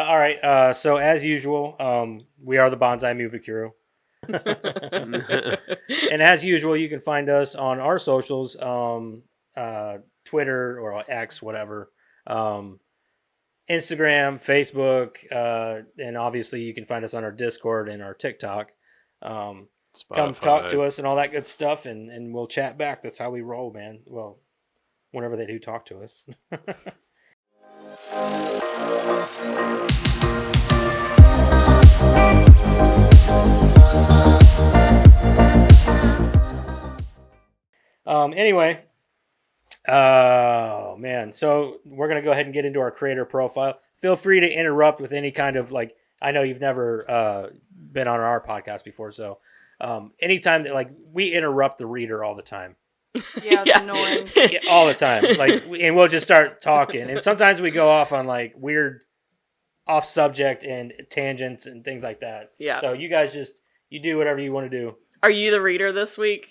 All right. So as usual, we are the Bonsai Movie Crew. And as usual, you can find us on our socials, Twitter or X, whatever, Instagram, Facebook, and obviously you can find us on our Discord and our TikTok. Come talk to Spotify. us and all that good stuff, and we'll chat back. That's how we roll, man. Well, whenever they do talk to us. Anyway, oh man, so we're gonna go ahead and get into our creator profile. Feel free to interrupt with any kind of like. I know you've never been on our podcast before, so anytime that like we interrupt the reader all the time. Yeah, it's annoying. Yeah, all the time. Like, and we'll just start talking, and sometimes we go off on like weird, off subject and tangents and things like that. Yeah. So you guys you do whatever you want to do. Are you the reader this week?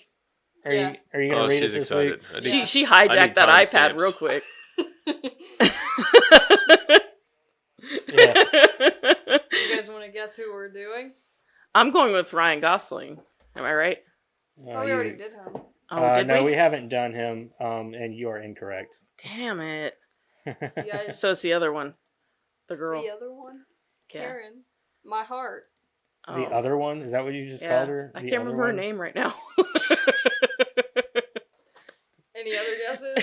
Are you gonna read it she's this excited. week? She hijacked that iPad real quick. Yeah. You guys want to guess who we're doing? I'm going with Ryan Gosling. Am I right? We already did him. Oh, did no, we? we haven't done him, and you are incorrect. Damn it. You guys, So it's the other one. The girl. the other one? Yeah. Karen. My heart. The Oh. other one? Is that what you just Yeah. called her? I The can't other remember her one? name right now. Any other guesses?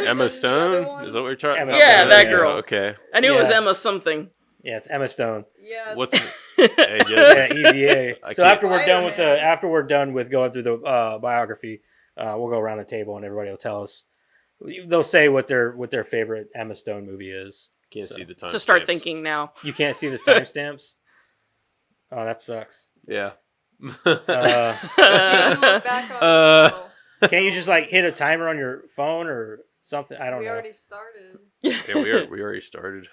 Emma Stone? Is that what you're trying? Emma Yeah, Stone, that yeah. girl. Okay. I knew it was Yeah. Emma something. Yeah, it's Emma Stone. Yeah. What's it's- Hey, Yeah, just, easy A. I So can't- after we're done with Spider-Man. after we're done with going through the biography, we'll go around the table and everybody will tell us. They'll say what their favorite Emma Stone movie is. can't So- see the time. So start stamps. thinking now. You can't see the timestamps. Oh, that sucks. Yeah. Uh, Can you look back on Uh, can't you just like hit a timer on your phone or something? I don't we know. already started. yeah, we already started.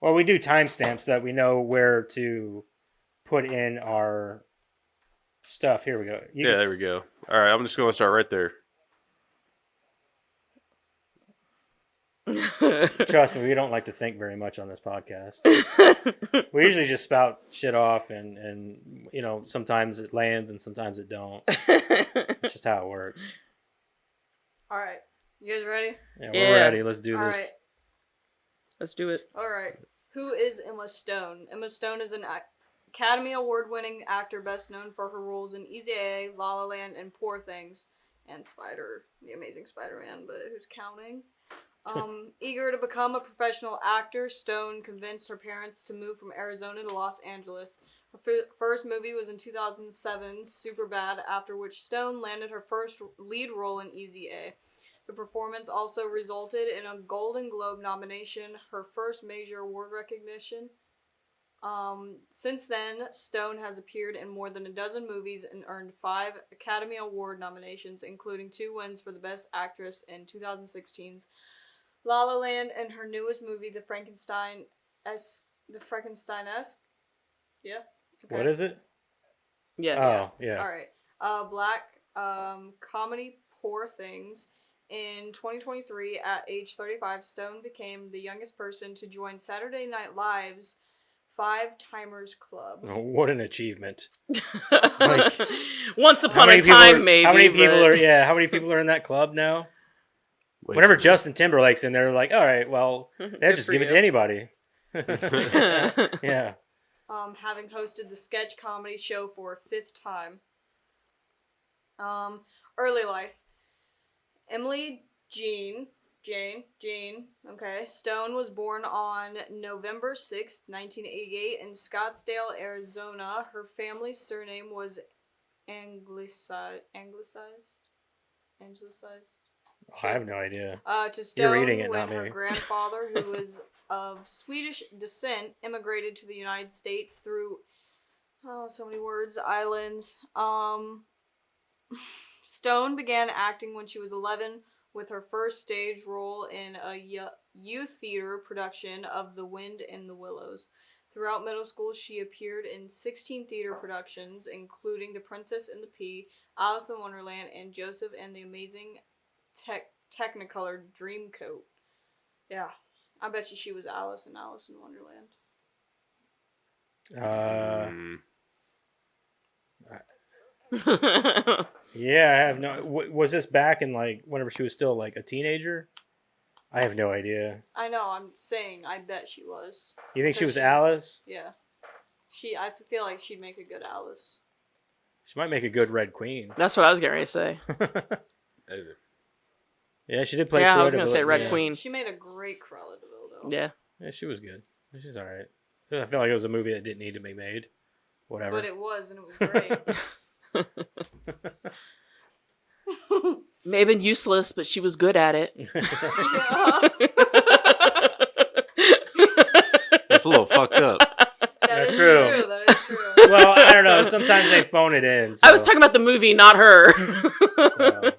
Well, we do timestamps so that we know where to put in our stuff. Here we go. Yeah, there we go. All right, I'm just going to start right there. Trust me, we don't like to think very much on this podcast. We usually just spout shit off, and you know, sometimes it lands and sometimes it don't. It's just how it works. All right. You guys ready? Yeah, Yeah. we're ready. Let's do All this. right. Let's do it. All right. Who is Emma Stone? Emma Stone is an Academy Award-winning actor best known for her roles in Easy A, La La Land, and Poor Things, and The Amazing Spider-Man, but who's counting? Eager to become a professional actor, Stone convinced her parents to move from Arizona to Los Angeles. Her first movie was in 2007's Superbad, after which Stone landed her first lead role in Easy A. The performance also resulted in a Golden Globe nomination, her first major award recognition. Since then, Stone has appeared in more than a dozen movies and earned 5 Academy Award nominations, including 2 wins for the Best Actress in 2016's La La Land and her newest movie, The Frankenstein-esque. Yeah. Okay. What is it? Yeah. Oh, yeah. All right. Black comedy Poor Things. In 2023, at age 35, Stone became the youngest person to join Saturday Night Live's 5-Timers Club. Oh, what an achievement! Once How upon many a people time, are- maybe. How many people but- are? Yeah, how many people are in that club now? Way Whenever too Justin Timberlake's in there, like, all right, well, they'll Good just for give it to you. anybody. Yeah. Having hosted the sketch comedy show for a 5th time. Early life. Emily Jean, okay. Stone was born on November 6th, 1988 in Scottsdale, Arizona. Her family's surname was anglicized. I have no idea. To Stone reading it, when not her me. grandfather, who was of Swedish descent, immigrated to the United States through so many words, islands. Stone began acting when she was 11 with her first stage role in a youth theater production of The Wind in the Willows. Throughout middle school, she appeared in 16 theater productions, including The Princess and the Pea, Alice in Wonderland, and Joseph and the Amazing Technicolor Dreamcoat. Yeah. I bet you she was Alice in Alice in Wonderland. Yeah, I have no. Was this back in like whenever she was still like a teenager? I have no idea. I know. I'm saying. I bet she was. You think she was Because Alice? Yeah. I feel like she'd make a good Alice. She might make a good Red Queen. That's what I was going to say. Is it? Yeah, she did play. Yeah, I was going to say Red Queen. She made a great Cruella de Vil, though. Yeah. Yeah, she was good. She's all right. I feel like it was a movie that didn't need to be made. Whatever. But it was, and it was great. May have been useless, but she was good at it. Yeah. That's a little fucked up. That is true. true. That is true. Well, I don't know. Sometimes they phone it in. I was talking about the movie, not her. So.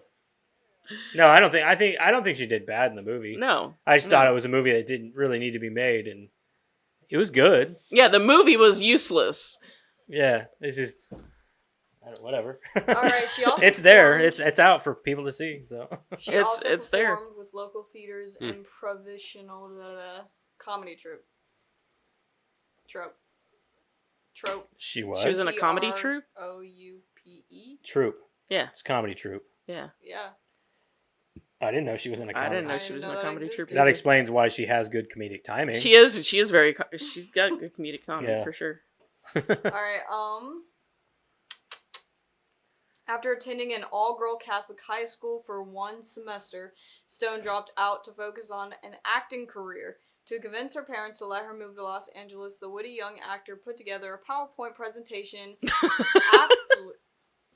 No, I don't think. I don't think she did bad in the movie. No. I just thought it was a movie that didn't really need to be made, and it was good. Yeah, the movie was useless. Yeah, it's just whatever. All right. She also. It's there. performed- It's out for people to see. So She It's- also it's there. performed with local theaters and provisional comedy troupe. Trope. she was. She was in a comedy troupe? Troupe. Troupe. Yeah. It's a comedy troupe. Yeah. Yeah. I didn't know she was in a I comedy. didn't know I she didn't was in know a that comedy troupe. existed. That explains why she has good comedic timing. She is very, she's got good comedic timing, Yeah. for sure. All right. After attending an all-girl Catholic high school for one semester, Stone dropped out to focus on an acting career. To convince her parents to let her move to Los Angeles, the witty young actor put together a PowerPoint presentation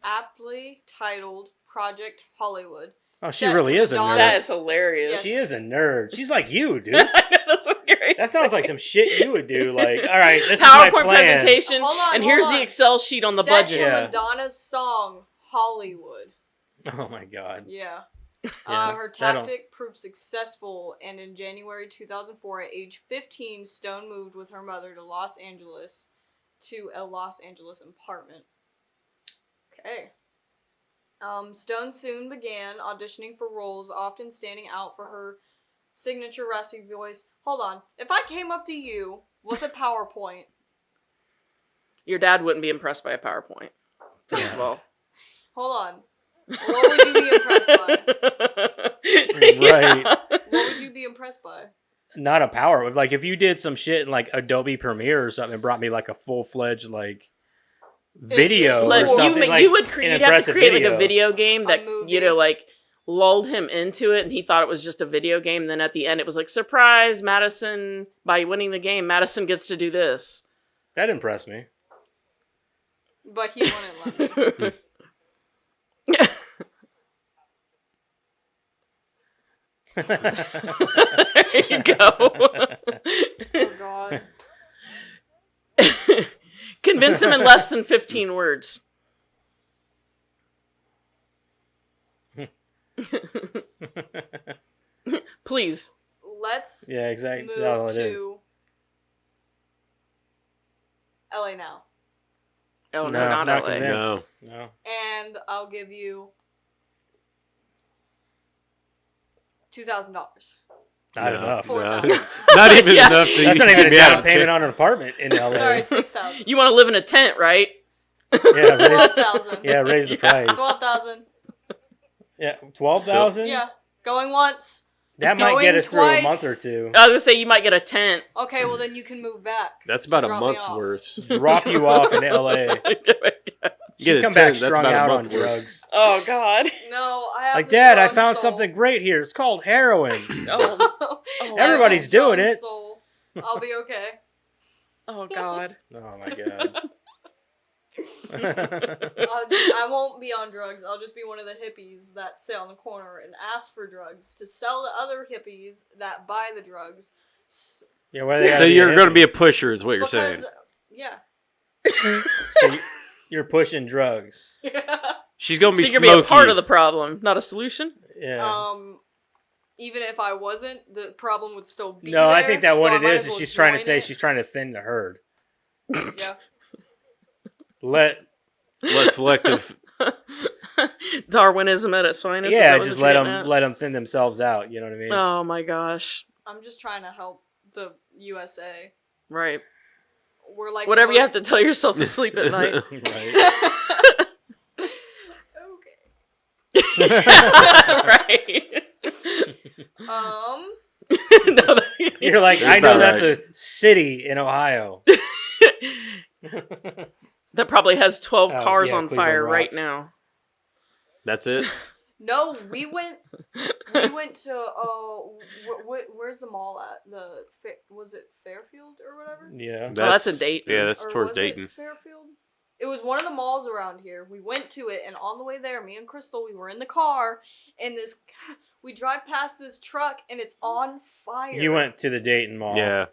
aptly titled Project Hollywood. Oh, she Set really to is a the nerd. dawn- That is hilarious. Yes. She is a nerd. She's like you, dude. I know, that's what's great. That sounds like some shit you would do. Like, all right, this is my PowerPoint plan. presentation, Hold on, and hold here's on. the Excel sheet on the Set budget. to Yeah. Madonna's song Hollywood. Oh my god. Yeah. Yeah, Her that'll- tactic proved successful, and in January 2004, at age 15, Stone moved with her mother to Los Angeles to a Los Angeles apartment. Okay. Stone soon began auditioning for roles, often standing out for her signature raspy voice. Hold on. If I came up to you with a PowerPoint, Your dad wouldn't be impressed by a PowerPoint, first of all. hold on. What would you be impressed by? Right. What would you be impressed by? Not a power. Like if you did some shit in like Adobe Premiere or something and brought me like a full-fledged like video Like, or something. Like, you would an you'd have to impressive create like a video game that movie. like lulled him into it, and he thought it was just a video game. And then at the end, it was like, surprise, Madison! By winning the game, Madison gets to do this. That impressed me. But he wouldn't let me. There you go. Oh god. Convince him in less than 15 words. Please. Let's Yeah, exactly. move That's all it is. to LA now. Oh, no, not LA. convinced. No. And I'll give you $2,000. Not No. enough. Four No. thousand. Not even Yeah. enough to That's not even a keep me down out. payment on an apartment in LA. Sorry, 6,000. You want to live in a tent, right? Yeah, raise, 12,000. yeah, raise the price. 12,000. Yeah, 12,000. Yeah. Going once. that might get Going us through a twice. month or two. I was going to say, you might get a tent. Okay, well then you can move back. That's about Just a drop me month's off. worth. Drop you off in LA. You get She'd a come 10, back that's strung about a out on month worth. drugs. Oh, God. No, I have Like, the Dad, I strong found soul. something great here. It's called heroin. Oh, I have Everybody's a strong doing it. soul. I'll be okay. oh God. Oh my god. I won't be on drugs. I'll just be one of the hippies that sit on the corner and ask for drugs to sell to other hippies that buy the drugs. Yeah, why they So gotta be you're a going to hippie? be a pusher, is what you're Because, saying. yeah. So you're pushing drugs. She's going to So be you're going to be a part smoky. of the problem, not a solution? Yeah. Even if I wasn't, the problem would still be No, there. I think that so what I it might is as well she's trying to join say it. she's trying to thin the herd. Yeah. Less selective. Darwinism at its finest. is Yeah, that what just you're let getting them at? let them thin themselves out. You know what I mean? Oh my gosh. I'm just trying to help the USA. Right. We're like Whatever you have to tell yourself to sleep at night. Right. Okay. Right. No, You're like, You're I know about that's right. a city in Ohio. that probably has 12 Oh, cars yeah, on Cleveland fire right rocks. now. That's it. No, we went to where's the mall at? Was it Fairfield or whatever? Yeah. that's in Dayton. Yeah, that's Or towards was Dayton. it Fairfield? It was one of the malls around here. We went to it, and on the way there, me and Crystal, we were in the car, and we drive past this truck, and it's on fire. You went to the Dayton Mall. Yeah.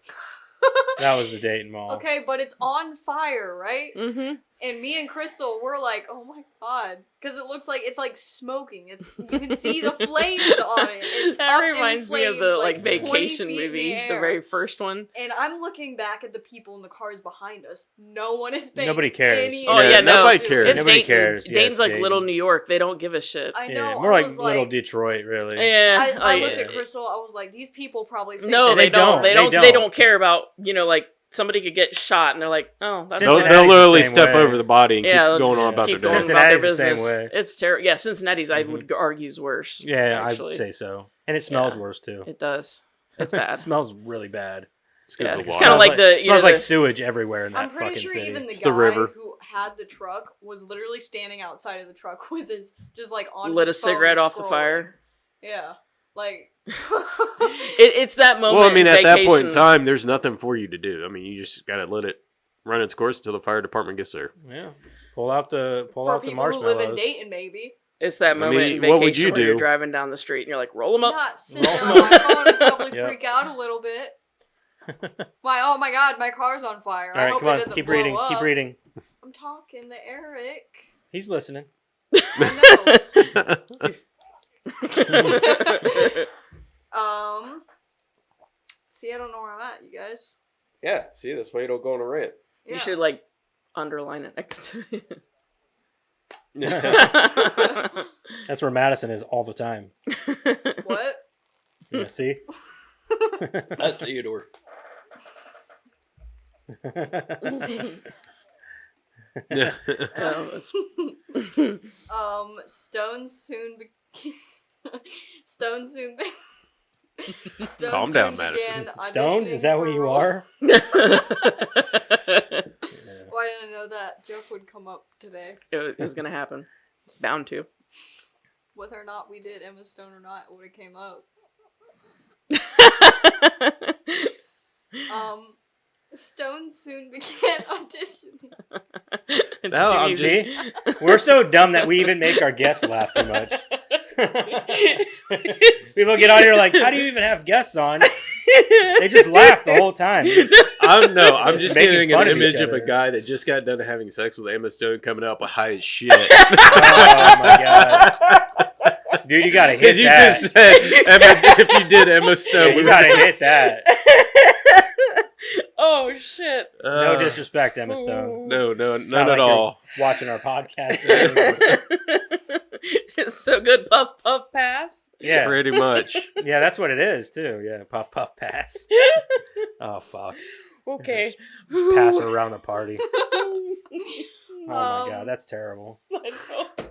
That was the Dayton Mall. Okay, but it's on fire, right? Mm-hmm. And me and Crystal, we're like, oh my god, because it looks like it's like smoking. You can see the flames on it. It's That up in reminds me of flames, the like 20 vacation feet in movie, the air. very first one. And I'm looking back at the people in the cars behind us. No one is paying Nobody cares. any Oh, yeah, no. nobody attention to cares. it. It's Nobody Dayton. cares. Yeah, Dayton's it's like Dayton. little New York. They don't give a shit. I know. Yeah, more I like was little Detroit, really. Yeah, I like- looked at Crystal. I was like, these people probably think no, that they don't. They They don't. don't care about like somebody could get shot, and they're like, oh, that's They'll, Cincinnati's they'll the literally same step way. over the body and yeah, keep going on about keep their going day. about their Cincinnati's the same business. way. It's terrible. Yeah, Cincinnati's I Mhm. would argue is worse. Yeah, actually. I'd say so. And it smells Yeah. worse, too. It does. It's It bad. smells really bad. It's because Yeah, of the it's water. kinda like the- It smells the- like sewage everywhere in that I'm pretty fucking sure city. even the It's guy the river. who had the truck was literally standing outside of the truck with his just like on Lit a his phone cigarette off the scrolling. fire. Yeah, like It's that moment. Well, I mean, in at that point in vacation- time, there's nothing for you to do. I mean, you just got to let it run its course until the fire department gets there. Yeah. Pull out the for people who live in marshmallows. Dayton, maybe. It's that moment mean, in vacation what would you where you're do? driving down the street and you're like, roll them up. Not sitting there Roll on my phone and probably Yep. freak out a little bit. Oh my god, my car's on fire. All I right, hope come it on. doesn't Keep blow reading. up. Keep reading. I'm talking to Eric. He's listening. I know. See, I don't know where I'm at, you guys. Yeah, see, that's why you don't go on a rant. Yeah. You should like underline it next to it. That's where Madison is all the time. What? Yeah, see? That's Theodore. Oh, it's- Stone soon Stone soon Stone Calm soon down, Madison. began Stoned? Is auditioning that for what you roles- are? Why didn't I know that joke would come up today? it was gonna happen. It's bound to. Whether or not we did Emma Stone or not, it would have came up. Stone soon began auditioning. It's No, too I'm easy. See? We're so dumb that we even make our guests laugh too much. People get on here like, how do you even have guests on? They just laugh the whole time. I'm just Making getting fun an of each image of a other. guy that just got done having sex with Emma Stone coming up high as shit. Oh my god. Dude, you gotta hit Because you that. just said, if you did Emma Stone, Yeah, we you gotta hit that. Oh shit! No disrespect, Emma Stone. No, none Not at like all. you're watching our podcast. It's so good. Puff puff pass. Yeah. Pretty much. Yeah, that's what it is too. Yeah, puff puff pass. Oh fuck. Okay. Just pass her around the party. Oh Oh my god, that's terrible. I know.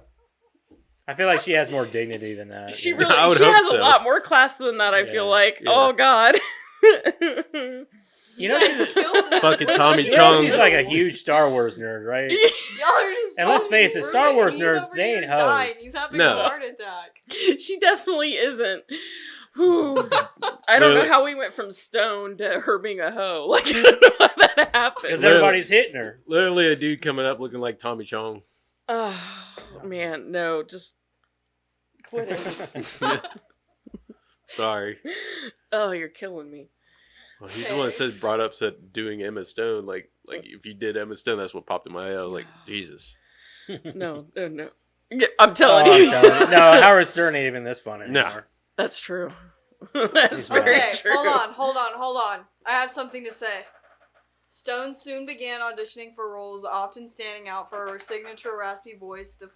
I feel like she has more dignity than that. She you know? really I would she hope has so. a lot more class than that. I Yeah, feel like. yeah. Oh god. You know, guys she's, killed that. Fucking Tommy you know Chung. she's like a huge Star Wars nerd, right? Y'all are just And let's talking face it, through Star and Wars he's nerds, over they here ain't dying. hoes. He's having No. a heart attack. She definitely isn't. Whew. I don't know Really? how we went from Stone to her being a hoe. Like I don't know how that Because happened. everybody's hitting her. Literally a dude coming up looking like Tommy Chong. Oh man, no, just quit it. Sorry. Oh, you're killing me. Well, he's the one that said doing Emma Stone. Like if you did Emma Stone, that's what popped in my head. I was like, Jesus. No. Yeah, I'm Oh, telling I'm you. telling you. No, Howard Stern ain't even this fun No. anymore. That's true. That's He's very Okay, true. hold on. I have something to say. Stone soon began auditioning for roles, often standing out for her signature raspy voice. The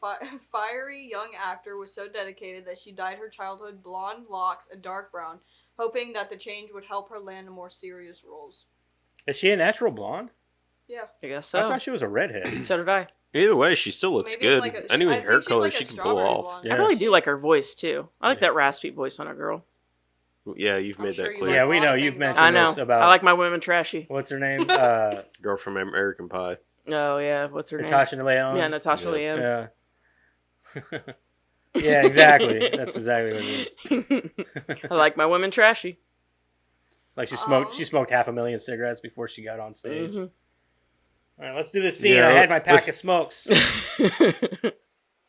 fiery young actor was so dedicated that she dyed her childhood blonde locks a dark brown. hoping that the change would help her land in more serious roles. Is she a natural blonde? Yeah. I guess I so. thought she was a redhead. So did I. Either way, she still looks Maybe it's good. like a- Any I hair think she's color like a she can pull strawberry off. blonde. Yeah. I really do like her voice too. I like Yeah. that raspy voice on a girl. Yeah, you've I'm made sure that you clear. like Yeah, a we lot know. of You've things on mentioned I know. this about I like my women trashy. what's her name? Girl from American Pie. Oh yeah, what's her name? Natasha Leon. Yeah, Natasha Yeah. Lyonne. Yeah. Yeah, exactly. That's exactly what it is. I like my women trashy. Like she smoked 500,000 cigarettes before she got on stage. Mhm. All right, let's do this scene. Yeah, I had my pack let's- of smokes.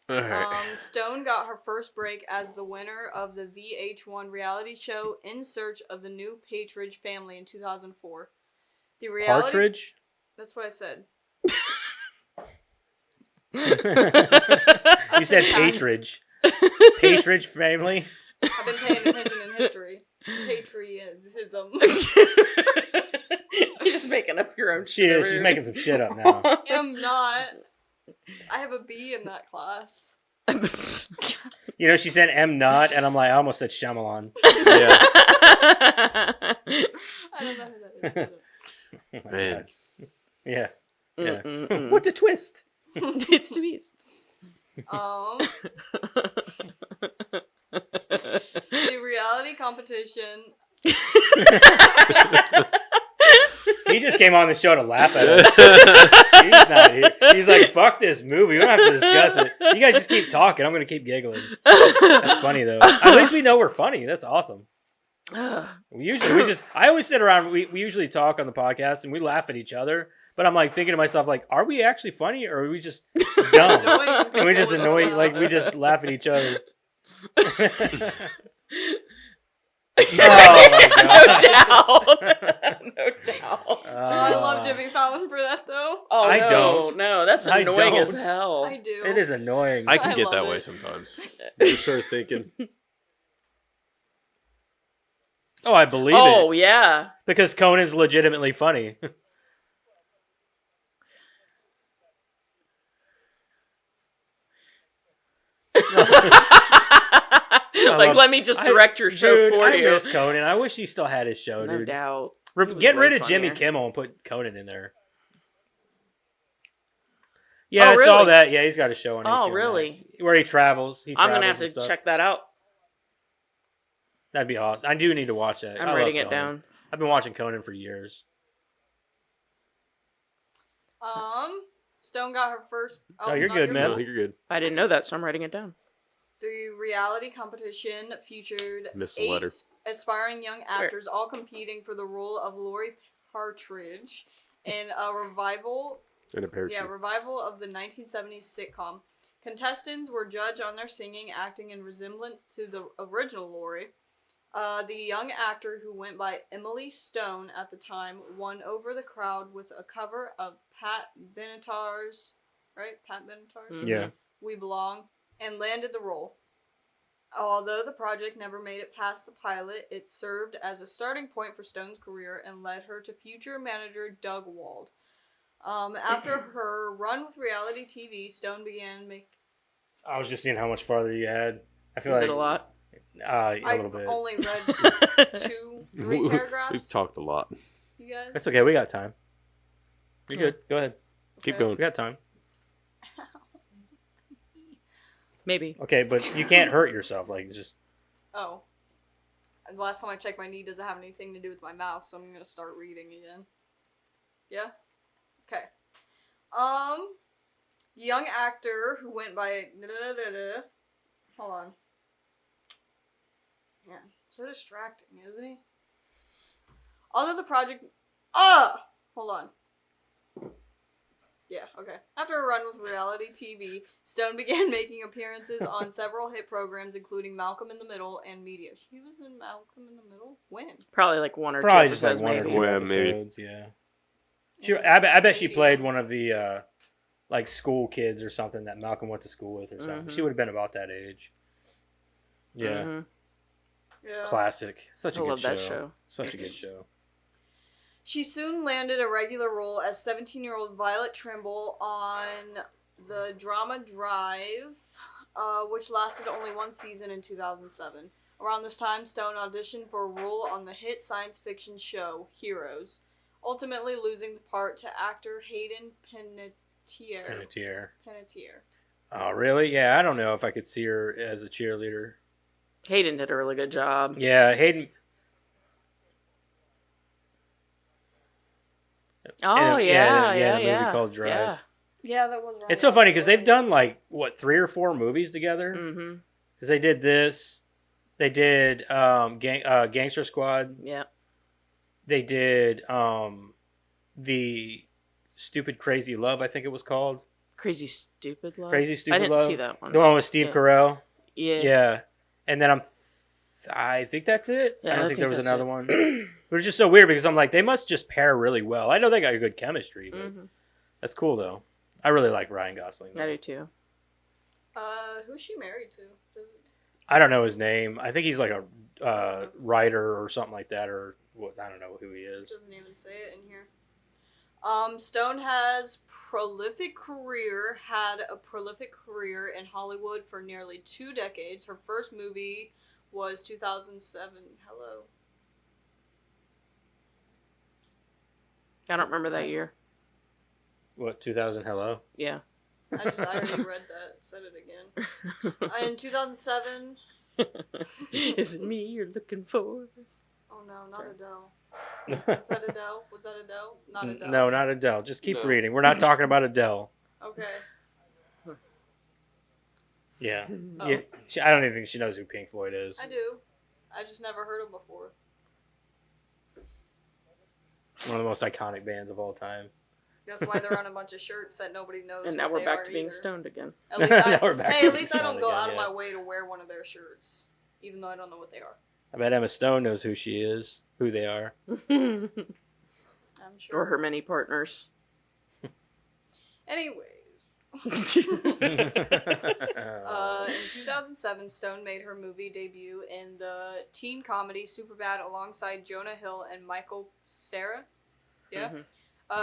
All right. Stone got her first break as the winner of the VH1 reality show In Search of the New Partridge Family in 2004. The reality. Partridge? That's what I said. You said said Partridge. Partridge family? I've been paying attention in history. Patriotism. You're just making up your own She shit. is. She's making some shit up now. I'm not. I have a B in that class. You know, she said M not, and I'm like, I almost said Shyamalan. Yeah. I don't know who that is. Oh my Man. God. Yeah. Yeah. Mm-mm-mm. What's a twist? It's twist. The reality competition. He just came on the show to laugh at us. He's not here. He's like, fuck this movie. We don't have to discuss it. You guys just keep talking. I'm going to keep giggling. That's funny, though. At least we know we're funny. That's awesome. I always sit around, we usually talk on the podcast and we laugh at each other. But I'm like thinking to myself, like, are we actually funny or are we just dumb? Annoying And we just people annoy, with like, laugh. we just laugh at each other. No my doubt. No doubt. I love Jimmy Fallon for that, though. Oh, I no, don't. No, that's I annoying as don't. hell. I do. It is annoying. I can I get love that way it. sometimes. You start thinking, Oh, I believe Oh, it. yeah. Because Conan's legitimately funny. Like, let me just direct your show Dude, for I you. miss Conan. I wish he still had his show, No dude. doubt. Re- He was Get way rid of Jimmy funnier. Kimmel and put Conan in there. Yeah, Oh, I saw really? that. Yeah, he's got a show on Oh, HBO really? Max, where he travels. I'm going to have and to stuff. check that out. That'd be awesome. I do need to watch that. I I'm love writing it Conan. down. I've been watching Conan for years. Stone got her first. Oh, you're no, good, man. no, you're good. I didn't know that, so I'm writing it down. The reality competition featured Missed the 8 letter. aspiring young actors, all competing for the role of Lori Partridge in a revival. In a pair Revival of the 1970s sitcom. Contestants were judged on their singing, acting, and resemblance to the original Lori. The young actor, who went by Emily Stone at the time, won over the crowd with a cover of Pat Benatar's, right? Pat Benatar's? Mhm. Yeah. We Belong, and landed the role. Although the project never made it past the pilot, it served as a starting point for Stone's career and led her to future manager Doug Wald. After her run with reality TV, Stone began I was just seeing how much farther you had. I feel Is like it a lot? A I little bit. only read 3 We've paragraphs. talked a lot. You guys? That's okay. We got time. You're good. Go ahead. Keep Okay. going. We got time. Maybe. Okay, but you can't hurt yourself. Like, just Oh. And the last time I checked, my knee doesn't have anything to do with my mouth, so I'm gonna start reading again. Yeah? Okay. Young actor who went by hold on. Yeah, so distracting, isn't he? Although the project hold on. Yeah, okay. After a run with reality TV, Stone began making appearances on several hit programs, including Malcolm in the Middle and Media. She was in Malcolm in the Middle? When? Probably like one or probably two just like episodes, one or maybe. two Yeah, maybe. episodes. Yeah. She, I bet she played one of the like school kids or something that Malcolm went to school with or something. Mhm. She would have been about that age. Yeah. Mhm. Yeah. Classic. Such a I good love show. that show. Such a good show. She soon landed a regular role as 17-year-old Violet Trimble on the drama Drive, which lasted only one season in 2007. Around this time, Stone auditioned for a role on the hit science fiction show Heroes, ultimately losing the part to actor Hayden Panettiere. Oh, really? Yeah, I don't know if I could see her as a cheerleader. Hayden did a really good job. Yeah, Hayden. Oh, in yeah, the movie called Drive. Yeah. Yeah, that was right. It's so funny because they've done like what 3 or 4 movies together. Mm-hmm. Because they did this, they did Gangster Squad. Yeah. They did the Stupid Crazy Love, I think it was called. Crazy Stupid Love? Crazy Stupid I didn't Love. see that one. The one with Steve Yeah. Carell. Yeah. Yeah. And then I think that's it. Yeah, I don't I think think there was that's another it. one. It was just so weird because I'm like, they must just pair really well. I know they got good chemistry, but Mm-hmm. that's cool though. I really like Ryan Gosling. I do too. Who's she married to? I don't know his name. I think he's like a writer or something like that, or what? I don't know who he is. Doesn't even say it in here. Stone had a prolific career in Hollywood for nearly 2 decades. Her first movie was 2007. Hello. I don't remember that year. What, 2000 Hello? Yeah. I already read that. Said it again. In 2007. Is it me you're looking for? Oh no, not Adele. Was that Adele? Not Adele. No, not Adele. Just keep No. reading. We're not talking about Adele. Okay. Yeah. Oh. Yeah. I don't even think she knows who Pink Floyd is. I do. I just never heard them before. One of the most iconic bands of all time. That's why they're on a bunch of shirts that nobody knows. And now what we're they back are to being either. stoned again. At least Now we're back to at being least I don't stoned go again, out of yeah. my way to wear one of their shirts, even though I don't know what they are. I bet Emma Stone knows who she is, who they are. I'm sure. Or her many partners. Anyways. In 2007, Stone made her movie debut in the teen comedy Superbad alongside Jonah Hill and Michael Cera. Yeah. Mhm.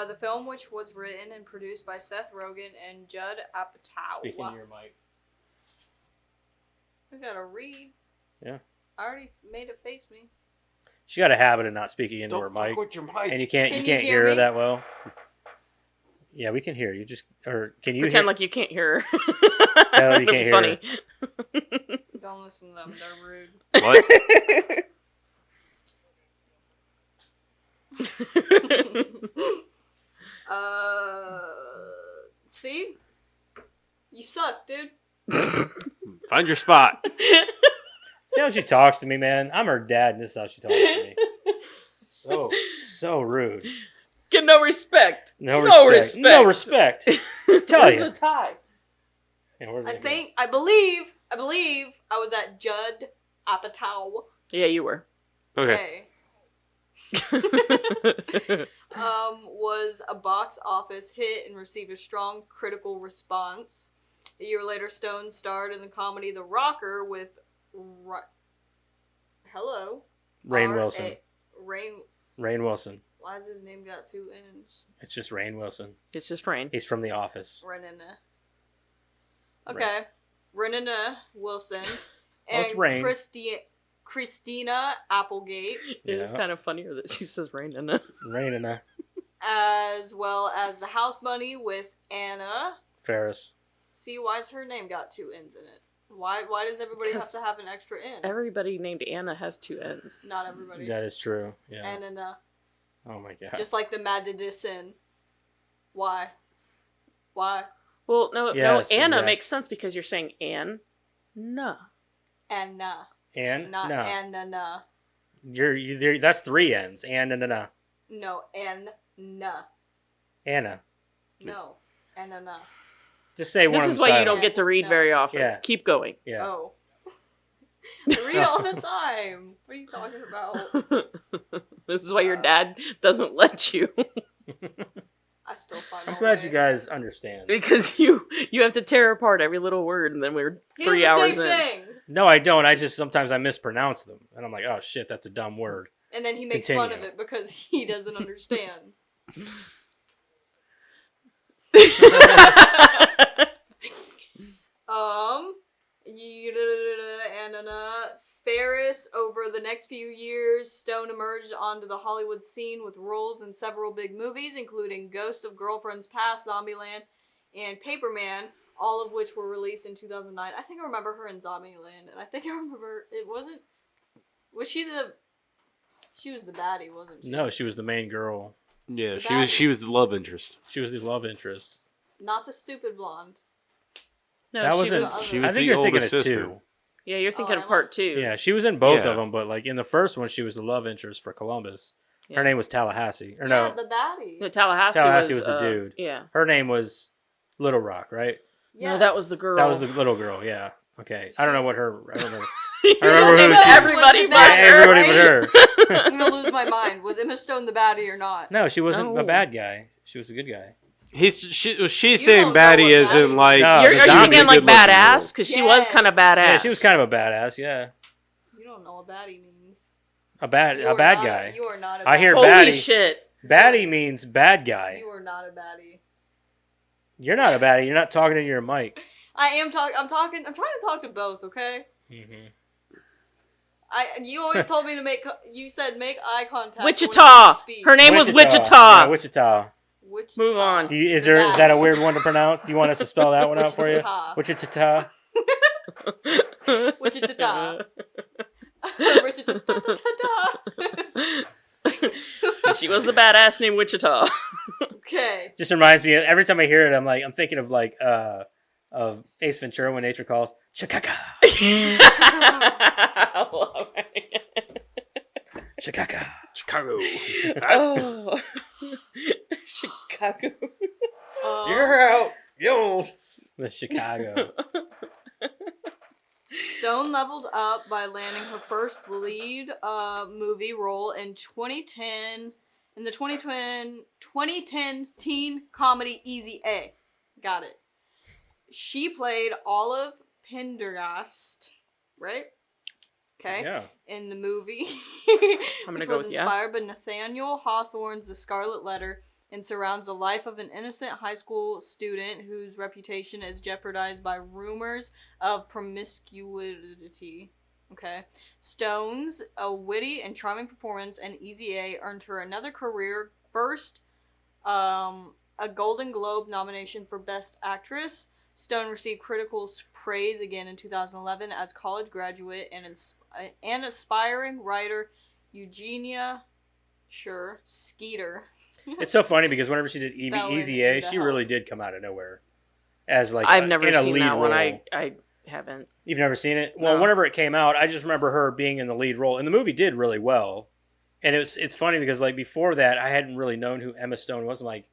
The film, which was written and produced by Seth Rogen and Judd Apatow. Speaking to your mic. I gotta read. Yeah. I already made it face me. She got a habit of not speaking into her mic. with your mic. And you can't Can you you can't hear hear her me? that well. Yeah, we can hear you. Just or can you Pretend hear? like you can't hear her. No, you can't hear Funny. Don't listen to them. They're rude. What? See? You suck, dude. Find your spot. See how she talks to me, man? I'm her dad, and this is how she talks to me. So rude. Get no respect. No No respect. No respect. Tell Where's you. the tie? Yeah, where did it go? I believe I was at Judd Apatow. Yeah, you were. Okay. Was a box office hit and received a strong critical response. A year later, Stone starred in the comedy The Rocker with Rainn R.A. Wilson. Rainn Wilson. Why has his name got 2 N's? It's just Rainn Wilson. It's just rain. He's from The Office. Renina. Okay. Renina Wilson. Oh, it's And Rain. Christina Applegate, It is Yeah. kind of funnier that she says rain in it. Rain and as well as the house bunny with Anna. Ferris. See, why's her name got 2 N's in it? Why does everybody have Because to have an extra N? Everybody named Anna has 2 N's. Not everybody. That is true. Yeah. Anna. Oh my god. Just like the Madison. Why? Why? Well, no, Yes, Anna exact- makes sense because you're saying Anna. Anna. And Not no. Anna. You're that's 3 N's. And no. No, Anna. Anna. No, Anna. Just say one This of is them why you silent. don't get to read No. very often. Yeah. Keep going. Yeah. Oh. I read all the time. What are you talking about? This is why your dad doesn't let you. I still find I'm my glad way. you guys understand. Because you have to tear apart every little word, and then we're He does 3 the hours same in. thing. No, I don't. I just sometimes I mispronounce them, and I'm like, oh shit, that's a dumb word. And then he makes fun of Continue. it because he doesn't understand. Anna Ferris. Over the next few years, Stone emerged onto the Hollywood scene with roles in several big movies, including Ghost of Girlfriend's Past, Zombieland, and Paperman, all of which were released in 2009. I think I remember her in Zombieland, and I think I remember it wasn't... Was she the... She was the baddie, wasn't she? No, she was the main girl. Yeah, The she was the love interest. She was the love interest. Not the stupid blonde. No, That she wasn't. was. She I was think the you're thinking older of sister. 2. Yeah, you're thinking Oh, of part 2. Yeah, she was in both Yeah. of them, but like in the first one, she was the love interest for Columbus. Yeah. Her name was Tallahassee, or Yeah, no, the baddie. No, Tallahassee, Tallahassee was, was the dude. Yeah. her name was Little Rock, right? No, that was the girl. That was the little girl. Yeah. Okay. I don't know what her. I don't know. You I remember just who said she- everybody Was but the her. Everybody but her. I'm gonna lose my mind. Was Emma Stone the baddie or not? No, she wasn't No. a bad guy. She was a good guy. She's don't saying know baddie what as baddie in like. No, Are the you zombie saying like good-looking badass? girl. Because she was kind of Yes. badass. Yeah, she was kind of a badass. Yeah, You don't know what baddie means. a bad You are bad not guy. You are not a baddie. I hear Holy baddie. shit. Baddie means bad guy. You are not a baddie. You're not a baddie. You're not talking into your mic. I am talking. I'm talking. I'm trying to talk to both. Okay. Mm-hmm. You always told me to make. You said make eye contact. Wichita. Her name was Yeah, Wichita. Wichita. Wichita. Move on. Is that a weird one to pronounce? Do you want us to spell that one out for you? Wichita. Wichita. Wichita. She was the badass named Wichita. Okay. Just reminds me. Every time I hear it, I'm thinking of of Ace Ventura when nature calls. Chicago. I love it. Chicago. Chicago. Oh. Chicago. You're out. Yo. The Chicago. Stone leveled up by landing her first lead movie role in 2010 in the 2010 teen comedy Easy A. Got it. She played Olive Pendergast, right? Okay. Yeah. In the movie, I'm gonna which go was with yeah. inspired by Nathaniel Hawthorne's The Scarlet Letter and surrounds the life of an innocent high school student whose reputation is jeopardized by rumors of promiscuity. Okay. Stone's a witty and charming performance and Easy A earned her another career first, a Golden Globe nomination for Best Actress. Stone received critical praise again in 2011 as college graduate and aspiring writer Eugenia Skeeter. It's so funny because whenever she did Fell Easy A, into she help. really did come out of nowhere. As like I've never in a seen lead that one. role. I haven't. You've never seen it? Well, No. whenever it came out, I just remember her being in the lead role, and the movie did really well. And it's funny because like before that, I hadn't really known who Emma Stone was. I'm like,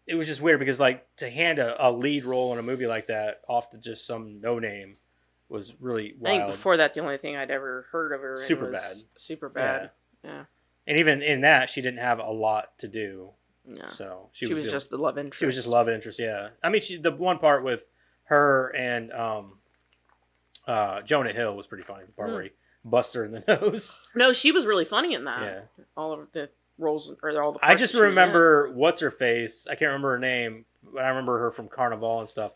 it was just weird because like to hand a lead role in a movie like that off to just some no name was really I think wild. before that, the only thing I'd ever heard of her in Super was Bad. Super Bad. Yeah. And even in that, she didn't have a lot to do. Yeah. So She was just the love interest. she was just love interest. Yeah, I mean, the one part with her and Jonah Hill was pretty funny. The part where he busts her in the nose. No, she was really funny in that. Yeah. All of the roles, or all the. I parts just that she was in. remember what's her face. I can't remember her name, but I remember her from Carnival and stuff.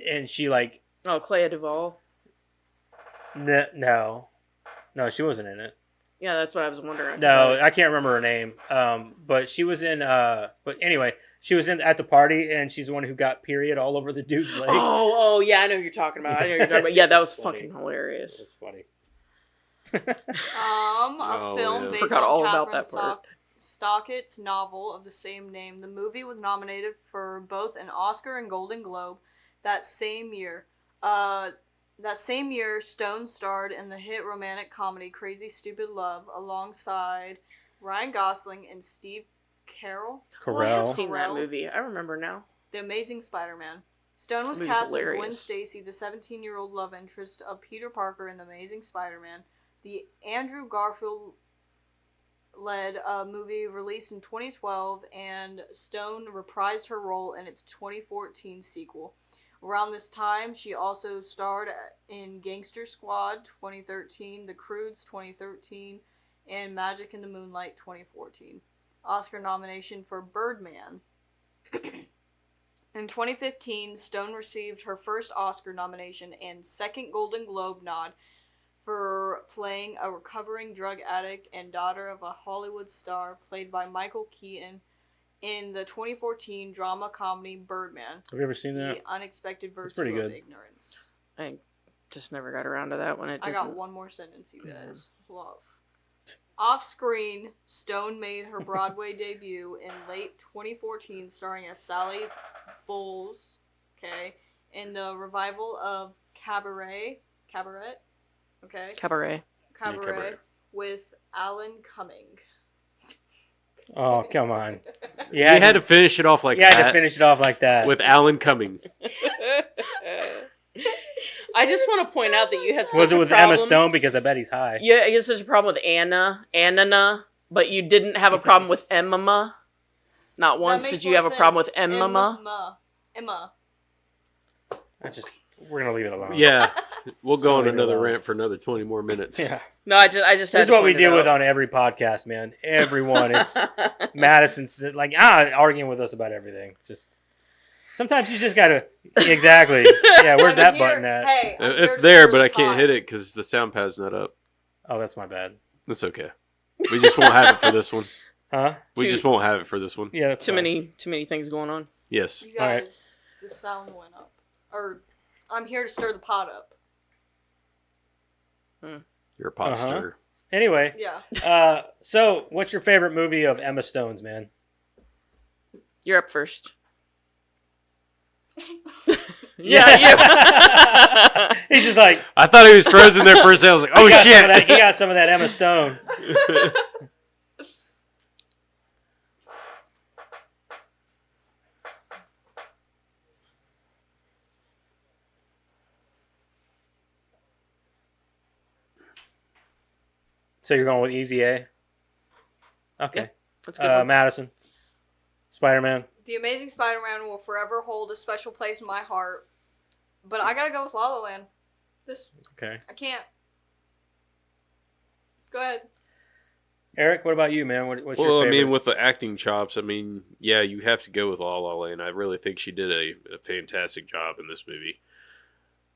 And she like Oh, Clea Duvall. no, she wasn't in it. Yeah, that's what I was wondering. No, I can't remember her name. But she was in. But anyway, she was in at the party, and she's the one who got period all over the dude's leg. Oh, yeah, I know who you're talking about. I know who you're talking about. Yeah, that was It's funny. fucking hilarious. It's funny. A Oh, film yeah. based Forgot on all about Catherine that part. Stockett's novel of the same name. The movie was nominated for both an Oscar and Golden Globe that same year. That same year, Stone starred in the hit romantic comedy Crazy Stupid Love alongside Ryan Gosling and Steve Carell. Oh, I have Carell. seen that Carell. movie. I remember now. The Amazing Spider-Man. Stone was Movie's cast as Gwen hilarious. Stacy, the 17-year-old love interest of Peter Parker in The Amazing Spider-Man. The Andrew Garfield-led movie released in 2012, and Stone reprised her role in its 2014 sequel. Around this time, she also starred in Gangster Squad 2013, The Croods 2013, and Magic in the Moonlight 2014. Oscar nomination for Birdman. In 2015, Stone received her first Oscar nomination and second Golden Globe nod for playing a recovering drug addict and daughter of a Hollywood star, played by Michael Keaton, in the 2014 drama comedy Birdman. Have you ever seen that? The Unexpected It's pretty Virtue of good. Ignorance. I just never got around to that one. I got one more sentence, you guys. Love. Off-screen, Stone made her Broadway debut in late 2014, starring as Sally Bowles, in the revival of Cabaret, Cabaret. Cabaret. with Alan Cumming. Oh, come on. You had to finish it off like You that. had to finish it off like that. with Alan Cumming. I just want to point out that you had such Was it a with problem. Emma Stone? Because I bet he's high. Yeah, you had such a problem with Anna, but you didn't have a problem with Emma. Not once That did makes you more have a problem with sense. Emma. Emma. We're going to leave it alone. Yeah, we'll go on Somebody another alone. rant for another 20 more minutes. Yeah. No, I just had This to is what we point it deal with out. on every podcast, man. Everyone. It's Madison's like, arguing with us about everything. Just sometimes you just got to. Exactly. Yeah, where's I'm that here- button at? Hey, I'm It's here to there, stir but the I can't pot. hit it because the sound pad's not up. Oh, that's my bad. That's okay. We just won't have it for this one. Huh? We just won't have it for this one. Yeah, that's Too fine. many things going on. Yes. You All right. guys, the sound went up. Or, I'm here to stir the pot up. You're a pot Uh-huh. stirrer. Anyway, Yeah. so what's your favorite movie of Emma Stone's, man? You're up first. Yeah. He's just like, I thought he was frozen there for a second. I was like, oh, he got some of shit. that- he got some of that Emma Stone. So you're going with Easy A? Okay. Yeah, that's a good. one. Madison. Spider-Man. The Amazing Spider-Man will forever hold a special place in my heart. But I gotta go with La La Land. Okay. I can't. Go ahead. Eric, what about you, man? What's Well, your I favorite? mean, with the acting chops, I mean, yeah, you have to go with La La Land. I really think she did a fantastic job in this movie.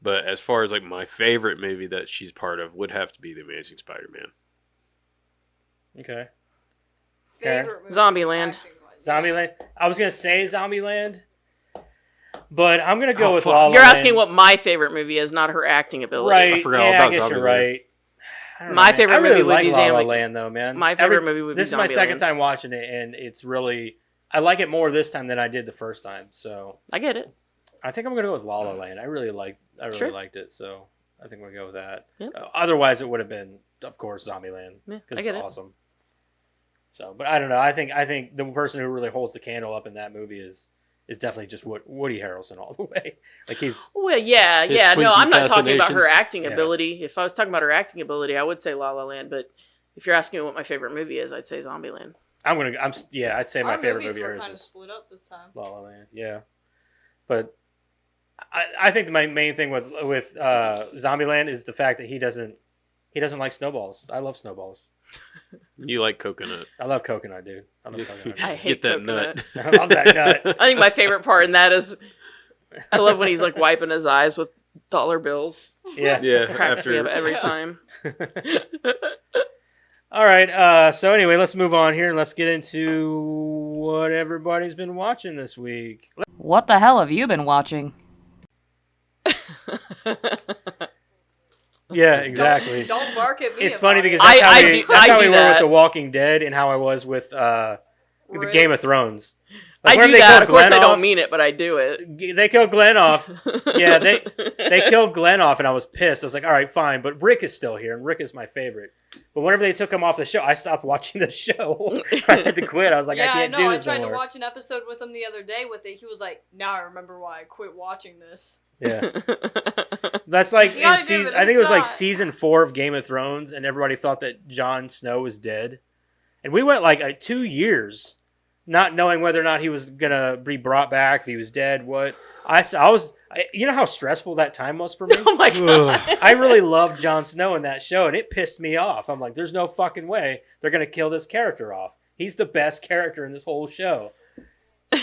But as far as like my favorite movie that she's part of would have to be The Amazing Spider-Man. Okay. Favorite movie. Zombieland. acting-wise. Zombieland. I was gonna say Zombieland, but I'm gonna go Oh, with fuck. La La You're Land. asking what my favorite movie is, not her acting ability. Right? I forgot all yeah, about I guess you're Zombieland. right. I don't know, My man. favorite I really movie would like be La La Zombie- Land, though, man. My favorite movie would be This is my second Zombieland. time watching it, and it's really I like it more this time than I did the first time. So I get it. I think I'm gonna go with La La Land. I really Sure. liked it, so I think I'm gonna go with that. Yep. Otherwise, it would have been, of course, Zombieland Yeah, because I it's get it. awesome. So, but I don't know. I think the person who really holds the candle up in that movie is definitely just Woody Harrelson all the way. Like he's Well, yeah. His No, twinkie I'm not talking about fascination. her acting Yeah. ability. If I was talking about her acting ability, I would say La La Land. But if you're asking me what my favorite movie is, I'd say Zombieland. I'd say my Our favorite movies movie were is kind of just split up this time. La La Land. Yeah, but I think my main thing with Zombieland is the fact that he doesn't like snowballs. I love snowballs. You like coconut. I love coconut, dude. I love coconut. I hate Get that coconut. nut. I love that nut. I think my favorite part in that is I love when he's like wiping his eyes with dollar bills. Yeah. Yeah, It cracks me up after every Yeah. time. All right. So anyway, let's move on here. Let's get into what everybody's been watching this week. What the hell have you been watching? Yeah, exactly. Don't bark at me. It's funny about because it. that's I how do- we, that's I how we do were with that. The Walking Dead and how I was with the Rick. Game of Thrones. I whenever do they that. killed Of course, Glenn I don't off- mean it, but I do it. They killed Glenn off. Yeah, they killed Glenn off, and I was pissed. I was like, all right, fine, but Rick is still here, and Rick is my favorite. But whenever they took him off the show, I stopped watching the show. I had to quit. I was like, yeah, I can't know. do I this tried anymore. to watch an episode with him the other day with it. He was like, "Now I remember why I quit watching this." Yeah, that's like You in gotta give season. it, I think it it's was like not. season 4 of Game of Thrones, and everybody thought that Jon Snow was dead, and we went like 2 years not knowing whether or not he was gonna be brought back, if he was dead. What I was, you know how stressful that time was for me. Oh my god! I really loved Jon Snow in that show, and it pissed me off. I'm like, there's no fucking way they're gonna kill this character off. He's the best character in this whole show.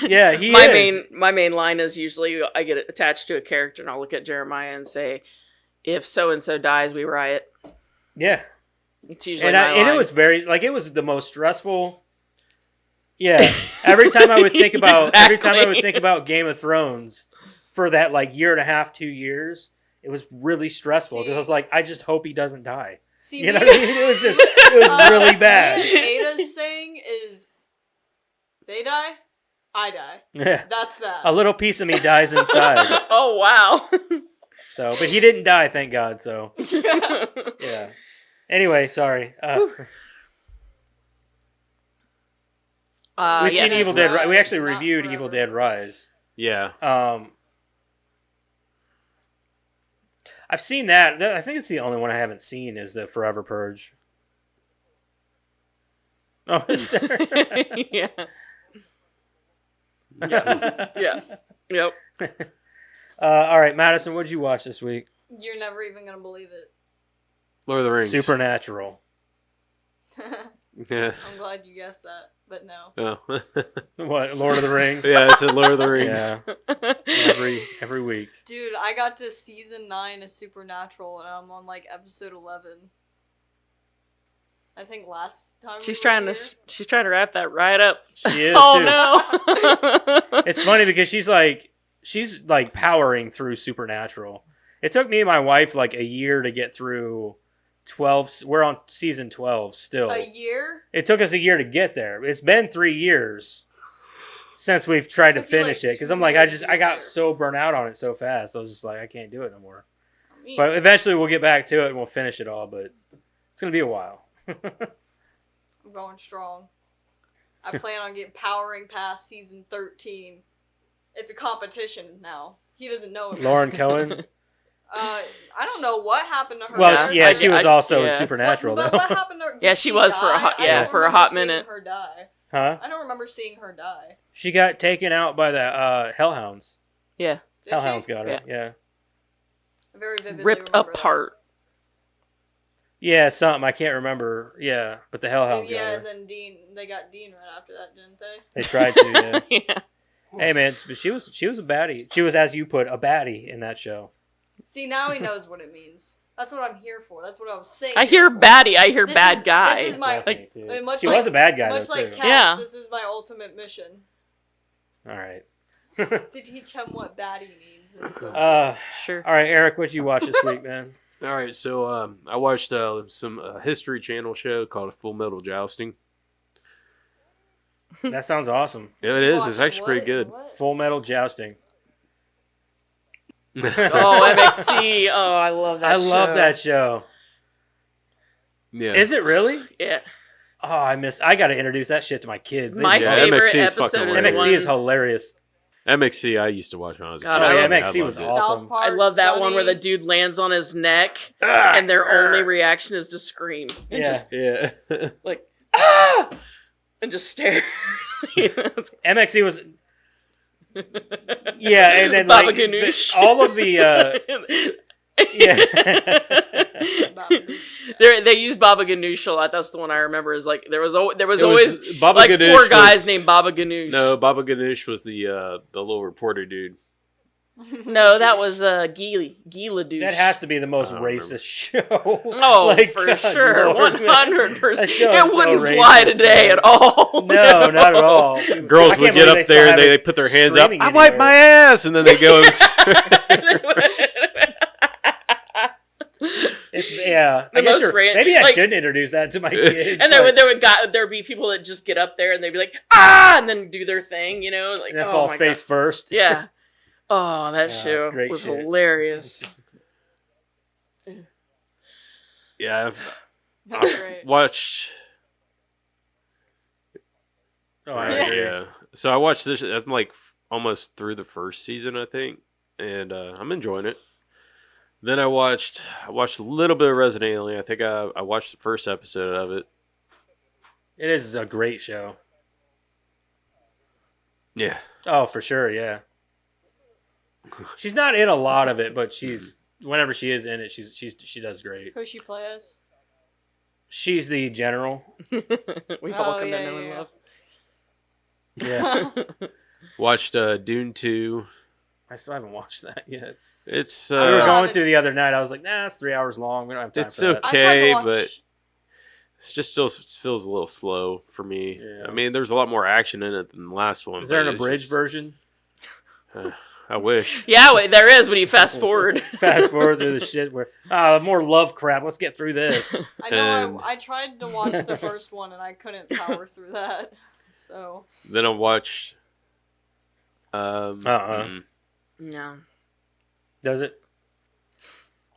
Yeah, he is. My main line is usually I get attached to a character and I'll look at Jeremiah and say, "If so and so dies, we riot." Yeah. It's usually And my and it line. was it was the most stressful. Yeah. Every time I would think about Exactly. Game of Thrones for that like year and a half, 2 years, it was really stressful because I was See- like, I just hope he doesn't die. See, You know what I mean? It was really bad. Me and Ada's saying is, they die, I die. Yeah. That's that. A little piece of me dies inside. Oh wow. So, but he didn't die, thank God. So, yeah. Anyway, sorry. We've yes. seen Evil Dead. We actually Not reviewed forever. Evil Dead Rise. Yeah. I've seen that. I think it's the only one I haven't seen is the Forever Purge. Oh, is there? Yeah. Yeah. Yep. All right, Madison, what did you watch this week? You're never even gonna believe it. Lord of the Rings. Supernatural. Yeah. I'm glad you guessed that, but no. Oh. What? Lord of the Rings. Yeah, I said Lord of the Rings. Yeah. Every week. Dude, I got to season 9 of Supernatural and I'm on like episode 11. I think last time She's we trying were to here. she's trying to wrap that right up. She is Oh too. no. It's funny because she's like powering through Supernatural. It took me and my wife like a year to get through 12. We're on season 12 still. A year? It took us a year to get there. It's been 3 years since we've tried to Took you, finish like, it because 2 I'm like years to I get got there. so burnt out on it so fast. I was just like I can't do it no more. I mean, But eventually we'll get back to it and we'll finish it all. But it's gonna be a while. I'm going strong. I plan on getting powering past season 13. It's a competition now. He doesn't know it. Lauren Cohen. I don't know what happened to her. Well, Yeah, she was also yeah. Supernatural But though. what happened to her? Yeah, Did she was for a die? hot- I yeah, don't for a remember hot seeing minute. Her die. Huh? I don't remember seeing her die. She got taken out by the Hellhounds. Yeah. Did Hellhounds she? got her. Yeah. I very vividly Ripped remember apart. Yeah, something I can't remember. Yeah, but the That. Hellhounds And got yeah, her. and then they got Dean right after that, didn't they? They tried to. Yeah. Yeah. Hey man, but she was a baddie. She was, as you put, a baddie in that show. See, now he knows what it means. That's what I'm here for. That's what I was saying. I hear for. baddie. I hear This bad is- guy. this is my- Definitely, too. I mean, much she like- was a bad guy Much though like too. Cass, Yeah. this is my ultimate mission. All right. To teach him what baddie means. And so Sure. All right, Eric, what'd you watch this week, man? All right, so I watched some History Channel show called Full Metal Jousting. That sounds awesome. Yeah, it is. It's Watched actually pretty what? good. What? Full Metal Jousting. Oh, MXC. Oh, I love that I love show. that show. Yeah. Is it really? Yeah. Oh, I got to introduce that shit to my kids. They My love Yeah, it. favorite MXC is fucking episode is hilarious. the MXC one. is hilarious. MXC I used to watch when I was a God, kid. I love MXC loved was it. awesome. South Park, I love that one where the Sunny. dude lands on his neck Ah, and their grr. only reaction is to scream and Yeah. just Yeah. like ah and just stare. MXC was yeah, and then Baba like Ganoush. all of the yeah. They used Baba Ganoush a lot. That's the one I remember. Is like there was It always Baba like Ganoush four guys was- named Baba Ganoush. No, Baba Ganoush was the little reporter dude. No, that was Gila douche. That has to be the most I don't remember. racist show. Oh, Like, for God, sure, Lord, man. 100%. That show It is so wouldn't fly racist, today man. at all. No, not at all. I Girls can't would believe get they up still there and have they it put their hands up. streaming I wipe anywhere. my ass, and then they go. It's yeah. The I guess most maybe I like- shouldn't introduce that to my kids. And there'd be people that just get up there and they'd be like ah, and then do their thing, you know, like and then oh fall my face God. first. Yeah. Oh, that Yeah, show it's great was shit. hilarious. Yeah, That's I've great. watched. Oh, Right, I agree. yeah. So I watched this. I'm like almost through the first season, I think, and I'm enjoying it. Then I watched a little bit of Resident Alien. I think I watched the first episode of it. It is a great show. Yeah. Oh, for sure. Yeah. She's not in a lot of it, but she's whenever she is in it, she does great. Who she play as? She's the general. We've all Oh, come yeah, to know yeah, and love. Yeah. Watched Dune 2. I still haven't watched that yet. It's We were still going haven't- through the other night. I was like, nah, it's 3 hours long. We don't have time it's for that. I tried to okay, watch- but it's just still feels a little slow for me. Yeah. I mean, there's a lot more action in it than the last one. Is there an but it's abridged just- version? I wish. Yeah, wait, there is when you fast forward. Fast forward through the shit where more love crap. Let's get through this. I know. And- I tried to watch the first one and I couldn't power through that. So Then I watched. No. Does it?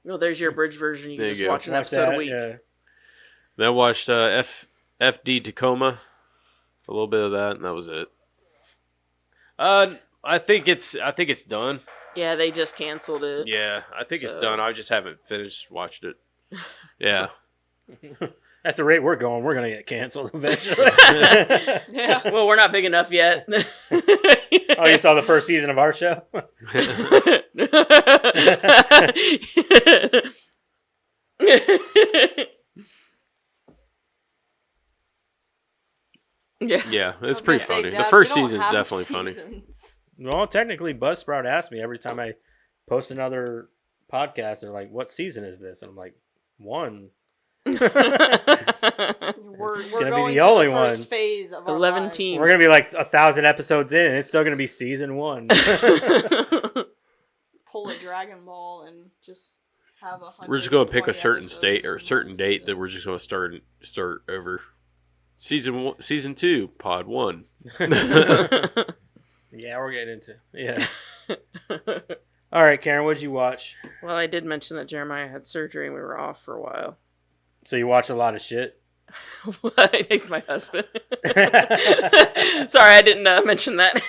Well, there's your bridge version. You can There you just go. watch an Watch episode that, a week. yeah. Then I watched FD Tacoma, a little bit of that, and that was it. I think it's done. Yeah, they just canceled it. Yeah, I think it's So- done. I just haven't watched it. Yeah. At the rate we're going, we're gonna get canceled eventually. yeah. Well, we're not big enough yet. Oh, you saw the first season of our show? Yeah. Yeah, I it's was pretty gonna say, funny. Dad, The first we don't season's have definitely funny. seasons. Well, technically, Buzzsprout asks me every time I post another podcast. They're like, "What season is this?" And I'm like, 1. We're gonna be going the to only the first one. phase of our 11 lives. teams. We're gonna be like 1,000 episodes in, and it's still gonna be season 1. Pull a Dragon Ball and just have a. We're just going to pick a 120 certain episodes state or a in certain one date season. that we're just going to start over. Season 2, Pod 1. Yeah, we're getting into yeah. All right, Karen, what'd you watch? Well, I did mention that Jeremiah had surgery and we were off for a while. So you watched a lot of shit. What? He's my husband. Sorry, I didn't mention that.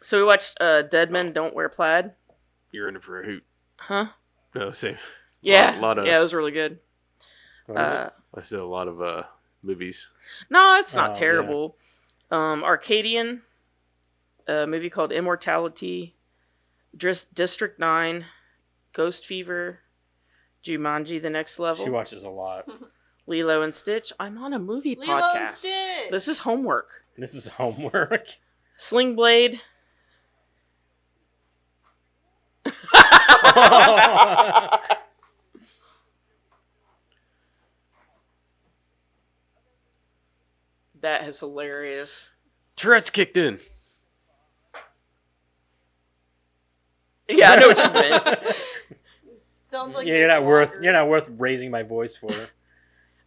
So we watched Dead Men Don't Wear Plaid. You're in it for a hoot. Huh? No, same. Yeah. Lot of, yeah, it was really good. What is it? I said a lot of movies. No, it's not Oh, terrible. Arcadian, a movie called Immortality, District 9, Ghost Fever, Jumanji: The Next Level, She watches a lot. Lilo and Stitch. I'm on a movie Lilo podcast. and Stitch. This is homework. This is homework. Sling Blade. That is hilarious. Tourette's kicked in. Yeah, I know what you meant. Sounds like Yeah, you're Miss not worth. Walker. You're not worth raising my voice for.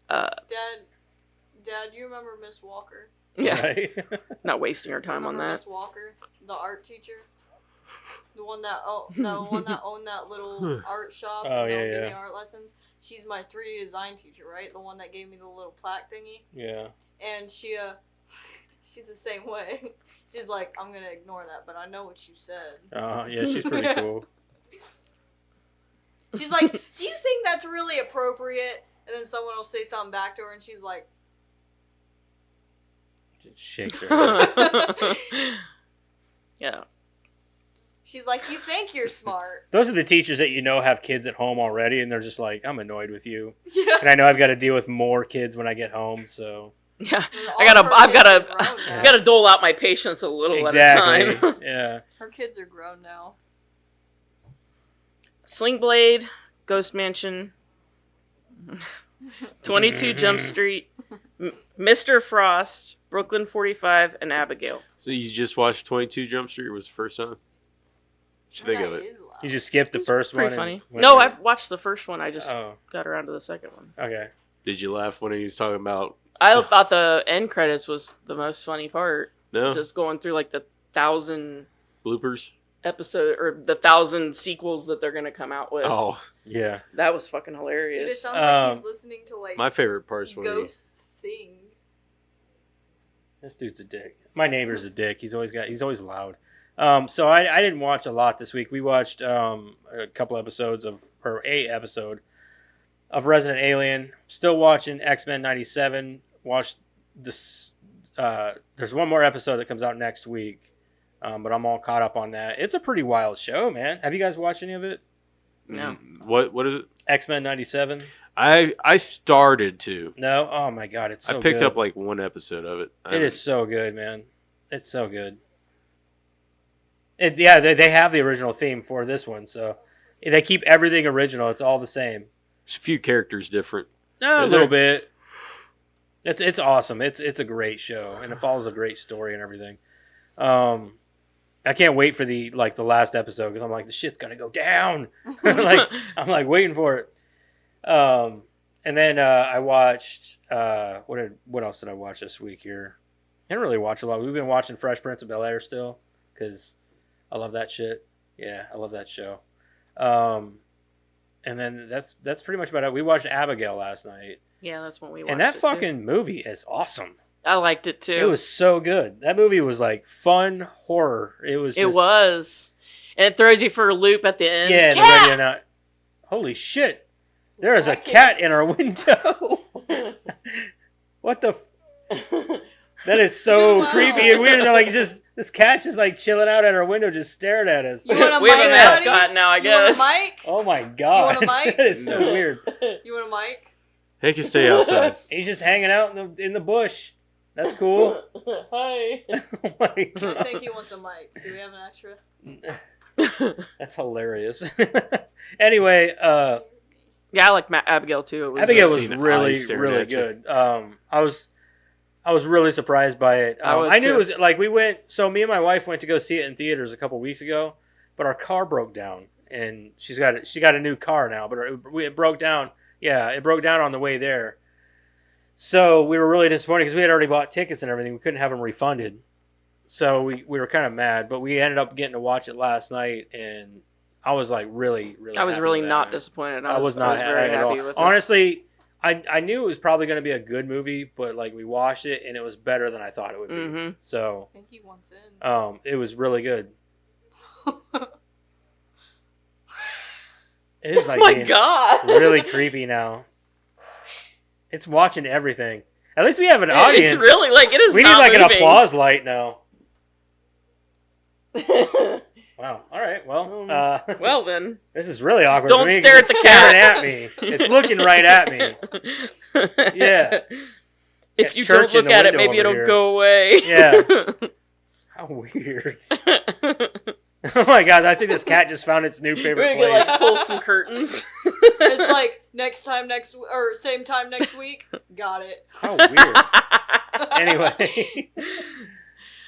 Dad, you remember Miss Walker? Yeah, Right? not wasting our time on Remember that. Miss Walker, the art teacher, the one that owned that little art shop Oh, and yeah, they'll give yeah. me art lessons. She's my 3D design teacher, right? The one that gave me the little plaque thingy. Yeah. And she's the same way. She's like, I'm gonna ignore that, but I know what you said. Yeah, she's pretty cool. She's like, do you think that's really appropriate? And then someone will say something back to her, and she's like, Just shakes her head. Yeah. she's like, you think you're smart? Those are the teachers that you know have kids at home already, and they're just like, I'm annoyed with you. Yeah. And I know I've got to deal with more kids when I get home, so Yeah. All I gotta, her I've kids gotta, are grown now. I've gotta dole out my patience a little at a exactly. time. Yeah. Her kids are grown now. Sling Blade, Ghost Mansion, 22 Jump Street, Mr. Frost, Brooklyn 45, and Abigail. So you just watched 22 Jump Street? Was the first time? What'd you think of it? You just skipped the It's first one. pretty and funny. went No, right- I've watched the first one. I just Oh, got around to the second one. okay. Did you laugh when he was talking about? I thought the end credits was the most funny part. No Just going through like the 1,000 bloopers. episode or the 1,000 sequels that they're gonna come out with. Oh, Yeah. That was fucking Dude, it hilarious. sounds like Um, he's listening to like my favorite part's when he, ghosts sing. This dude's a dick. My neighbor's a dick. He's always loud. So I didn't watch a lot this week. We watched a couple episodes a episode of Resident Alien. Still watching X-Men 97. Watched this. There's one more episode that comes out next week, but I'm all caught up on that. It's a pretty wild show, man. Have you guys watched any of it? No. What is it? X-Men 97. I started to. No. Oh my god, it's so I picked good. up like one episode of it. It is so good, man. It's so good. Yeah, they have the original theme for this one, so they keep everything original. It's all the same. There's a few characters different. A little bit. It's awesome. It's a great show, and it follows a great story and everything. I can't wait for the last episode because I'm like, the shit's gonna go down. I'm like waiting for it. And then I watched what else did I watch this week here? I didn't really watch a lot. We've been watching Fresh Prince of Bel-Air still because I love that shit. Yeah, I love that show. And then that's pretty much about it. We watched Abigail last night. Yeah, that's when we watched And that it, fucking too. movie is awesome. I liked it too. It was so good. That movie was like fun horror. It was. It was. And it throws you for a loop at the end. Yeah, the radio not. Holy shit! There is a cat in our window. What the? That is so Wow. creepy and weird. They're like this cat's just like chilling out at our window, just staring at us. You want a We have a mic, mascot buddy? now, I You want guess. a mic? Oh my god! You want a mic? That is so No. weird. You want a mic? He can stay outside. He's just hanging out in the bush. That's cool. Hi. Oh my I god. think he wants a mic. Do we have an extra? That's hilarious. Anyway, Yeah, I like Abigail too. It was Abigail I've was seen really, eyes staring really at you. good. I was really surprised by it. I knew it was like we went. So me and my wife went to go see it in theaters a couple weeks ago, but our car broke down, and she got a new car now, but it broke down. Yeah, it broke down on the way there. So we were really disappointed because we had already bought tickets and everything. We couldn't have them refunded, so we were kind of mad. But we ended up getting to watch it last night, and I was like really, really. I was happy really with that, not man. disappointed. I was not very at all. happy with it. Honestly, I knew it was probably going to be a good movie, but like we watched it and it was better than I thought it would be. Mm-hmm. So, I think he wants in. it was really good. It is like Oh my being god. really creepy now. It's watching everything. At least we have an audience. It's really like it is. We need not like an moving. applause light now. Wow. All right. Well, Well then, this is really awkward. Don't for me 'cause stare at it's the staring cat. at me. It's looking right at me. Yeah. If you Church don't in look the at it, window maybe over it'll here. go away. Yeah. How weird. Oh my god, I think this cat just found its new We're favorite gonna place. like pull some curtains. It's like same time next week. Got it. How weird. Anyway.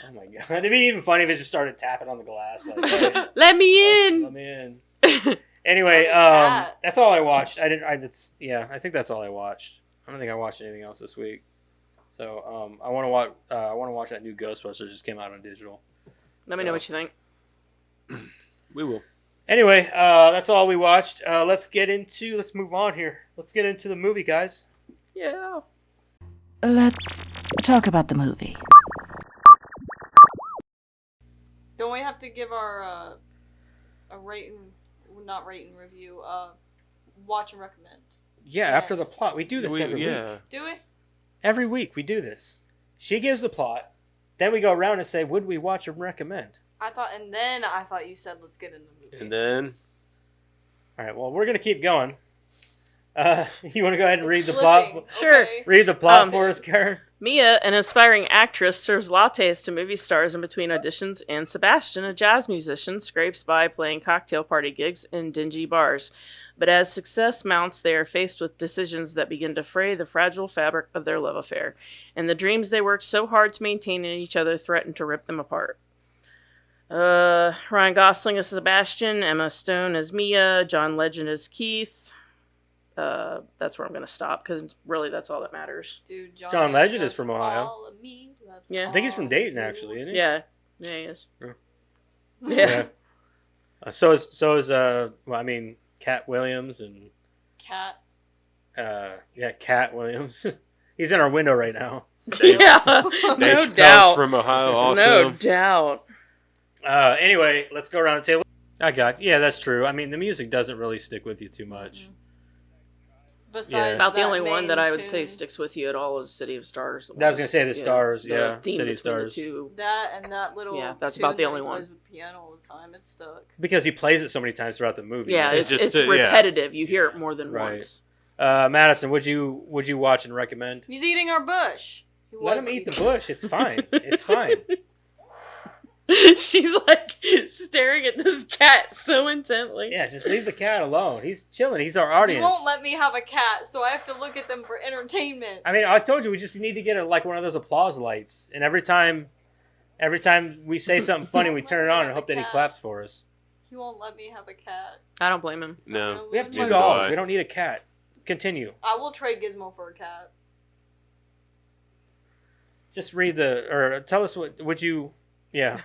Oh my god. It'd be even funny if it just started tapping on the glass. Like, hey, Let me in. let me in. Anyway, Oh, the cat. that's all I watched. I think that's all I watched. I don't think I watched anything else this week. So I want to watch that new Ghostbusters just came out on digital. Let me know what you think. We will. Anyway, that's all we watched. Let's move on here. Let's get into the movie, guys. Yeah. Let's talk about the movie. Don't we have to give our a not rate and review, watch and recommend? Yeah, after the plot. We do this every week. Do we? Every week we do this. She gives the plot. Then we go around and say, would we watch or recommend? I thought you said let's get in the movie. And then All right, well, we're going to keep going. You want to go ahead and read It's the plot? slipping. Sure. Okay. Read the plot Um, for us, Karen. Mia, an aspiring actress, serves lattes to movie stars in between auditions, and Sebastian, a jazz musician, scrapes by playing cocktail party gigs in dingy bars. But as success mounts, they are faced with decisions that begin to fray the fragile fabric of their love affair, and the dreams they worked so hard to maintain in each other threaten to rip them apart. Ryan Gosling as Sebastian, Emma Stone as Mia, John Legend as Keith. That's where I'm going to stop, because really that's all that matters. Dude, John Legend is from Ohio. All of me, that's Yeah. I think he's from all Dayton, you. actually, isn't he? Yeah. Yeah, he is. Yeah. Yeah. So is Cat Williams and Cat. Cat Williams. He's in our window right now. Yeah. No Dave Chappelle's doubt. from Ohio No also. doubt. Anyway, let's go around the table. Yeah, that's true. I mean, the music doesn't really stick with you too much. Besides About the that only one that main I would say tune. sticks with you at all is City of Stars. I was gonna say the Stars, the yeah, theme City of between Stars. The two. That and that little Yeah, that's tune about the that only he one. plays with piano all the time. It's stuck. Because he plays it so many times throughout the movie. Yeah, It's it's just, it's yeah. repetitive. You hear it more than Right. once. Madison, would you watch and recommend? He's eating our bush. He Let was him eat the eating- bush. It's fine. It's fine. She's like staring at this cat so intently. Yeah, just leave the cat alone. He's chilling. He's our audience. You won't let me have a cat, so I have to look at them for entertainment. I mean, I told you we just need to get like one of those applause lights, and every time we say something funny, we turn it on and hope that he claps for us. He won't let me have a cat. I don't blame him. No. We have 2 Neither do dogs. I. We don't need a cat. Continue. I will trade Gizmo for a cat. Just read or tell us what would you. Yeah,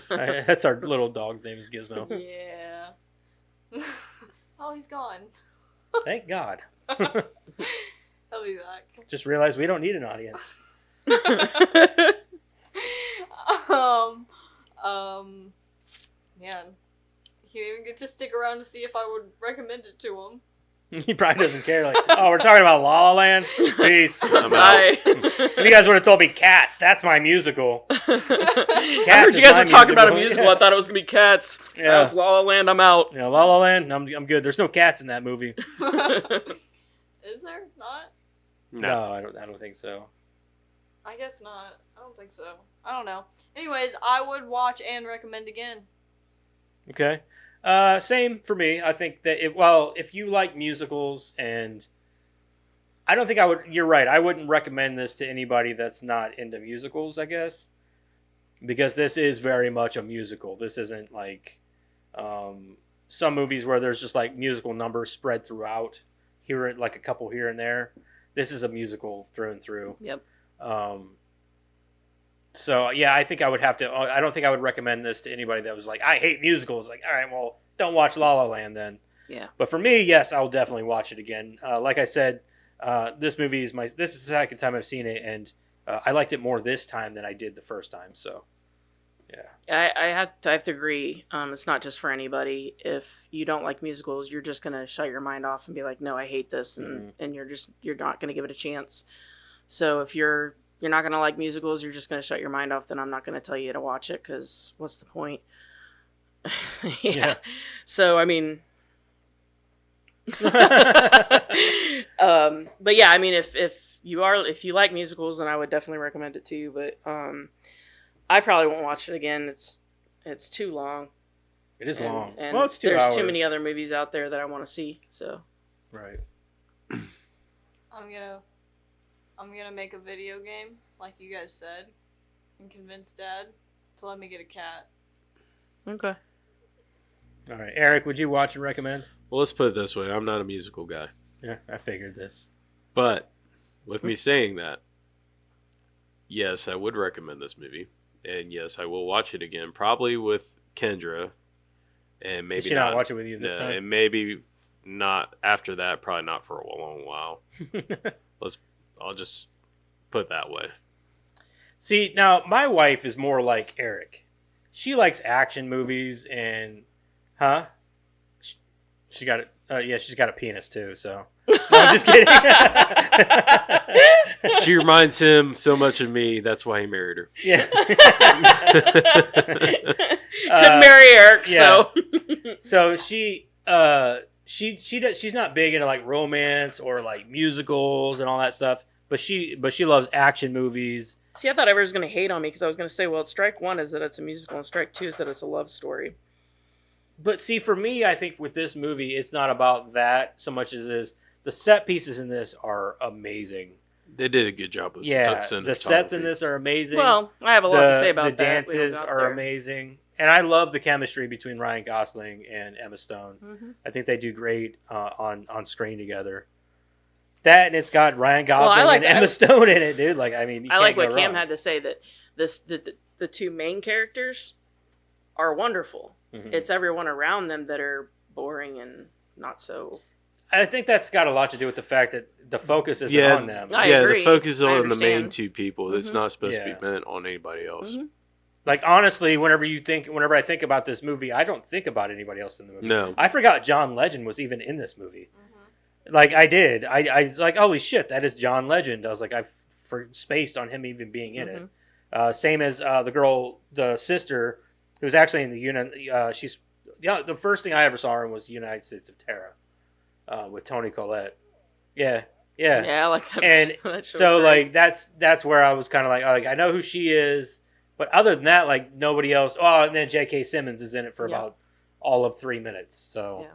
that's our little dog's name is Gizmo. Yeah. Oh, he's gone. Thank God. He'll be back. Just realized we don't need an audience. Man. He didn't even get to stick around to see if I would recommend it to him. He probably doesn't care. Like, oh, we're talking about La La Land. Peace. I'm out. Bye. If you guys would have told me Cats, that's my musical. I Cats heard is you guys my were talking about a musical. musical. I thought it was gonna be Cats. Yeah. It's La La Land. I'm out. Yeah, La La Land. I'm good. There's no cats in that movie. Is there? Not? No, I don't think so. I guess not. I don't think so. I don't know. Anyways, I would watch and recommend again. Okay. Same for me. I think that if you like musicals, and I don't think I would. You're right. I wouldn't recommend this to anybody that's not into musicals, I guess, because this is very much a musical. This isn't like some movies where there's just like musical numbers spread throughout. Here, like a couple here and there. This is a musical through and through. Yep. So yeah, I think I would have to. I don't think I would recommend this to anybody that was like, I hate musicals. Like, all right, well, don't watch La La Land then. Yeah. But for me, yes, I will definitely watch it again. Like I said, this movie is this is the second time I've seen it, and I liked it more this time than I did the first time. So, yeah. I have to agree. It's not just for anybody. If you don't like musicals, you're just gonna shut your mind off and be like, no, I hate this, and you're not gonna give it a chance. So if you're not gonna like musicals, you're just gonna shut your mind off. Then I'm not gonna tell you to watch it because what's the point? Yeah. So I mean, but yeah, I mean, if you like musicals, then I would definitely recommend it to you. But I probably won't watch it again. It's too long. It is long. And Well, it's 2 there's hours. too many other movies out there that I want to see. So Right. I'm gonna make a video game, like you guys said, and convince Dad to let me get a cat. okay. All right, Eric, would you watch and recommend? Well, let's put it this way. I'm not a musical guy. Yeah, I figured this. But with me saying that, yes, I would recommend this movie. And yes, I will watch it again, probably with Kendra. And maybe Did she not watch it with you this no, time? And maybe not after that, probably not for a long while. I'll just put it that way. See, now my wife is more like Eric. She likes action movies and, She got it. Yeah, she's got a penis too. So no, I'm just kidding. She reminds him so much of me. That's why he married her. Yeah. Couldn't marry Eric, yeah. so So she's not big into like romance or like musicals and all that stuff, but she loves action movies. see, I thought everyone was going to hate on me because I was going to say, well, strike one is that it's a musical, and strike two is that it's a love story. But see, for me, I think with this movie, it's not about that so much as it is the set pieces in this are amazing. They did a good job with Yeah, the sets in this are amazing. Well, I have a lot to say about the that. We don't dances go out are there. amazing, and I love the chemistry between Ryan Gosling and Emma Stone. Mm-hmm. I think they do great on screen together. That and it's got Ryan Gosling and Emma Stone in it, dude. Like, I mean, I like what go Cam wrong. had to say that the two main characters are wonderful. Mhm. It's everyone around them that are boring and not so. I think that's got a lot to do with the fact that the focus isn't on them. I yeah, agree. the focus is I on the main understand. two people. It's Mhm. not supposed Yeah. to be meant on anybody else. Mhm. Like, honestly, whenever I think about this movie, I don't think about anybody else in the movie. No. I forgot John Legend was even in this movie. Mm-hmm. Like, I did. I was like, holy shit, that is John Legend. I was like, I've spaced on him even being in it. Same as the sister, who's actually in the she's the first thing I ever saw her in was United States of Terror, with Toni Collette. Yeah. Yeah, I like that. And that show so was great. like that's where I was kind of like I know who she is, But other than that, like nobody else. Oh, and then J.K. Simmons is in it for Yeah. about all of 3 minutes. So, Yeah.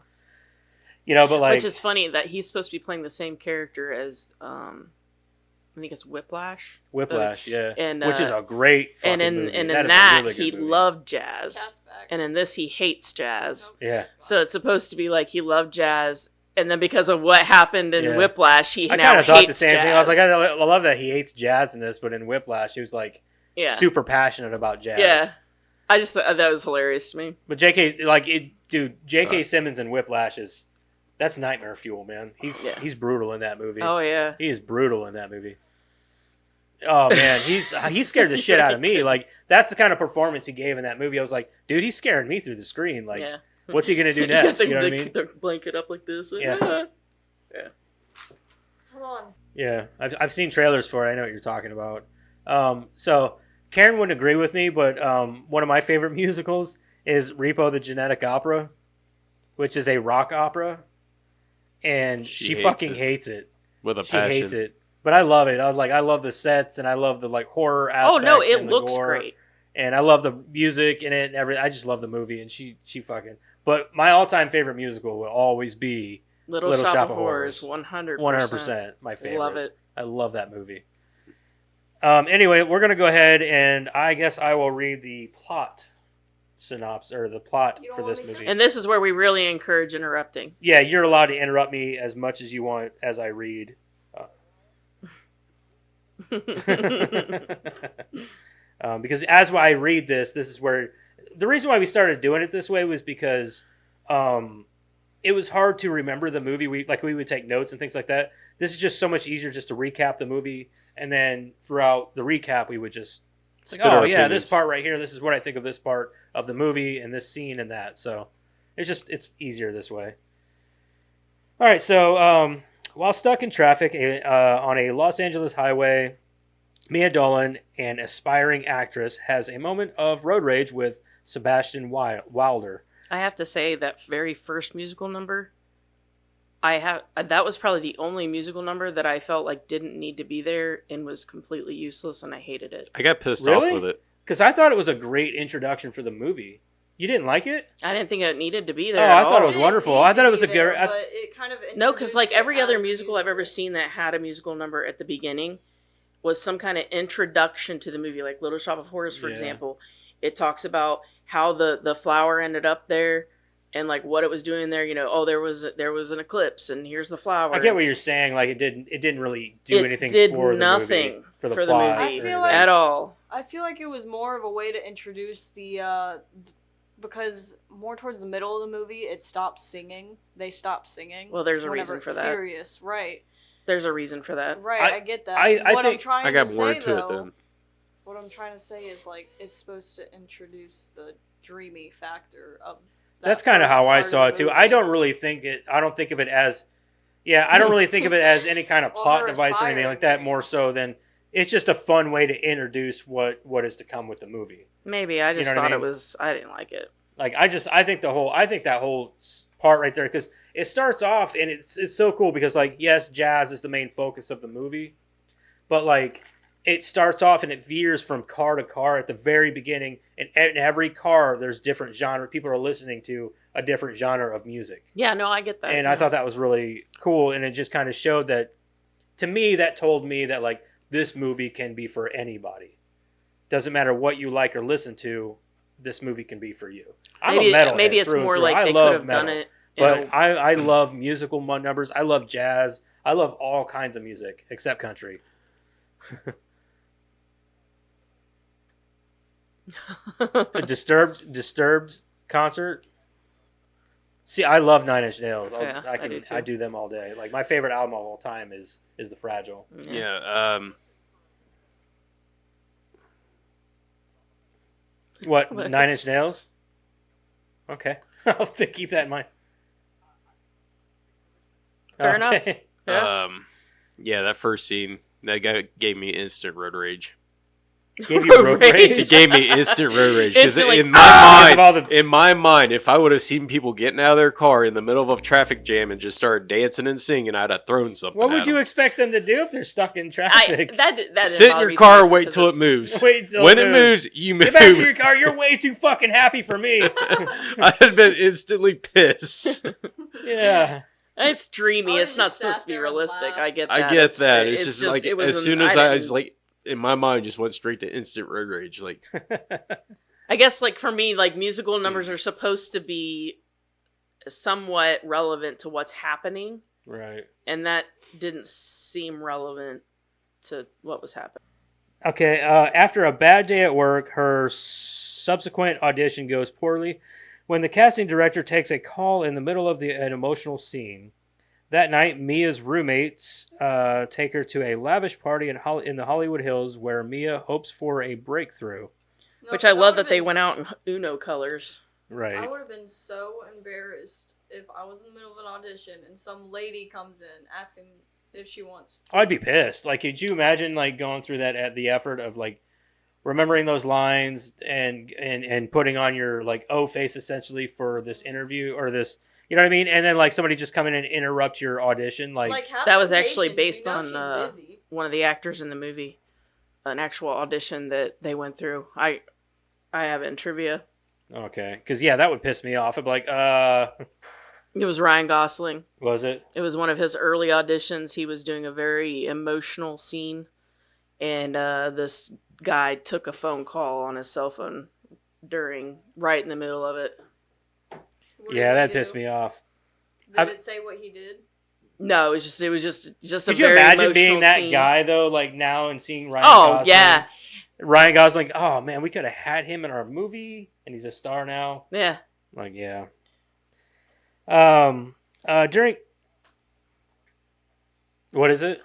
you know, but like, Which is funny that he's supposed to be playing the same character as I think it's Whiplash. Whiplash, yeah, and, which is a great fucking And in movie. and That in is a that really good he movie. loved jazz, Cat's back. and in this he hates jazz. Nope. Yeah, So it's supposed to be like he loved jazz, and then because of what happened in Yeah. Whiplash, he I now kind hates of thought the same jazz. thing. I was like, I love that he hates jazz in this, but in Whiplash, he was like yeah, super passionate about jazz. yeah. I just thought that was hilarious to me. But J.K. Simmons in Whiplash that's nightmare fuel, man. He's brutal in that movie. Oh yeah, He is brutal in that movie. Oh man, he scared the shit out of me. Like that's the kind of performance he gave in that movie. I was like, dude, he's scaring me through the screen. Like, yeah. what's he gonna do You got next? You know what I mean? The blanket up like this. Yeah. Hold on. Yeah, I've seen trailers for it. I know what you're talking about. So Karen wouldn't agree with me, but one of my favorite musicals is Repo the Genetic Opera, which is a rock opera, and she hates fucking it. hates it. with a She passion. hates it, but I love it. I love the sets, and I love the like horror aspect. Oh no, it and the looks gore, great. and I love the music in it and everything. I just love the movie, and she fucking. But my all-time favorite musical will always be Little Shop of Horrors, 100%. 100% my favorite. Love it. I love that movie. Anyway, we're gonna go ahead, and I guess I will read the plot synopsis or the plot You don't for want this me to? movie. And this is where we really encourage interrupting. Yeah, you're allowed to interrupt me as much as you want as I read. Because as I read this is where the reason why we started doing it this way was because it was hard to remember the movie. We would take notes and things like that. This is just so much easier just to recap the movie, and then throughout the recap we would just like, Spit our oh yeah, opinions. this part right here. This is what I think of this part of the movie and this scene and that. So it's easier this way. All right, so while stuck in traffic on a Los Angeles highway, Mia Dolan, an aspiring actress, has a moment of road rage with Sebastian Wilder. I have to say that very first musical number, that was probably the only musical number that I felt like didn't need to be there and was completely useless, and I hated it. I got pissed Really? off with it. Because I thought it was a great introduction for the movie. You didn't like it? I didn't think it needed to be Oh, there. at I thought it all. was wonderful. I thought it was a good. But it kind of No, because like introduced every it other as a musical I've ever seen that had a musical number at the beginning was some kind of introduction to the movie. Like Little Shop of Horrors, for Yeah. example, it talks about how the flower ended up there and like what it was doing there. You know, oh, there was an eclipse, and here's the flower. I get what you're saying. Like it didn't really do It anything did for the nothing movie, for the for the plot. movie. I feel or like- anything. At all. I feel like it was more of a way to introduce the because more towards the middle of the movie it stopped singing. They stopped singing. Well, there's a whenever reason for it's that. serious, right? There's a reason for that. Right, I- I get that. I what I'm think- trying I got to more say, to it though, then. What I'm trying to say is like it's supposed to introduce the dreamy factor of. that That's kind of first how I part of saw the it too. movie. I don't really think it. I don't think of it as. Yeah, I don't really think of it as any kind of Well, plot her device or anything like that. aspiring More things. so than it's just a fun way to introduce what is to come with the movie. Maybe I just know what I thought mean? it was. I didn't like it. Like I think that whole part right there, because it starts off and it's so cool because like yes, jazz is the main focus of the movie, but like it starts off and it veers from car to car at the very beginning, and in every car there's different genre. People are listening to a different genre of music, Yeah, no, I get that. and yeah. I thought that was really cool, and it just kind of showed that to me. That told me that like this movie can be for anybody. Doesn't matter what you like or listen to. This movie can be for you. I'm a metalhead maybe it's through and more through. like I they love could have done metal. it. in But a- I love musical numbers. I love jazz. I love all kinds of music except country. A Disturbed concert. See, I love Nine Inch Nails. Yeah, I do too. I do them all day. Like my favorite album of all time is The Fragile. Yeah. What, What? Nine Inch Nails? Okay, I'll have to keep that in mind. Fair enough. Okay. Yeah. Yeah, that first scene that gave me instant road rage. Gave you road Road rage. rage? It gave me instant road rage because Instantly. in my Because of all mind, the- if I would have seen people getting out of their car in the middle of a traffic jam and just started dancing and singing, I'd have thrown something. What would at you 'em. expect them to do if they're stuck in I traffic? that didn't Sit in bother your me so car, much wait because till it it's- moves. Wait till When it moves, you move. Get back in your car. You're way too fucking happy for me. I had been instantly pissed. Yeah. It's dreamy. I It's not just supposed sat to be there and realistic. laughed. I get that. I get that. It's It's just like it was as an- soon as I was didn't- like in my mind, just went straight to instant road rage. Like I guess like for me, like musical numbers are supposed to be somewhat relevant to what's happening, Right. and that didn't seem relevant to what was happening. Okay. After a bad day at work, her subsequent audition goes poorly when the casting director takes a call in the middle of an emotional scene. That night, Mia's roommates take her to a lavish party in the Hollywood Hills where Mia hopes for a breakthrough. No, Which 'cause I love would've that they been went out in Uno colors. I Right. would have been so embarrassed if I was in the middle of an audition and some lady comes in asking if she wants. I'd be pissed. Like, could you imagine like going through that at the effort of like remembering those lines and putting on your like face essentially for this interview or this, you know what I mean? And then like somebody just come in and interrupt your audition, like have That some was actually patience, based you know on, she's busy. One of the actors in the movie, an actual audition that they went through. I have it in trivia. okay, because yeah, that would piss me off. I'd be like, It was Ryan Gosling. was it? It was one of his early auditions. He was doing a very emotional scene, and this guy took a phone call on his cell phone right in the middle of it. What Yeah, did that he pissed do? me off. Did it say what he did? No, it was just a Could you very imagine being emotional that scene. guy though, like now and seeing Ryan Oh Gosling? yeah, Ryan Gosling, oh man, we could have had him in our movie, and he's a star now. yeah. Like, yeah. During what is it?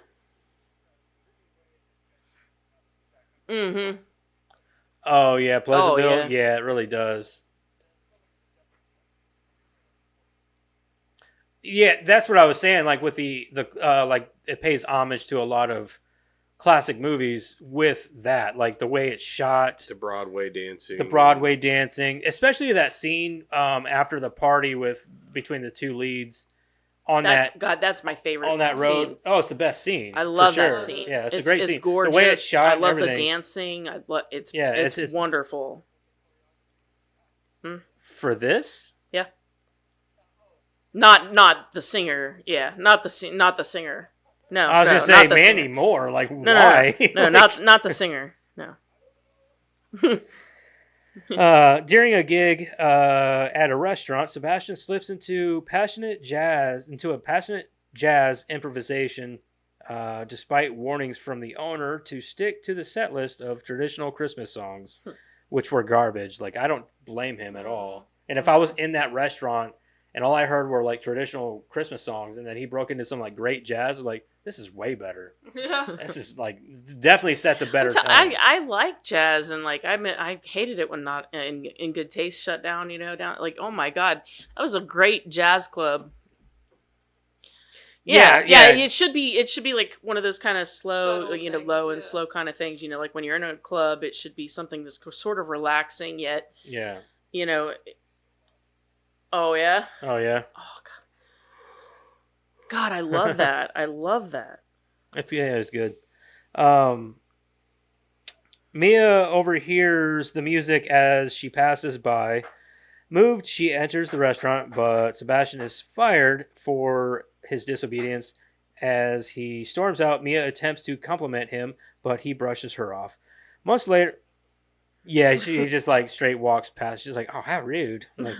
Mm-hmm. Oh yeah, Pleasantville. Oh, yeah. Yeah, it really does. Yeah, that's what I was saying. Like with the like it pays homage to a lot of classic movies with that, like the way it's shot, the Broadway dancing. the Broadway dancing, especially that scene after the party with between the two leads on That's my favorite. on that road. scene. Oh, it's the best scene. I for love sure. that scene. Yeah, it's a great scene. It's gorgeous. The way it's shot, I and love the everything. dancing. It's it's wonderful. For this. Yeah. Not the singer. Yeah, not the singer. No, I was no, gonna say not the Mandy singer. Moore. Like No, why? No, not the singer. No. During a gig at a restaurant, Sebastian slips into a passionate jazz improvisation, despite warnings from the owner to stick to the set list of traditional Christmas songs, which were garbage. Like, I don't blame him at all. And if I was in that restaurant and all I heard were like traditional Christmas songs, and then he broke into some like great jazz, like, this is way better. Yeah. This is like definitely sets a better tone. I like jazz, and like I hated it when Not in Good Taste shut down. You know, down like, oh my god, that was a great jazz club. Yeah. It should be like one of those kind of slow, Subtle you know, things, low and yeah. slow kind of things. You know, like when you're in a club, it should be something that's sort of relaxing yet, Yeah. you know. Oh yeah. Oh yeah. Oh God, I love that. I love that. It's good. Mia overhears the music as she passes by. Moved, she enters the restaurant, but Sebastian is fired for his disobedience. As he storms out, Mia attempts to compliment him, but he brushes her off. Months later, he just like straight walks past. She's like, "Oh, how rude!" Like,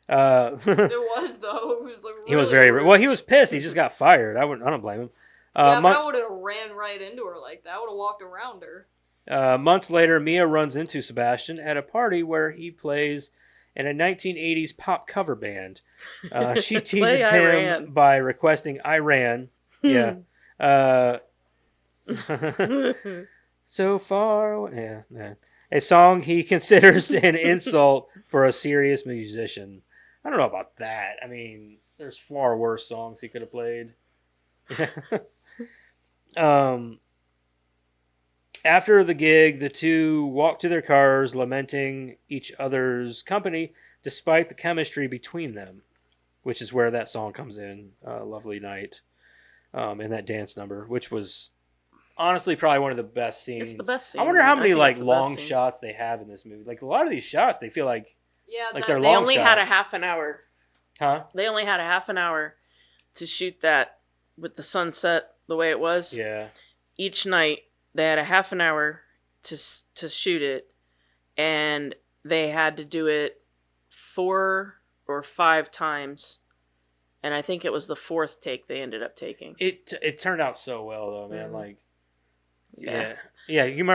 It was though. It was like he was really very rude. well. He was pissed. He just got fired. I don't blame him. Yeah, but I would have ran right into her like that. I would have walked around her. Months later, Mia runs into Sebastian at a party where he plays in a 1980s pop cover band. She teases him Iran. by requesting Iran. Yeah. So far away. Yeah. A song he considers an insult for a serious musician. I don't know about that. I mean, there's far worse songs he could have played. After the gig, the two walk to their cars, lamenting each other's company despite the chemistry between them, which is where that song comes in, Lovely Night, and that dance number, which was honestly probably one of the best scenes. It's the best scene. I wonder how many think like it's the best long scene. shots they have in this movie. Like a lot of these shots, they feel like Yeah, Like that, they're They long only had a shots. half an hour. huh? They only had a half an hour to shoot that with the sunset the way it was. Yeah. Each night they had a half an hour to shoot it, and they had to do it 4 or 5 times, and I think it was the 4th take they ended up taking. It turned out so well though, man. Mhm. Like yeah. You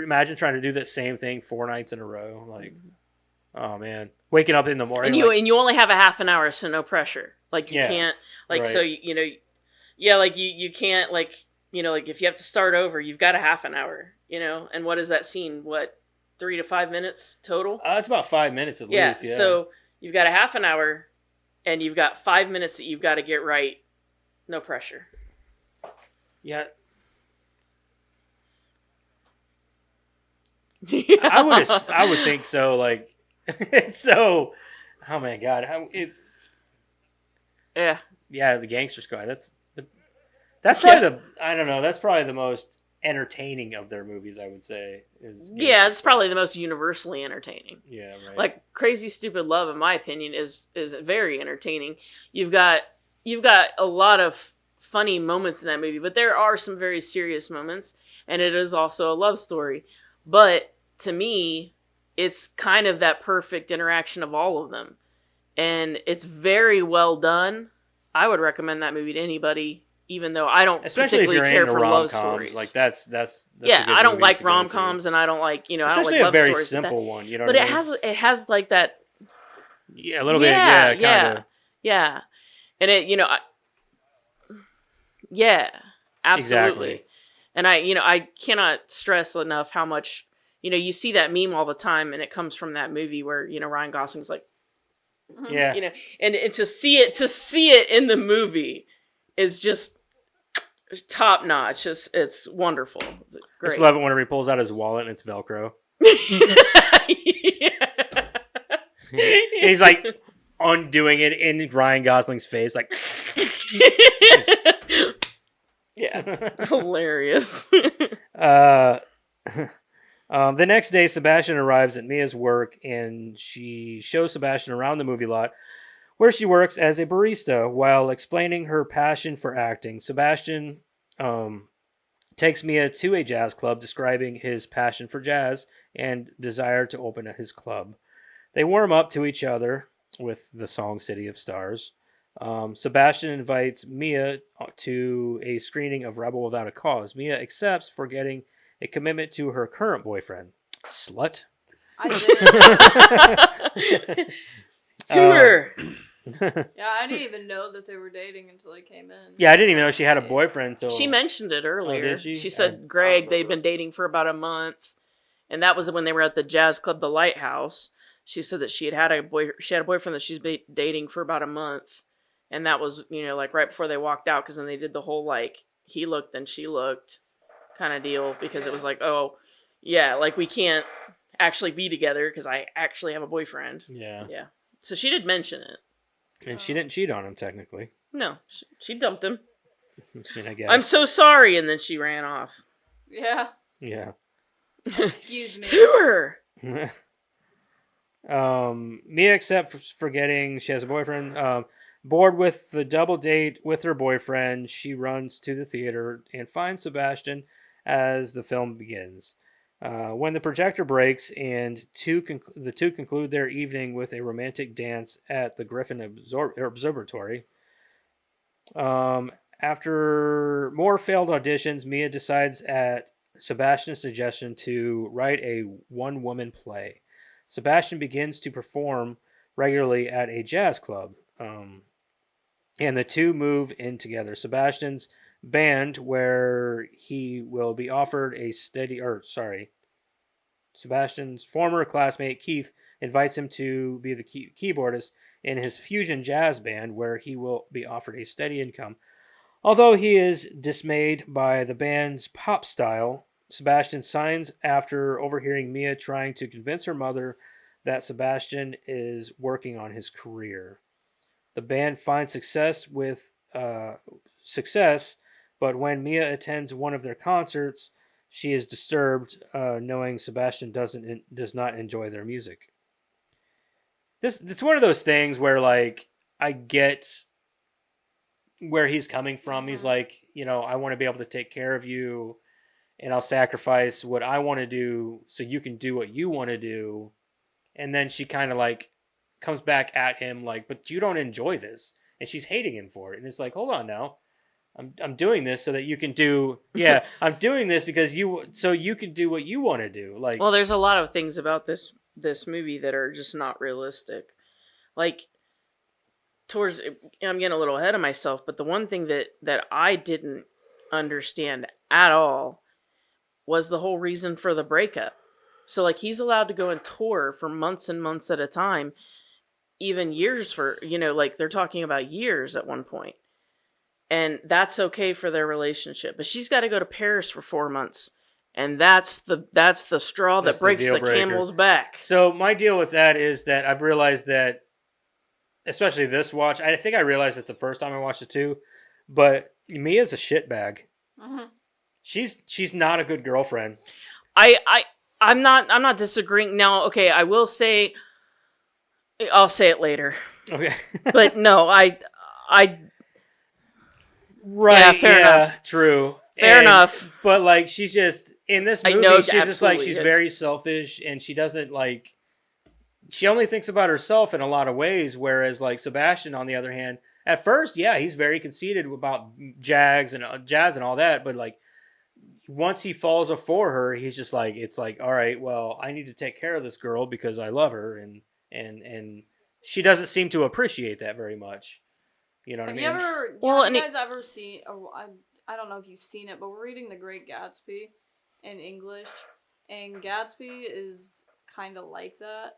imagine trying to do that same thing 4 nights in a row, like. Oh man, waking up in the morning. And you only have a half an hour, so no pressure. Like you Yeah, can't like right. so you know, yeah, like you can't like like if you have to start over, you've got a half an hour. And what is that scene? What 3 to 5 minutes total? It's about 5 minutes at Yeah. least. Yeah. So you've got a half an hour, and you've got 5 minutes that you've got to get right. No pressure. yeah, I would think so. Like, it's so. Oh my god, Yeah. yeah, the Gangster Squad. That's probably I don't know. That's probably the most entertaining of their movies. I would say is. Yeah, Gangster it's Squad. probably the most universally entertaining. Yeah, right. Like Crazy Stupid Love, in my opinion, is very entertaining. You've got a lot of funny moments in that movie, but there are some very serious moments, and it is also a love story. But to me, it's kind of that perfect interaction of all of them, and it's very well done. I would recommend that movie to anybody, even though I don't Especially if particularly you're care into for love rom-coms, stories. like that's a yeah, good I don't movie like to go to. rom-coms, and I don't like I don't Especially like a love very stories. simple one, you know. But what I mean? it has like that. Yeah, a little bit. Yeah, kind of. Yeah. And it, yeah, absolutely. Exactly. And I cannot stress enough how much, you see that meme all the time, and it comes from that movie where, Ryan Gosling's like, Yeah. and to see it in the movie is just top notch. It's wonderful. It's I great. just love it whenever he pulls out his wallet and it's Velcro. He's like undoing it in Ryan Gosling's face, like. Yeah, hilarious. The next day, Sebastian arrives at Mia's work, and she shows Sebastian around the movie lot, where she works as a barista while explaining her passion for acting. Sebastian takes Mia to a jazz club, describing his passion for jazz and desire to open his club. They warm up to each other with the song City of Stars. Sebastian invites Mia to a screening of Rebel Without a Cause. Mia accepts, forgetting a commitment to her current boyfriend. Slut. I did. Hoover. Yeah, I didn't even know that they were dating until I came in. Yeah, I didn't even know she had a boyfriend until She mentioned it earlier. did she? She I said don't Greg, they'd remember. been dating for about a month, and that was when they were at the jazz club, the Lighthouse. She said that she had a boyfriend that she's been dating for about a month, and that was like right before they walked out, because then they did the whole like he looked and she looked kind of deal, because it was like, oh yeah, like we can't actually be together because I actually have a boyfriend. Yeah. Yeah, so she did mention it. And she didn't cheat on him, technically. No, she dumped him. I mean, I guess. I'm so sorry, and then she ran off. Yeah. Yeah. Excuse me. Hoover. Mia accepts, forgetting she has a boyfriend. Bored with the double date with her boyfriend, she runs to the theater and finds Sebastian as the film begins. When the projector breaks and the two conclude their evening with a romantic dance at the Griffin Observatory. After more failed auditions, Mia decides at Sebastian's suggestion to write a one-woman play. Sebastian begins to perform regularly at a jazz club, and the two move in together. Sebastian's band, where he will be offered a Sebastian's former classmate Keith invites him to be the keyboardist in his fusion jazz band, where he will be offered a steady income. Although he is dismayed by the band's pop style, Sebastian signs after overhearing Mia trying to convince her mother that Sebastian is working on his career. The band finds success, but when Mia attends one of their concerts, she is disturbed, knowing Sebastian does not enjoy their music. It's one of those things where like I get where he's coming from. He's like, I want to be able to take care of you, and I'll sacrifice what I want to do so you can do what you want to do. And then she kind of like comes back at him like, but you don't enjoy this, and she's hating him for it. And it's like, hold on now, I'm doing this so that you can do. Yeah, I'm doing this because you can do what you want to do. Like, Well, there's a lot of things about this movie that are just not realistic. Like, I'm getting a little ahead of myself, but the one thing that I didn't understand at all was the whole reason for the breakup. So, like, he's allowed to go and tour for months and months at a time, even years for, like, they're talking about years at one point. And that's okay for their relationship. But she's got to go to Paris for 4 months. And that's the straw that breaks the camel's back. So my deal with that is that I've realized that, especially this watch, I think I realized it the first time I watched it too, but Mia's a shitbag. Mm-hmm. She's not a good girlfriend. I'm not disagreeing. Now, okay, I'll say it later. Okay. But no, I right. Yeah, fair enough. True. Fair enough. But like, she's just in this movie. She's just like she's very selfish, and she doesn't like. She only thinks about herself in a lot of ways, whereas like Sebastian, on the other hand, at first, yeah, he's very conceited about jazz and all that, but like once he falls for her, he's just like, it's like, all right, well, I need to take care of this girl because I love her, and she doesn't seem to appreciate that very much. You know what I mean? Have you guys ever seen? I don't know if you've seen it, but we're reading The Great Gatsby in English, and Gatsby is kind of like that.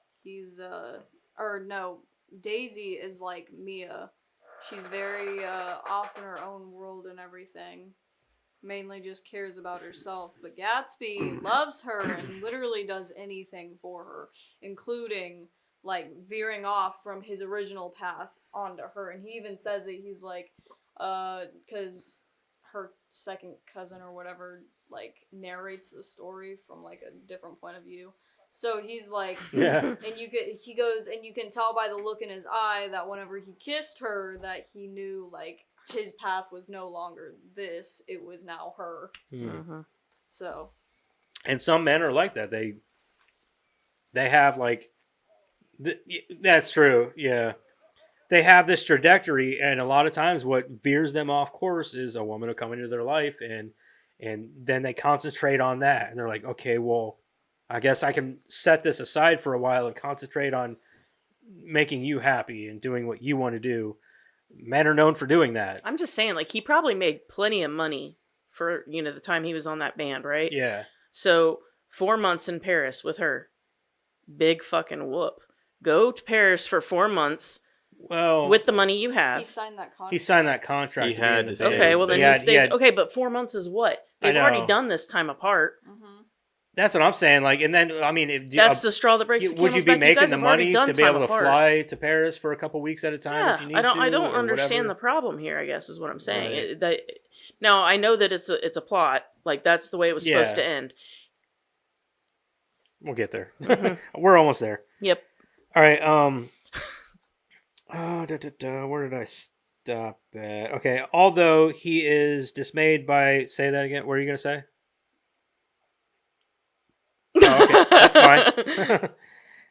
Daisy is like Mia. She's very off in her own world and everything. Mainly just cares about herself. But Gatsby loves her and literally does anything for her, including like veering off from his original path onto her. And he even says it. He's like, because her second cousin or whatever like narrates the story from like a different point of view. So he's like, yeah. And he goes, and you can tell by the look in his eye that whenever he kissed her, that he knew like his path was no longer this; it was now her. Mm-hmm. So, and some men are like that. They have like, that's true. Yeah, they have this trajectory, and a lot of times, what veers them off course is a woman will come into their life, and then they concentrate on that, and they're like, okay, well, I guess I can set this aside for a while and concentrate on making you happy and doing what you want to do. Men are known for doing that. I'm just saying, like, he probably made plenty of money for, the time he was on that band, right? Yeah. So 4 months in Paris with her. Big fucking whoop. Go to Paris for 4 months. Well, with the money you have. He signed that contract. He signed that contract. He had to stay. Okay, well then he stays. Okay, but 4 months is what? They've already done this time apart. Mm-hmm. That's what I'm saying. Like, and then I mean, that's the straw that breaks the camel's back. Would you be making the money to be able to apart. fly to Paris for a couple weeks at a time? Yeah, if you need I don't to, understand the problem here. I guess is what I'm saying. Right. Now I know that it's a plot. Like that's the way it was supposed to end. We'll get there. Mm-hmm. We're almost there. Yep. All right. Where did I stop at? Okay. Although he is dismayed by, say that again. What are you gonna say? Oh, okay, that's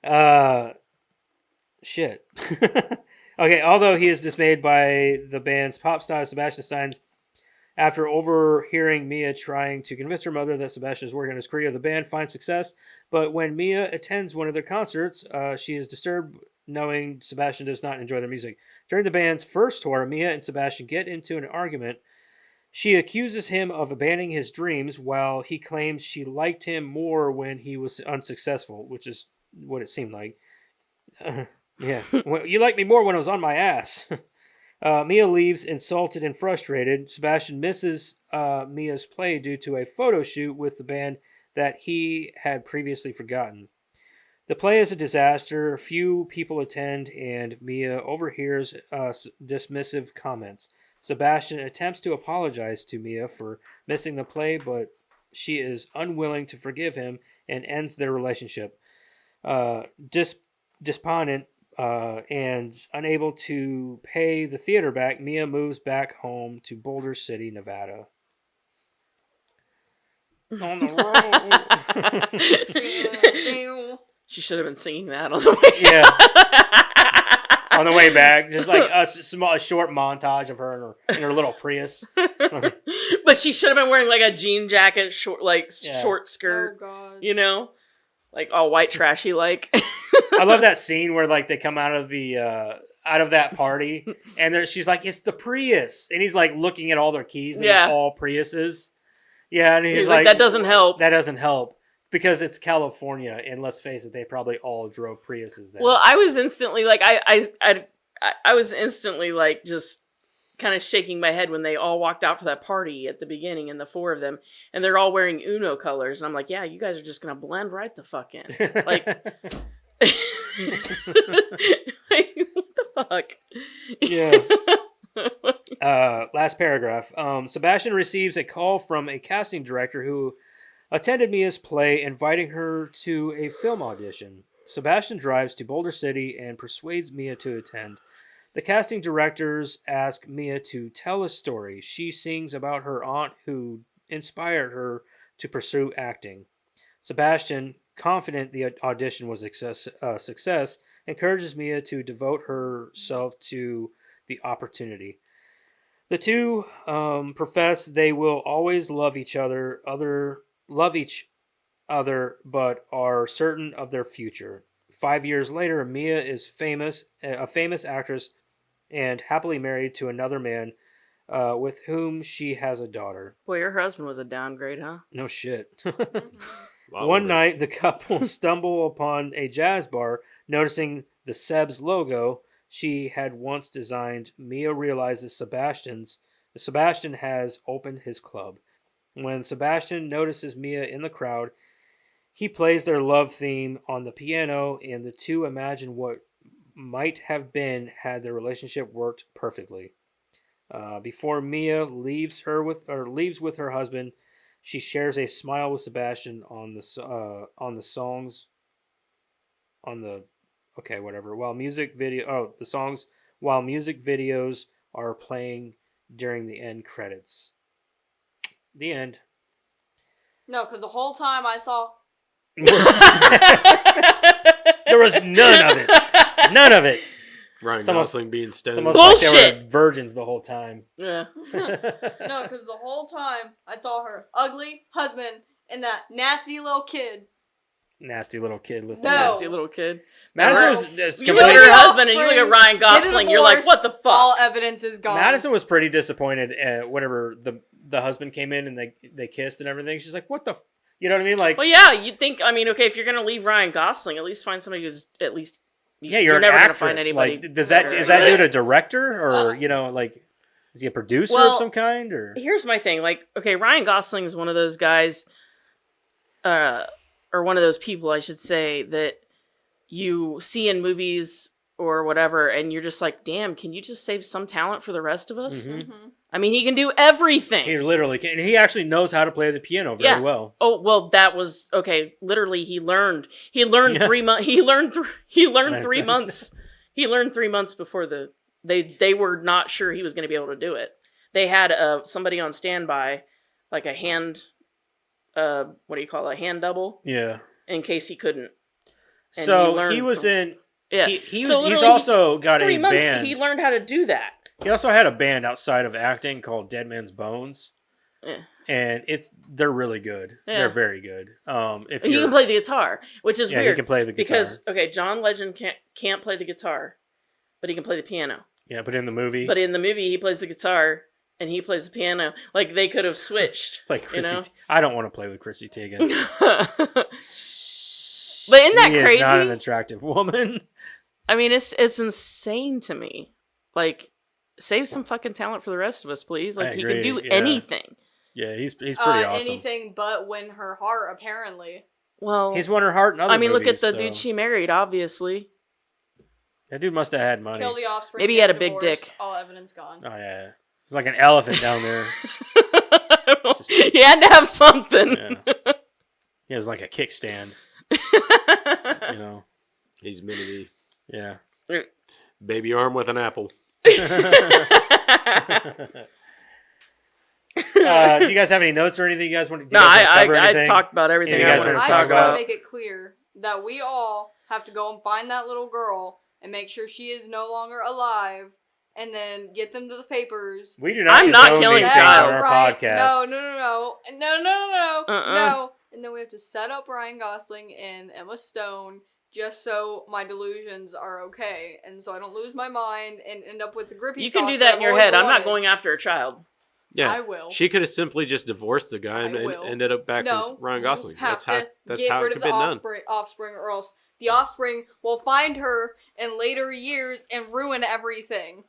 fine. Shit. Okay, although he is dismayed by the band's pop style, Sebastian Stein's, after overhearing Mia trying to convince her mother that Sebastian is working on his career, the band finds success. But when Mia attends one of their concerts, she is disturbed knowing Sebastian does not enjoy their music. During the band's first tour, Mia and Sebastian get into an argument. She accuses him of abandoning his dreams while he claims she liked him more when he was unsuccessful, which is what it seemed like. Yeah. Well, you liked me more when I was on my ass. Mia leaves insulted and frustrated. Sebastian misses Mia's play due to a photo shoot with the band that he had previously forgotten. The play is a disaster. Few people attend, and Mia overhears dismissive comments. Sebastian attempts to apologize to Mia for missing the play, but she is unwilling to forgive him and ends their relationship. Despondent and unable to pay the theater back, Mia moves back home to Boulder City, Nevada. On the road. She should have been singing that on the way. Yeah. On the way back, just like a short montage of her in her little Prius. But she should have been wearing like a jean jacket, short skirt. Oh God. You know, like all white trashy like. I love that scene where like they come out of that party and she's like, "It's the Prius," and he's like looking at all their keys and Yeah. it's all Priuses. Yeah, and he's like, "That doesn't help." That doesn't help because it's California, and let's face it, they probably all drove Priuses then. Well, I was instantly like, I was instantly like just kind of shaking my head when they all walked out for that party at the beginning, and the four of them, and they're all wearing Uno colors, and I'm like, yeah, you guys are just gonna blend right the fuck in, like, like, what the fuck? Yeah. Last paragraph. Sebastian receives a call from a casting director who attended Mia's play, inviting her to a film audition. Sebastian drives to Boulder City and persuades Mia to attend. The casting directors ask Mia to tell a story. She sings about her aunt who inspired her to pursue acting. Sebastian, confident the audition was a success, encourages Mia to devote herself to the opportunity. The two profess they will always love each other, but are certain of their future. 5 years later, Mia is a famous actress, and happily married to another man, with whom she has a daughter. Boy, your husband was a downgrade, huh? No shit. Wow, One night, the couple stumble upon a jazz bar, noticing the Seb's logo she had once designed. Mia realizes Sebastian has opened his club. When Sebastian notices Mia in the crowd, he plays their love theme on the piano, and the two imagine what might have been had their relationship worked perfectly. Before Mia leaves with her husband, she shares a smile with Sebastian on the songs while music videos are playing during the end credits. The end. No, because the whole time I saw. There was none of it. None of it. Ryan almost- Gosling being stoned. It's almost like they Bullshit! were virgins the whole time. Yeah. No, because the whole time I saw her ugly husband and that nasty little kid. Nasty little kid. Listen. No. to Nasty little kid. Madison was You look at completely- her husband and you look at Ryan Gosling, you're like, what the fuck? All evidence is gone. Madison was pretty disappointed whenever the husband came in and they kissed and everything. She's like, "What the?" You know what I mean? Like, Well, yeah, you'd think, I mean, okay, if you're going to leave Ryan Gosling, at least find somebody who's at least... yeah, you're an never actress. going to find anybody Like, is better. that dude a director or like is he a producer Well, of some kind or? Here's my thing. Like, okay, Ryan Gosling is one of those guys, or one of those people, I should say, that you see in movies or whatever, and you're just like, damn, can you just save some talent for the rest of us? Mhm. Mm-hmm. I mean, he can do everything. He literally can. And he actually knows how to play the piano very Yeah. well. Oh, well, that was okay. Literally, he learned Yeah. 3 months. He learned 3 months. He learned 3 months before they were not sure he was going to be able to do it. They had somebody on standby, like a hand, what do you call it, a hand double, Yeah. in case he couldn't. And So learned he was from- in. Yeah. He's So literally, also got 3 a months. band. He learned how to do that. He also had a band outside of acting called Dead Man's Bones, Yeah. and they're really good. Yeah. They're very good. If He you're, can play the guitar, which is yeah, weird he can play the guitar. because okay, John Legend can't play the guitar, but he can play the piano. Yeah, but in the movie, But in the movie, he plays the guitar and he plays the piano. Like they could have switched. like Chrissy, you know? I don't want to play with Chrissy Teigen. But isn't that She is crazy? not an attractive woman. I mean, it's insane to me. Like save some fucking talent for the rest of us, please. I Like, he can agree, do yeah. anything. Yeah, he's pretty awesome. Anything but win her heart, apparently. Well, He's won her heart in other movies. look at the so- dude she married, obviously. That dude must have had money. Kill the offspring. Maybe he get had a big divorced, dick. All evidence gone. Oh yeah, it's like an elephant down there. He had to have something. Yeah. He has like a kickstand. You know. He's mini me. Yeah. Baby arm with an apple. Do you guys have any notes or anything you guys want to? No, I talked about everything You I guys wanted wanna to I talk just want to about. make it clear that we all have to go and find that little girl and make sure she is no longer alive, and then get them to the papers. We do not. I'm not condone killing these a things child. on our Right. podcast. No. And then we have to set up Ryan Gosling and Emma Stone just so my delusions are okay, and so I don't lose my mind and end up with the grippy. You can do socks that in I've your always head. I'm not wanted. going after a child. Yeah, I will. She could have simply just divorced the guy and will. ended up back No, with Ryan you Gosling. have That's get how it rid could of have the been done. offspring, or else the offspring will find her in later years and ruin everything.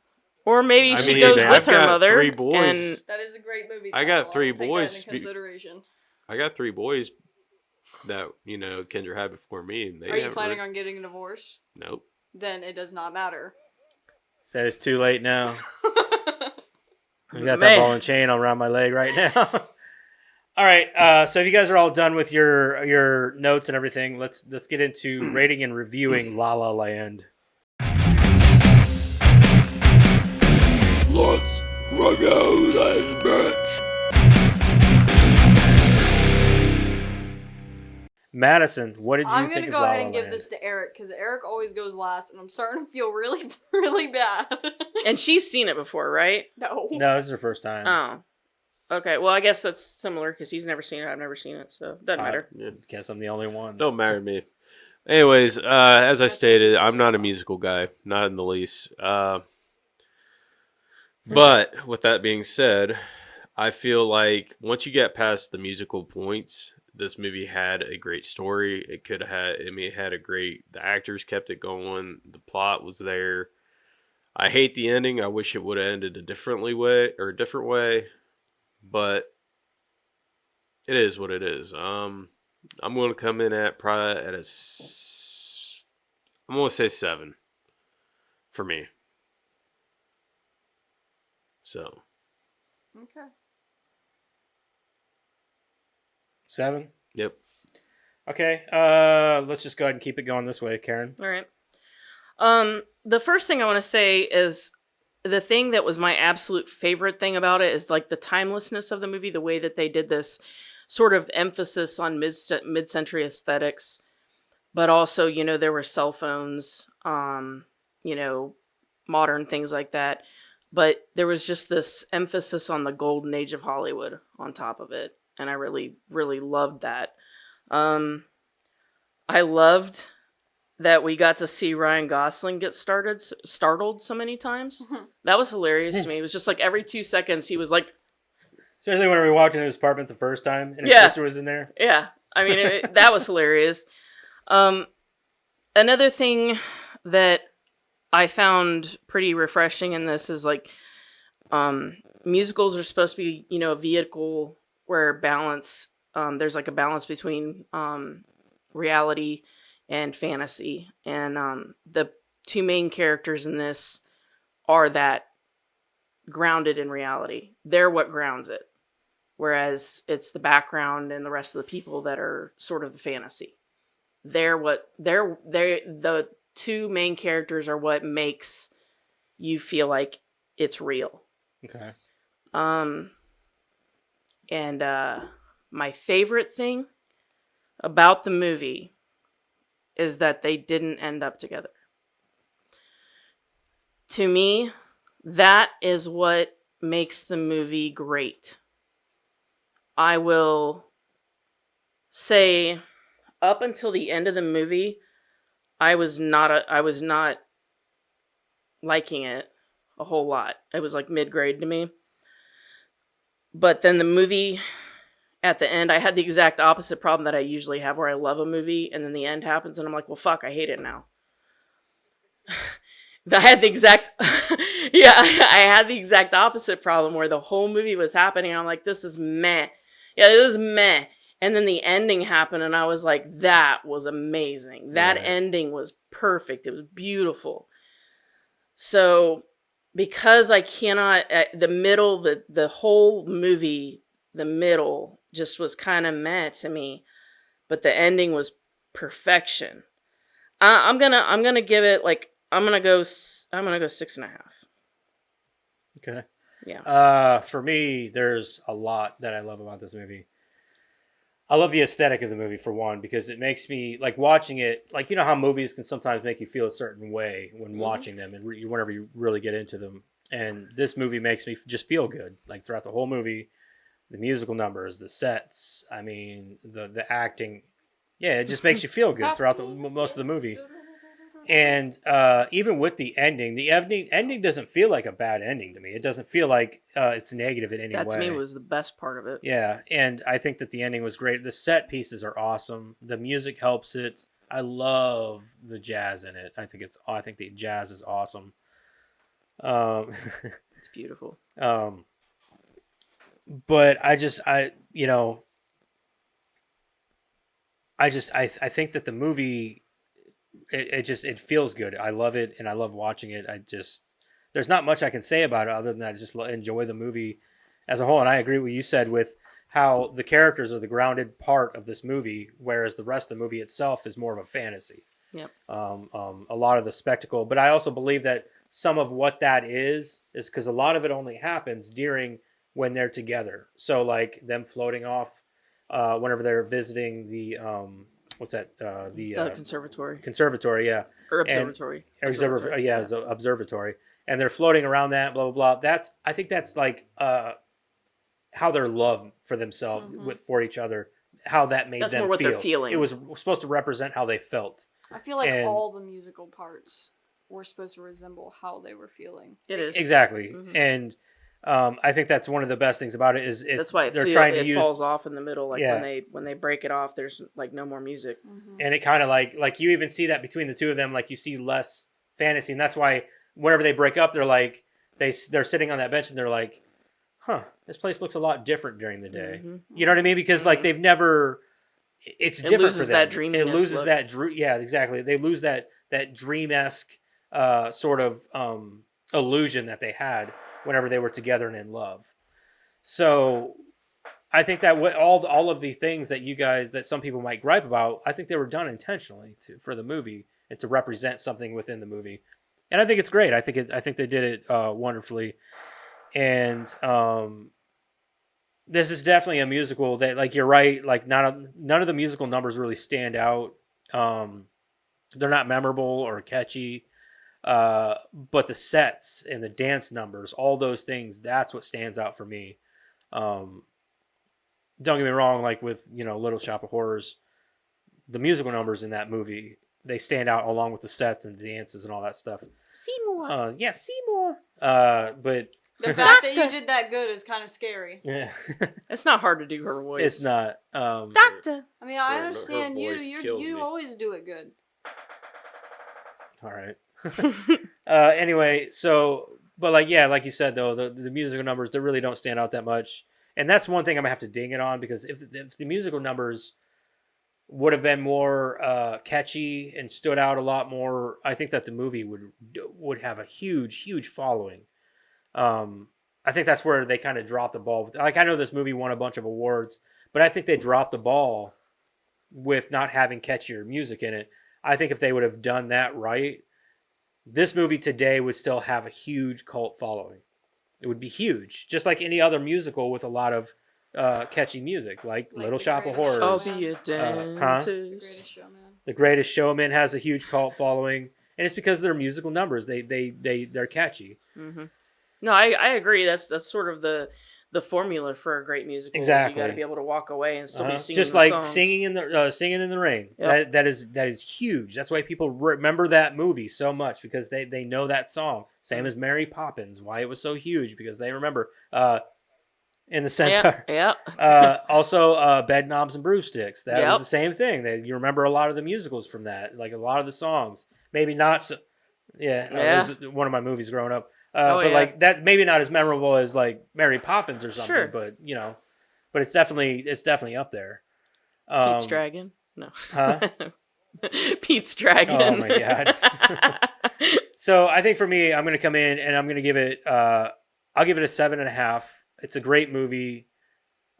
Or maybe I she mean, goes I've with her got mother. 3 boys. And That is a great movie. I title. got 3 will take boys that into consideration. I got 3 boys that Kendra had before me, and they Are you haven't planning on getting a divorce? Nope. Then it does not matter. Said it's too late now. I got that Man. ball and chain around my leg right now. All right. So if you guys are all done with your notes and everything, let's get into rating and reviewing La La Land. Let's review this bitch. Madison, what did you I'm think gonna of go La ahead La and give Land? this to Eric because Eric always goes last, and I'm starting to feel really, really bad. and she's seen it before, right? No. No, this is her first time. Oh. Okay, well, I guess that's similar because he's never seen it. I've never seen it, so it doesn't matter. Yeah. Guess I'm the only one. Don't matter to me. Anyways, as I stated, I'm not a musical guy, not in the least. But with that being said, I feel like once you get past the musical points, this movie had a great story. It could have had, it had a great, the actors kept it going. The plot was there. I hate the ending. I wish it would have ended a different way, but it is what it is. I'm going to come in at probably at I'm going to say 7 for me. So. Okay. 7? Yep. Okay. Let's just go ahead and keep it going this way, Karen. All right. The first thing I want to say is the thing that was my absolute favorite thing about it is like the timelessness of the movie, the way that they did this sort of emphasis on mid-century aesthetics, but also, there were cell phones, modern things like that. But there was just this emphasis on the golden age of Hollywood on top of it. And I really, really loved that. I loved that we got to see Ryan Gosling get startled so many times. That was hilarious to me. It was just like every 2 seconds he was like, Especially when we walked into his apartment the first time and his Yeah. sister was in there. yeah. I mean, that was hilarious. Another thing that I found pretty refreshing in this is like musicals are supposed to be, a vehicle where there's like a balance between reality and fantasy. And the 2 main characters in this are that grounded in reality. They're what grounds it. Whereas it's the background and the rest of the people that are sort of the fantasy. The 2 main characters are what makes you feel like it's real. Okay. And my favorite thing about the movie is that they didn't end up together. To me, that is what makes the movie great. I will say up until the end of the movie, I was not liking it a whole lot. It was like mid-grade to me. But then the movie at the end, I had the exact opposite problem that I usually have where I love a movie and then the end happens and I'm like, well, fuck, I hate it now. I had the exact yeah, I had the exact opposite problem where the whole movie was happening. And I'm like, this is meh. Yeah, this is meh. And then the ending happened, and I was like, that was amazing. That Right. ending was perfect. It was beautiful. So, because I cannot, the middle, the whole movie, the middle just was kind of meh to me, but the ending was perfection. I'm gonna give it like I'm gonna go 6.5. Okay. Yeah. For me, there's a lot that I love about this movie. I love the aesthetic of the movie for one because it makes me like watching it. Like you know how movies can sometimes make you feel a certain way when watching them, and whenever you really get into them. And this movie makes me just feel good. Like throughout the whole movie, the musical numbers, the sets. I mean, the acting. Yeah, it just makes you feel good throughout most of the movie. And even with the ending doesn't feel like a bad ending to me. It doesn't feel like it's negative in any That way. to me was the best part of it. Yeah, and I think that the ending was great. The set pieces are awesome. The music helps it. I love the jazz in it. I think the jazz is awesome. Um, It's beautiful. but I think that the movie it feels good. I love it and I love watching it. There's not much I can say about it other than I just enjoy the movie as a whole. And I agree with what you said with how the characters are the grounded part of this movie, whereas the rest of the movie itself is more of a fantasy. Yep. A lot of the spectacle, but I also believe that some of what that is because a lot of it only happens during when they're together. So like them floating off whenever they're visiting the what's that The conservatory. conservatory, yeah, Or observatory. observatory. Yeah, it's an observatory, and they're floating around that, blah blah blah. I think that's like how their love for themselves for each other, how that made That's them more what feel. they're feeling. It was supposed to represent how they felt. I feel like And- all the musical parts were supposed to resemble how they were feeling. It is. Exactly, Mhm. and I think that's one of the best things about it is That's why they're trying to it use falls off in the middle. Like Yeah. when they break it off, there's like no more music. and it kind of like you even see that between the two of them, like you see less fantasy, and that's why whenever they break up, they're like they're sitting on that bench and they're like, huh, this place looks a lot different during the day. You know what I mean? Because like they've never, it's It different loses for them. that dreaminess It loses look. that yeah, exactly. They lose that dream-esque sort of illusion that they had whenever they were together and in love. So I think that all of the things that that some people might gripe about, I think they were done intentionally for the movie and to represent something within the movie, and I think it's great. I think they did it wonderfully, and this is definitely a musical that, like, you're right, like none of the musical numbers really stand out. They're not memorable or catchy, but the sets and the dance numbers, all those things, that's what stands out for me. Don't get me wrong, like with Little Shop of Horrors, the musical numbers in that movie, they stand out along with the sets and dances and all that stuff. Seymour. Yeah, Seymour. But The fact that you did that good is kind of scary. yeah, It's not hard to do her voice. it's not. Doctor. I mean, I Her understand you. voice kills me. You always do it good. All right. Anyway, so, but like you said though, the musical numbers, they really don't stand out that much, and that's one thing I'm gonna have to ding it on, because if the musical numbers would have been more catchy and stood out a lot more, I think that the movie would have a huge following. I think that's where they kind of dropped the ball. Like, I know this movie won a bunch of awards, but I think they dropped the ball with not having catchier music in it. I think if they would have done that right, this movie today would still have a huge cult following. It would be huge, just like any other musical with a lot of catchy music, like Little The Shop of Greatest Horrors. I'll be a dentist. The Greatest Showman. The Greatest Showman has a huge cult following, and it's because of their musical numbers. They're catchy. Mm-hmm. No, I agree. That's sort of the formula for a great musical. Exactly. You got to be able to walk away and still be singing. Just the like songs. singing in the rain. Yep. That is huge. That's why people remember that movie so much, because they know that song. Same as Mary Poppins. Why it was so huge, because they remember in the centaur. Yeah. Also, Bed Knobs and Broomsticks. That Yep. was the same thing. You remember a lot of the musicals from that, like a lot of the songs. Maybe not so. Yeah, Yeah. it was one of my movies growing up. Oh, But yeah. like that, maybe not as memorable as like Mary Poppins or something. Sure. But but it's definitely up there. Pete's Dragon? No. Huh? Pete's Dragon. Oh my god. So I think for me, I'm gonna come in and I'm gonna give it. I'll give it a 7.5. It's a great movie.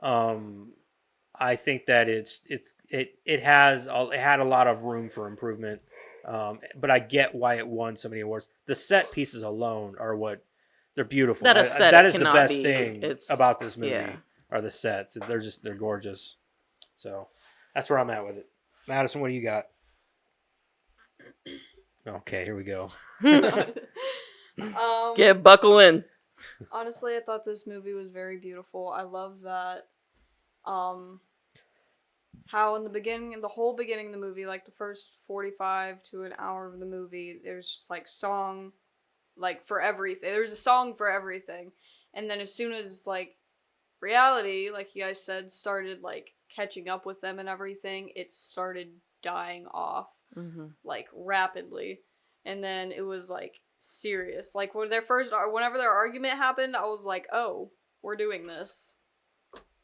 I think that it had a lot of room for improvement. But I get why it won so many awards. The set pieces alone are what they're beautiful. That aesthetic that is the cannot best be- thing it's- about this movie yeah. are the sets. They're gorgeous. So that's where I'm at with it. Madison, what do you got? Okay, here we go. Get buckle in. Honestly, I thought this movie was very beautiful. I love that. How in the whole beginning of the movie, like the first 45 to an hour of the movie, there's just like song, like for everything. There's a song for everything, and then as soon as like reality, like you guys said, started like catching up with them and everything, it started dying off like rapidly, and then it was like serious. Like whenever their argument happened, I was like, oh, we're doing this.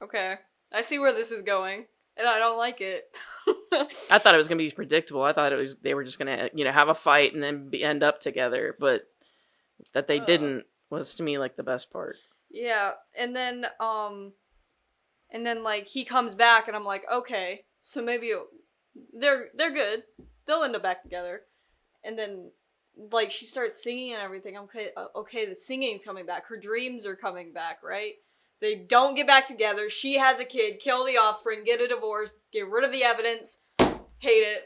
Okay, I see where this is going, and I don't like it. I thought it was gonna be predictable. I thought they were just gonna have a fight and then end up together, but that they didn't was to me like the best part. Yeah, and then like he comes back, and I'm like, okay, so maybe they're good. They'll end up back together, and then like she starts singing and everything. Okay, the singing's coming back. Her dreams are coming back, right? They don't get back together. She has a kid. Kill the offspring. Get a divorce. Get rid of the evidence. Hate it.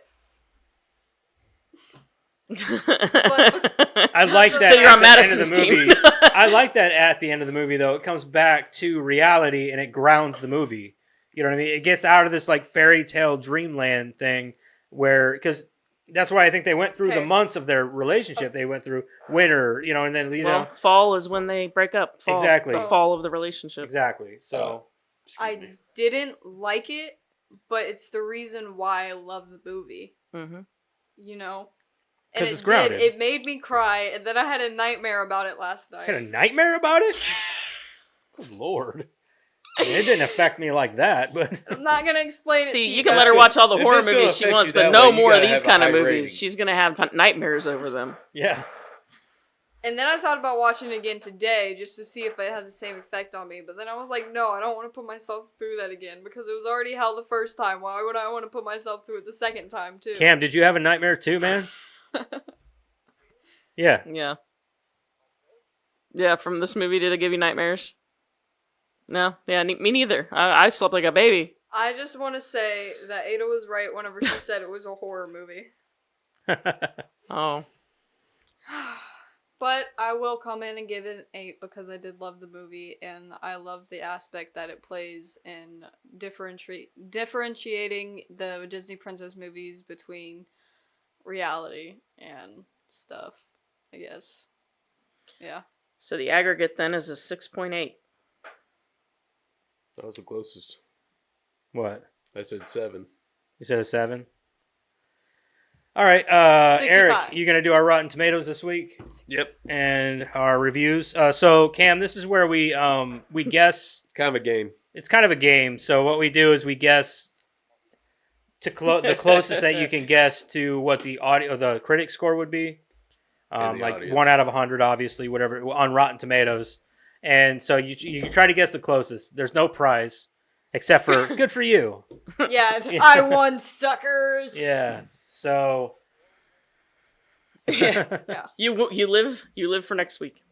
I like that. So you're at on the end of Madison's the team. movie. I like that at the end of the movie, though. It comes back to reality and it grounds the movie. You know what I mean? It gets out of this like fairy tale dreamland thing because that's why I think they went through the months of their relationship. They went through winter, and then fall is when they break up. Fall, Exactly. the fall of the relationship. Exactly. So I didn't like it, but it's the reason why I love the movie. Mm-hmm. And 'Cause it's grounded. It made me cry, and then I had a nightmare about it last night. I had a nightmare about it. Good Lord. I mean, it didn't affect me like that, but I'm not gonna explain it to See, you you can guys. let her watch all the If horror it's gonna movies she affect wants, you but that no way, you more of gotta these have a kind of high movies. rating. She's gonna have nightmares over them. yeah. And then I thought about watching it again today just to see if it had the same effect on me. But then I was like, no, I don't want to put myself through that again because it was already hell the first time. Why would I want to put myself through it the second time too? Cam, did you have a nightmare too, man? Yeah. Yeah. Yeah, from this movie, did it give you nightmares? No? Yeah, me neither. I slept like a baby. I just want to say that Ada was right whenever she said it was a horror movie. Oh. But I will come in and give it an 8 because I did love the movie and I love the aspect that it plays in differentiating the Disney princess movies between reality and stuff, I guess. Yeah. So the aggregate then is a 6.8. That was the closest. What? I said 7. You said a 7? All right, 65. Eric, you gonna do our Rotten Tomatoes this week Yep. and our reviews. So Cam, this is where we guess. It's kind of a game. It's kind of a game. So what we do is we guess to the closest that you can guess to what the critic score would be. And the Like audience. 1 out of 100, obviously, whatever on Rotten Tomatoes. And so you try to guess the closest. There's no prize except for good for you. Yeah, I won, suckers! Yeah. So Yeah. You live for next week.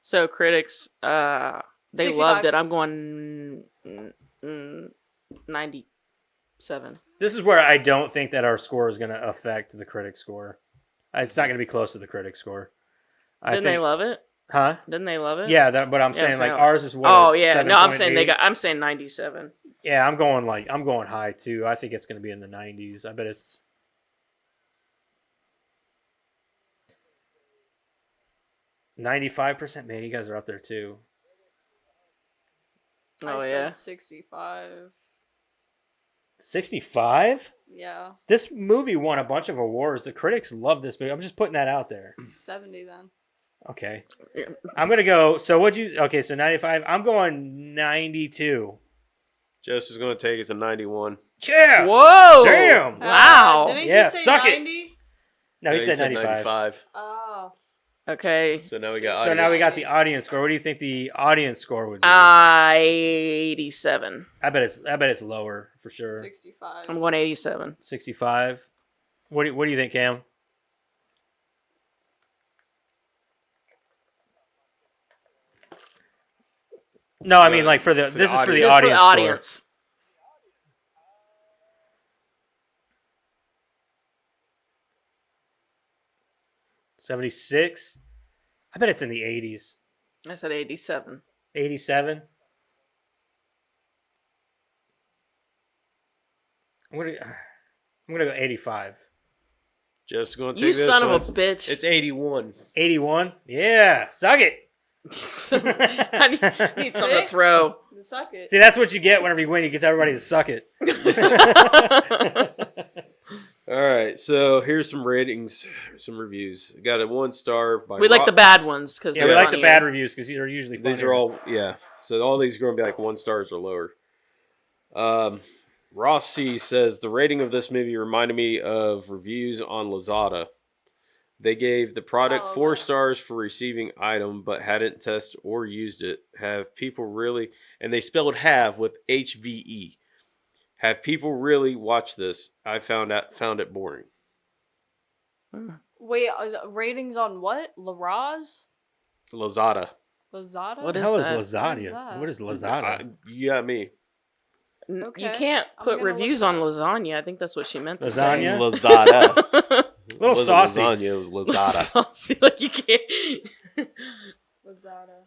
So critics, they 65. loved it. I'm going 97. this is where I don't think that our score is going to affect the critic score. It's not going to be close to the critic score. Didn't they love it? Huh? Didn't they love it? Yeah, but I'm Yeah, saying so- like ours is what? Oh yeah, no, I'm saying 7.8? I'm saying 97. Yeah, I'm going high too. I think it's going to be in the 90s. I bet it's 95%. Man, you guys are up there too. Oh I yeah. said 65. 65? Yeah, This movie won a bunch of awards. The critics love this movie. I'm just putting that out there. 70 then. Okay. I'm going to go. So what'd you. Okay, so 95. I'm going 92. Jess is going to take us a 91. Yeah. Whoa! Damn. Wow. Didn't Yeah, he say suck it. 90? No, he said 95. Oh. Okay. So now we got So audience. now we got the audience score. What do you think the audience score would be? 87. I bet it's lower for sure. 65. I'm going 87. 65. What do you think, Cam? No, I mean like for the this is for the This is for audience. the audience. 76. I bet it's in the 80s. I said 87. 87. I'm gonna go 85. Jess is going to take You this son of one. a bitch. It's 81. 81. Yeah, suck it. I need something to throw. Suck it. See, that's what you get whenever you win. You get everybody to suck it. All right, so here's some ratings, some reviews. Got a 1 star by We like the bad ones because Yeah, we like the bad reviews because they're usually funnier. These are all, yeah. So all these are going to be like 1 stars or lower. Ross C says the rating of this movie reminded me of reviews on Lazada. They gave the product 4 stars for receiving item, but hadn't tested or used it. Have people really, and they spelled have with HVE. Have people really watched this? I found it boring. Wait, ratings on what? Lazada? Lazada. Lazada? What The is hell is that? lasagna? What is lasagna? You got me. Okay. You can't I'm put gonna look reviews it on up. lasagna. I think that's what she meant to Lasagna? Lazada. say. A little saucy. Lasagna, it was Lazada. Saucy, like you can't. Lazada.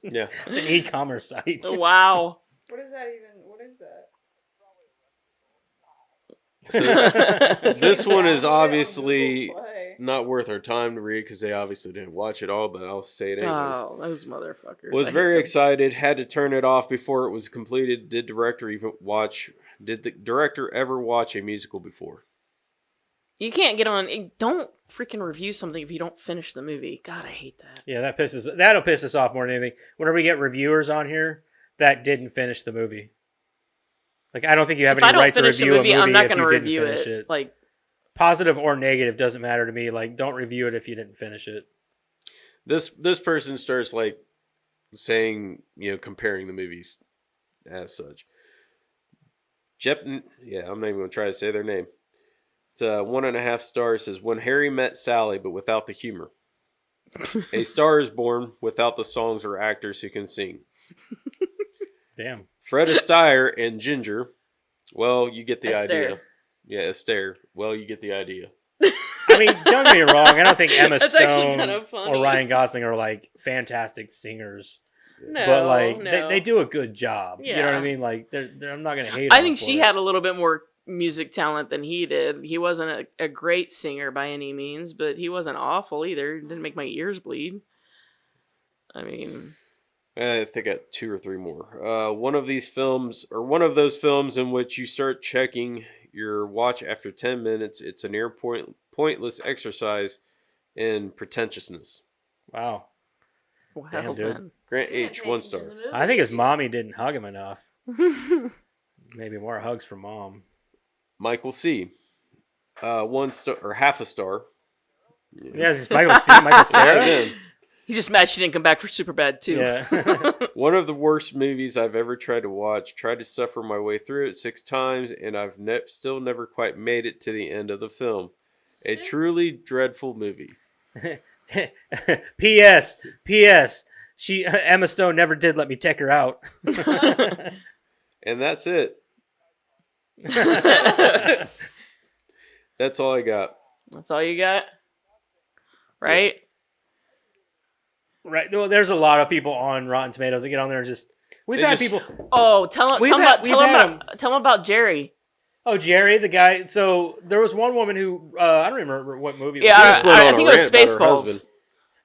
Yeah. It's an e-commerce site. Wow. What is that even? What is that? So this one is Download it on obviously Google Play. not worth our time to read because they obviously didn't watch it all, but I'll say it anyways. Oh, those motherfuckers. Was I hate very them. excited, had to turn it off before it was completed. Did the director ever watch a musical before? You can't get on. Don't freaking review something if you don't finish the movie. God, I hate that. Yeah, that'll piss us off more than anything. Whenever we get reviewers on here that didn't finish the movie. Like, I don't think you have If any I don't right to finish the review movie, a movie I'm not if going you to didn't review finish it. it. Like, Positive or negative doesn't matter to me. Like, don't review it if you didn't finish it. This person starts like saying, comparing the movies as such. I'm not even going to try to say their name. It's 1.5 stars. Says when Harry met Sally, but without the humor. A Star is Born without the songs or actors who can sing. Damn. Fred Astaire and Ginger. Well, you get the Astaire. idea. Yeah, Astaire. Well, you get the idea. I mean, don't get me wrong. I don't think Emma That's actually Stone kind of funny. or Ryan Gosling are like fantastic singers, no, but like no. they do a good job. You know what I Yeah. mean? Like, I'm not gonna hate. I on think them she for had it. a little bit more music talent than he did. He wasn't a great singer by any means, but he wasn't awful either. Didn't make my ears bleed. I mean, I think I got 2 or 3 more. One of those films in which you start checking your watch after 10 minutes. It's a near pointless exercise in pretentiousness. Wow. wow, dude. man. Grant You didn't H, pay 1 attention star. to the movie. I think his mommy didn't hug him enough. Maybe more hugs for mom. Michael C, 1 star or half a star. Yeah, it's Michael Right Cera. in. He's just mad she didn't come back for Superbad too. Yeah. One of the worst movies I've ever tried to watch. Tried to suffer my way through it 6 times, and I've still never quite made it to the end of the film. A Six? truly dreadful movie. P.S. P.S. Emma Stone never did let me take her out. And that's it. That's all I got. That's all you got, right? Right. Well, there's a lot of people on Rotten Tomatoes that get on there and just. We've They had just- people. Oh, tell We've him had about Jerry. Oh, Jerry, the guy. So there was one woman who I don't remember what movie. It was. Yeah, just went on I a think it was rant about her Spaceballs. husband.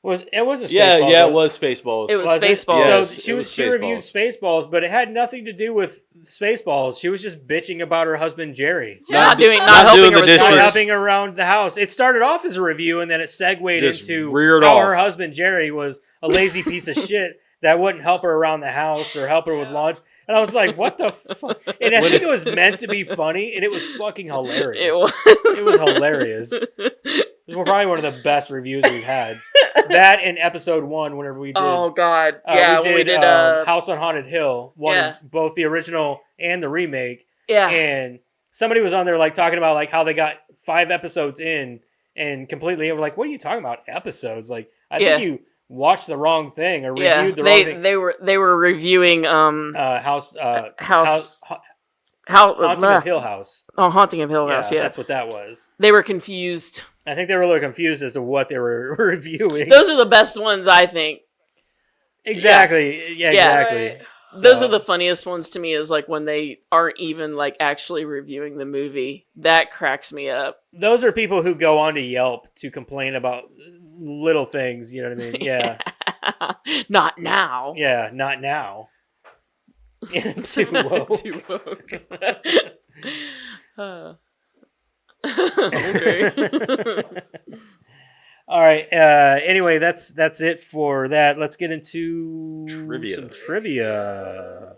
It wasn't Yeah, Spaceballs. yeah, it was Spaceballs. It was Was it? Spaceballs. Yes. So it was she reviewed Spaceballs, but it had nothing to do with Spaceballs. She was just bitching about her husband Jerry. Not doing helping the her with dishes. Not chores. helping around the house. It started off as a review, and then it segued Just into reared how off. her husband Jerry was a lazy piece of shit that wouldn't help her around the house or help her with lunch. And I was like, "What the fuck?" And I think it was meant to be funny, and it was fucking hilarious. It was. It was hilarious. It was probably one of the best reviews we've had. That in episode 1, whenever we did. Oh God! Yeah, we when did, House on Haunted Hill, both the original and the remake. yeah. And somebody was on there like talking about like how they got 5 episodes in and completely were like, "What are you talking about episodes?" Like, I think you watched the wrong thing or reviewed the wrong thing. They were reviewing Haunting of Hill House. Oh, Haunting of Hill House. Yeah, That's what that was. they were confused. I think they were a little confused as to what they were reviewing. Those are the best ones, I think. Exactly. Yeah, exactly. Right. Those So- are the funniest ones to me. Is like when they aren't even like actually reviewing the movie. That cracks me up. Those are people who go on to Yelp to complain about little things. You know what I mean? Yeah. Not now. Yeah, not now. Too woke. Too woke. Okay. All right. Anyway, that's it for that. Let's get into Trivia. some trivia.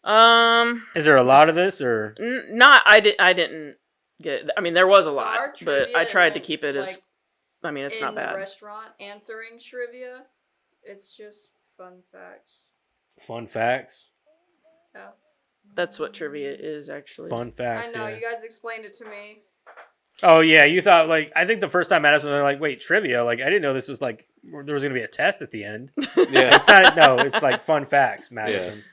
Um, Is there a lot of this, or not. I didn't get. I mean, there was a So our lot, but trivia I tried to isn't, keep it as. like, I mean, it's in not the bad. restaurant answering trivia. It's just fun facts. fun facts? Yeah. That's what trivia is, actually. Fun facts. I know, yeah. you guys explained it to me. Oh yeah, you thought like I think the first time I asked them, they're like, "Wait, trivia? Like I didn't know this was like there was going to be a test at the end." Yeah. It's not. No, it's like fun facts, Madison.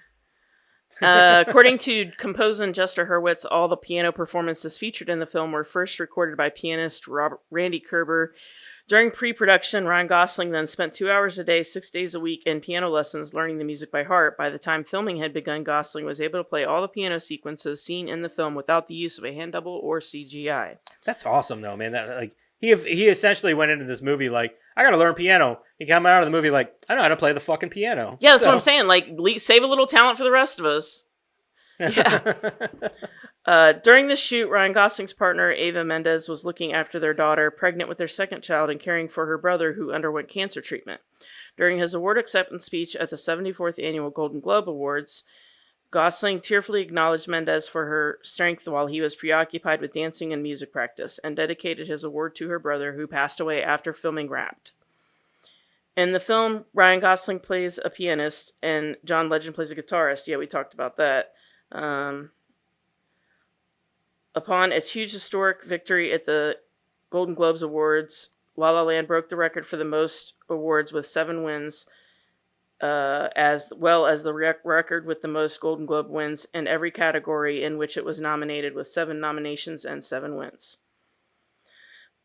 According to composer Jester Hurwitz, all the piano performances featured in the film were first recorded by pianist Randy Kerber. During pre-production, Ryan Gosling then spent 2 hours a day, 6 days a week in piano lessons, learning the music by heart. By the time filming had begun, Gosling was able to play all the piano sequences seen in the film without the use of a hand double or CGI. That's awesome, though, man. That like he essentially went into this movie like I got to learn piano. He came out of the movie like I know how to play the fucking piano. Yeah, that's what I'm saying. Like, save a little talent for the rest of us. Yeah. During the shoot, Ryan Gosling's partner, Ava Mendes, was looking after their daughter, pregnant with their second child, and caring for her brother, who underwent cancer treatment. During his award acceptance speech at the 74th Annual Golden Globe Awards, Gosling tearfully acknowledged Mendes for her strength while he was preoccupied with dancing and music practice, and dedicated his award to her brother, who passed away after filming Wrapped. In the film, Ryan Gosling plays a pianist, and John Legend plays a guitarist. Yeah, we talked about that. Upon its huge historic victory at the Golden Globes Awards, La La Land broke the record for the most awards with 7 wins, as well as the record with the most Golden Globe wins in every category in which it was nominated, with 7 nominations and 7 wins.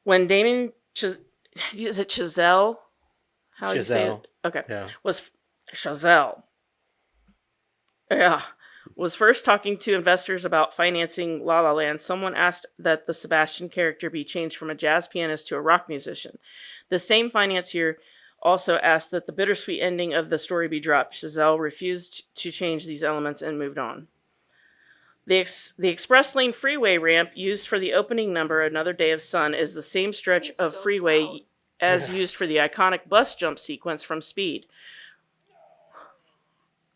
When Damien is it Chazelle? How do you say it? Okay. Yeah. Was Chazelle. Yeah. Was first talking to investors about financing La La Land, someone asked that the Sebastian character be changed from a jazz pianist to a rock musician. The same financier also asked that the bittersweet ending of the story be dropped. Chazelle refused to change these elements and moved on. The express lane freeway ramp used for the opening number, Another Day of Sun, is the same stretch It's of so freeway loud. as used for the iconic bus jump sequence from Speed.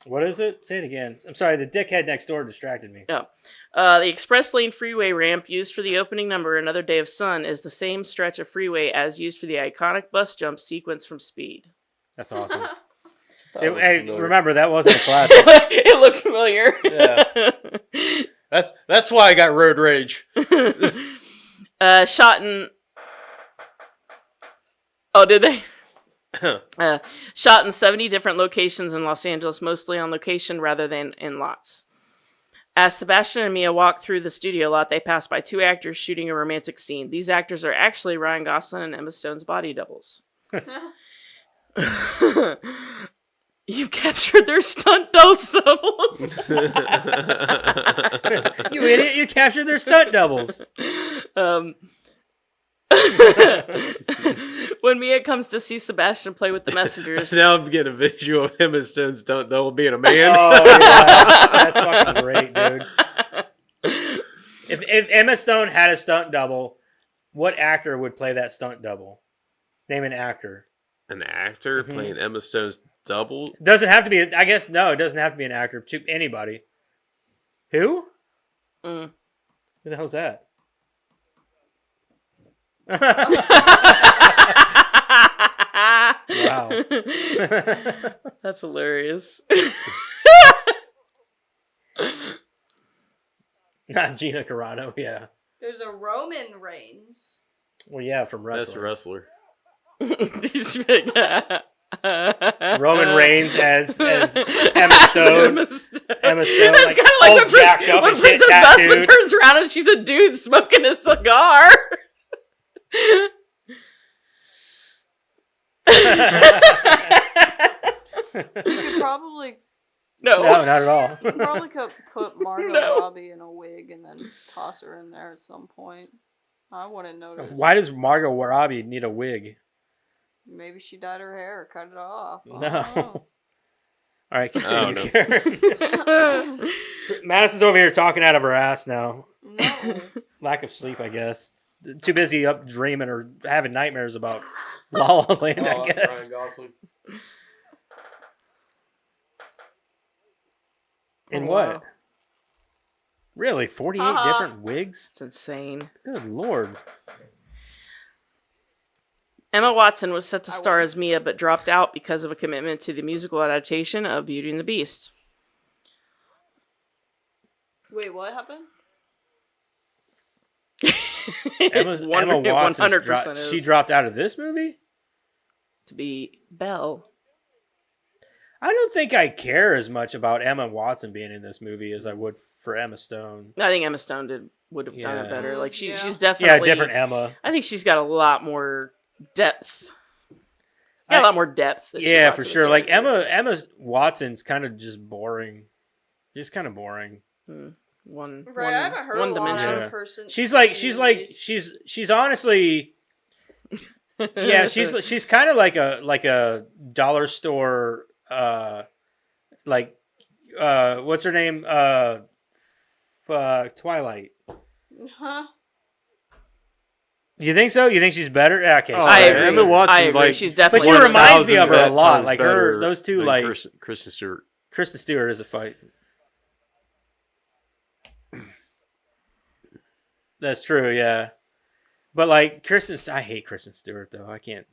What is it? Say it again. I'm sorry, the dickhead next door distracted me. The express lane freeway ramp used for the opening number, Another Day of Sun, is the same stretch of freeway as used for the iconic bus jump sequence from Speed. That's awesome. That was Hey, familiar. remember that wasn't a classic. It looked familiar. Yeah. That's why I got road rage. Shot in... Oh, did they? Shot in 70 different locations in Los Angeles, mostly on location rather than in lots. As Sebastian and Mia walk through the studio lot, they pass by 2 actors shooting a romantic scene. These actors are actually Ryan Gosling and Emma Stone's body doubles. You captured their stunt doubles. You idiot! You captured their stunt doubles. When Mia comes to see Sebastian play with the messengers, Now I'm getting a visual of Emma Stone's stunt double being a man. Oh yeah, that's fucking great, dude. If Emma Stone had a stunt double, what actor would play that stunt double? Name an actor. An actor playing Emma Stone's double? Doesn't have to be. I guess no, it doesn't have to be an actor. To anybody. Who? Who the hell's that? Wow. That's hilarious. Not Gina Carano, yeah. There's a Roman Reigns. Well, yeah, from That's wrestling. a wrestler. Roman Reigns as Emma Stone. Emma Stone. Emma Stone, It's like, kind of like all when, jacked up when and shit, Princess Vespa tattooed. turns around and she's a dude smoking a cigar. You could probably No, not at all. you probably could put Margot No. Robbie in a wig and then toss her in there at some point. I wouldn't notice. Why does Margot Robbie need a wig? Maybe she dyed her hair or cut it off. I No. don't know. All right, continue, no. Karen. Madison's over here talking out of her ass now. No. Lack of sleep, I guess. Too busy up dreaming or having nightmares about La La Land, I guess. In Oh, what? wow. Really? 48 Uh-huh. different wigs? It's insane. Good lord. Emma Watson was set to I star would. as Mia, but dropped out because of a commitment to the musical adaptation of Beauty and the Beast. Wait, what happened? Emma Watson, 100% is she dropped out of this movie? to be Belle. I don't think I care as much about Emma Watson being in this movie as I would for Emma Stone. I think Emma Stone would have done it Yeah. better. Like Yeah. she's definitely Yeah, different Emma. I think she's got a lot more depth. Got a lot more depth. that she Yeah, brought for to the sure. Like character. Emma Watson's kind of just boring. She's kind of boring. Right, I haven't heard one a lot dimension. of her since She's like movies. she's honestly yeah, she's kind of like a dollar store what's her name? Twilight. Huh? You think so? You think she's better? Yeah, okay. Oh, so- I agree. Emma Watson's I agree. like She's But definitely. she reminds me of her a 1,000 lot. times Like her, better those two, than like Kristen Stewart. Kristen Stewart is a fight. That's true, yeah. But like I hate Kristen Stewart though. I can't.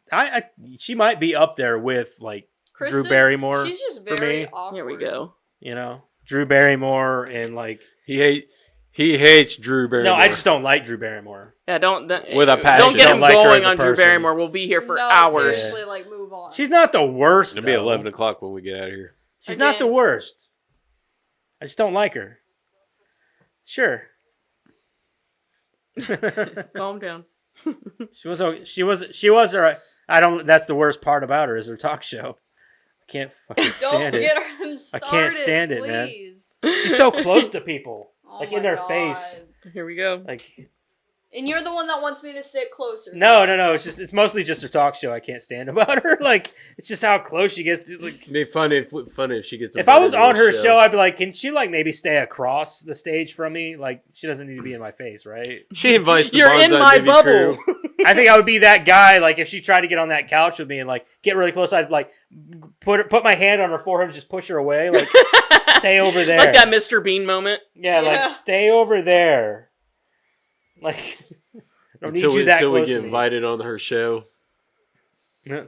She might be up there with like Drew Kristen, Barrymore. She's just for very me. awkward. Here we go. You know, Drew Barrymore and like. He hates Drew Barrymore. No, I just don't like Drew Barrymore. Yeah, don't With a passion. don't get Don't him like her going as a on Drew person. Barrymore. We'll be here for No, hours. seriously, like move on. She's not the worst. It'll be though. 11 o'clock when we get out of here. She's not the Again. worst. I just don't like her. Sure. Calm down. She was her. I don't. That's the worst part about her is her talk show. I can't fucking Don't stand it. get her started. I can't stand it, man. please. She's so close to people, Oh like my in their God. face. Here we go. Like And you're the one that wants me to sit closer. no. It's mostly just her talk show. I can't stand about her. Like it's just how close she gets to. Like It'd be funny if she gets. if I was on invited to her the show, I'd be like, can she like maybe stay across the stage from me? Like she doesn't need to be in my face, right? she invites the You're in Bonsai my Baby bubble. crew. I think I would be that guy. Like if she tried to get on that couch with me and like get really close, I'd like put my hand on her forehead and just push her away. Like stay over there. Like that Mr. Bean moment. Yeah, Yeah. like stay over there. Like I don't need you that until we close get to me. invited on her show.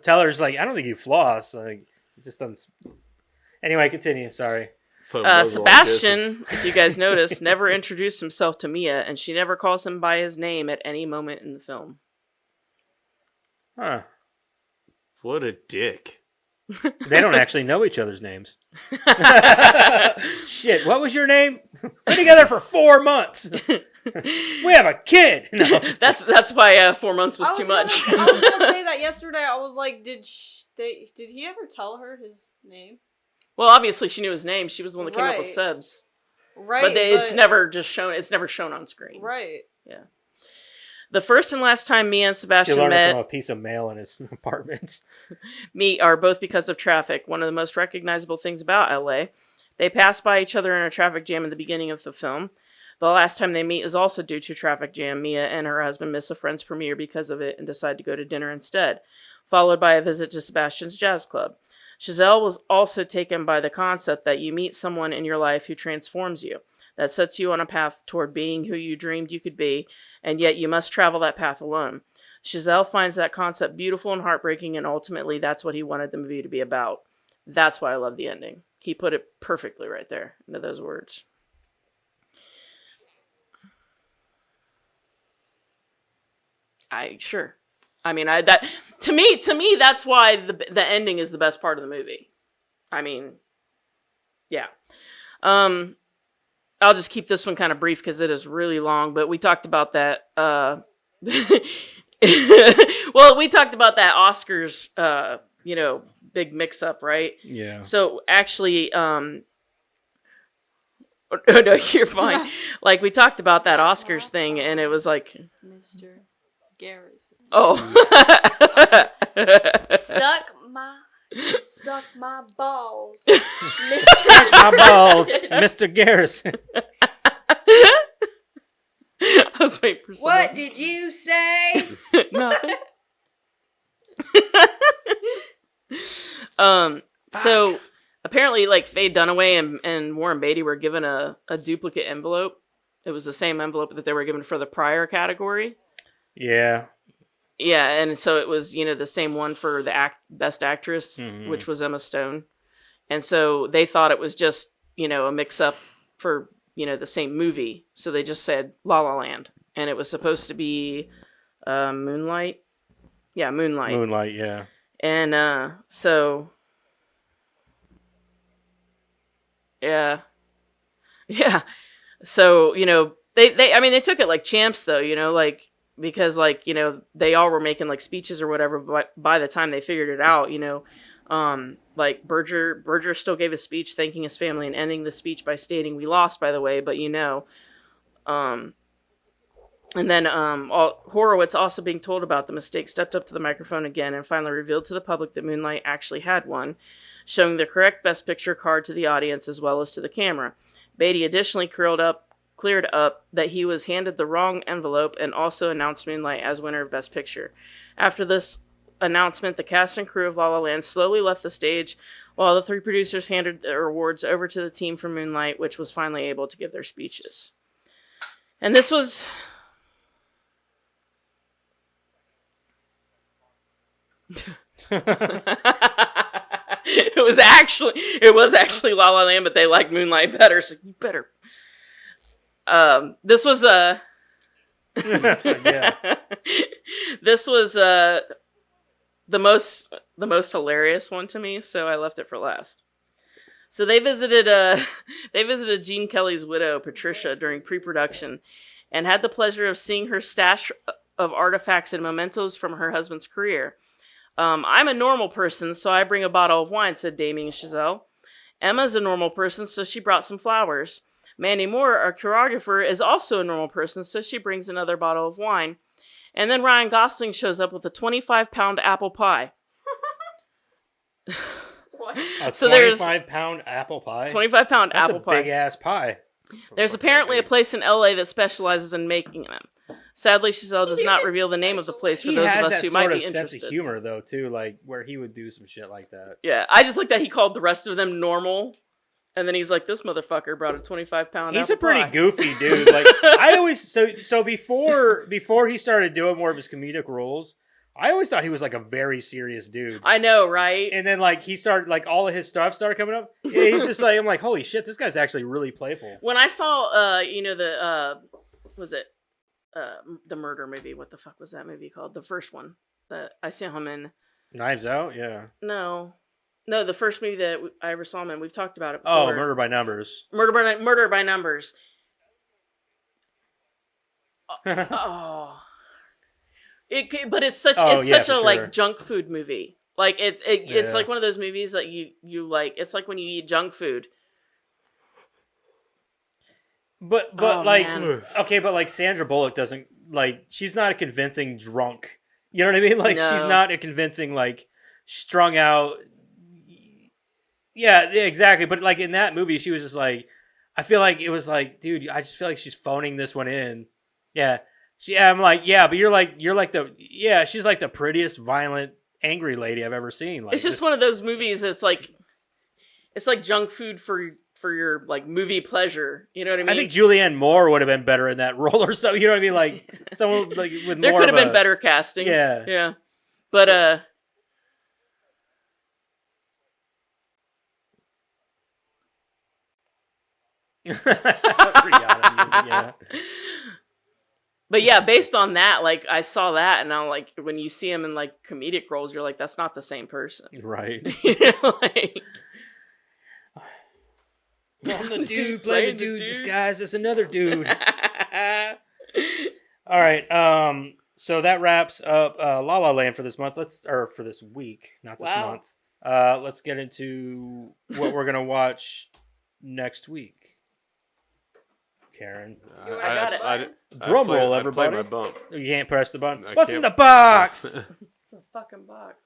Tell her just like I don't think you floss. Like it just doesn't. Anyway, continue. Sorry. Put a logo on Sebastian, if you guys noticed, never introduced himself to Mia, and she never calls him by his name at any moment in the film. Huh? What a dick. They don't actually know each other's names. Shit. What was your name? We're together for 4 months. We have a kid. No, I'm just That's why 4 months was I too gonna- much. I was gonna say that yesterday. I was like, did he ever tell her his name? Well, obviously she knew his name. She was the one that came up with Right. Sebs. Right, But it's never just shown. It's never shown on screen. right. The first and last time Mia and She Sebastian learned it met from a piece of mail in his apartment. are both because of traffic. One of the most recognizable things about LA. They pass by each other in a traffic jam in the beginning of the film. The last time they meet is also due to a traffic jam. Mia and her husband miss a friend's premiere because of it and decide to go to dinner instead, followed by a visit to Sebastian's jazz club. Chazelle was also taken by the concept that you meet someone in your life who transforms you, that sets you on a path toward being who you dreamed you could be, and yet you must travel that path alone. Chazelle finds that concept beautiful and heartbreaking, and ultimately that's what he wanted the movie to be about. That's why I love the ending. He put it perfectly right there into those words. To me, that's why the ending is the best part of the movie. I mean, yeah. I'll just keep this one kind of brief because it is really long, but we talked about that. Well, we talked about that Oscars, big mix up, right? Yeah. So actually, no, you're fine. Like we talked about that Oscars thing, and it was like, Mr. Garrison. oh, Suck my balls. My balls, Mr. Garrison. I was waiting for someone. What did you say? Nothing. So apparently, like Faye Dunaway and Warren Beatty were given a duplicate envelope. It was the same envelope that they were given for the prior category. Yeah. Yeah, and so it was, the same one for the Best Actress, which was Emma Stone. And so they thought it was just, a mix-up for, the same movie. So they just said La La Land. And it was supposed to be Moonlight. Yeah, Moonlight. Moonlight, yeah. And so... Yeah. Yeah. So, they took it like champs, though, because they all were making like speeches or whatever, but by the time they figured it out, Berger still gave a speech thanking his family and ending the speech by stating, "We lost, by the way, but and then Horowitz, also being told about the mistake, stepped up to the microphone again and finally revealed to the public that Moonlight actually had won, showing the correct Best Picture card to the audience as well as to the camera. Beatty additionally cleared up that he was handed the wrong envelope and also announced Moonlight as winner of Best Picture. After this announcement, the cast and crew of La La Land slowly left the stage while the three producers handed their awards over to the team for Moonlight, which was finally able to give their speeches. And this was... It was actually La La Land, but they liked Moonlight better, so you better... This was Yeah. This was the most hilarious one to me, so I left it for last. So they visited Gene Kelly's widow, Patricia, during pre-production and had the pleasure of seeing her stash of artifacts and mementos from her husband's career. I'm a normal person, so I bring a bottle of wine, said Damien Chazelle. Emma's a normal person, so she brought some flowers. Mandy Moore, our choreographer, is also a normal person, so she brings another bottle of wine. And then Ryan Gosling shows up with a 25-pound apple pie. What? A So there's 25-pound apple pie? 25-pound That's apple a pie. big-ass pie. There's apparently a place in LA that specializes in making them. Sadly, Chazelle does not reveal the name of the place for He those has of us that who might sort be of sense interested. of humor, though, too, like, where he would do some shit like that. Yeah, I just like that he called the rest of them normal. And then he's like, this motherfucker brought a 25-pound He's apple a pretty pie. goofy dude. Like, I always... So before he started doing more of his comedic roles, I always thought he was, like, a very serious dude. I know, right? And then, like, he started... Like, all of his stuff started coming up. Yeah, he's just like... I'm like, holy shit, this guy's actually really playful. When I saw, was it the murder movie? What the fuck was that movie called? The first one that I saw him in. Knives Out? Yeah. No, the first movie that I ever saw him in. We've talked about it before. Oh, Murder by Numbers. Murder by Numbers. Oh, but it's such Oh, it's yeah, such for a sure. like junk food movie. Like it's Yeah. like one of those movies that you like. It's like when you eat junk food. But Oh, like man. okay, but like Sandra Bullock doesn't like she's not a convincing drunk. You know what I mean? Like she's No. not a convincing like strung out. Yeah, exactly. But like in that movie, she was just like, I feel like it was like, dude, I just feel like she's phoning this one in. Yeah, I'm like, yeah, but you're like she's like the prettiest, violent, angry lady I've ever seen. Like It's just one of those movies that's like, it's like junk food for your like movie pleasure. You know what I mean? I think Julianne Moore would have been better in that role or so. You know what I mean? Like someone like with there more could of have been a- better casting. Yeah. Yeah. But Rihanna music, yeah. But yeah, based on that, like I saw that, and I'm like, when you see him in like comedic roles, you're like, that's not the same person. Right. You know, like, I'm the dude playing playing the the dude dude. disguised as another dude. All right. So that wraps up La La Land for this month. For this week, not this Wow. month. Let's get into what we're gonna watch next week. Karen, You wanna got it. drum roll, I everybody. play my bump. You can't press the button. I What's can't- in the box? it's a fucking box.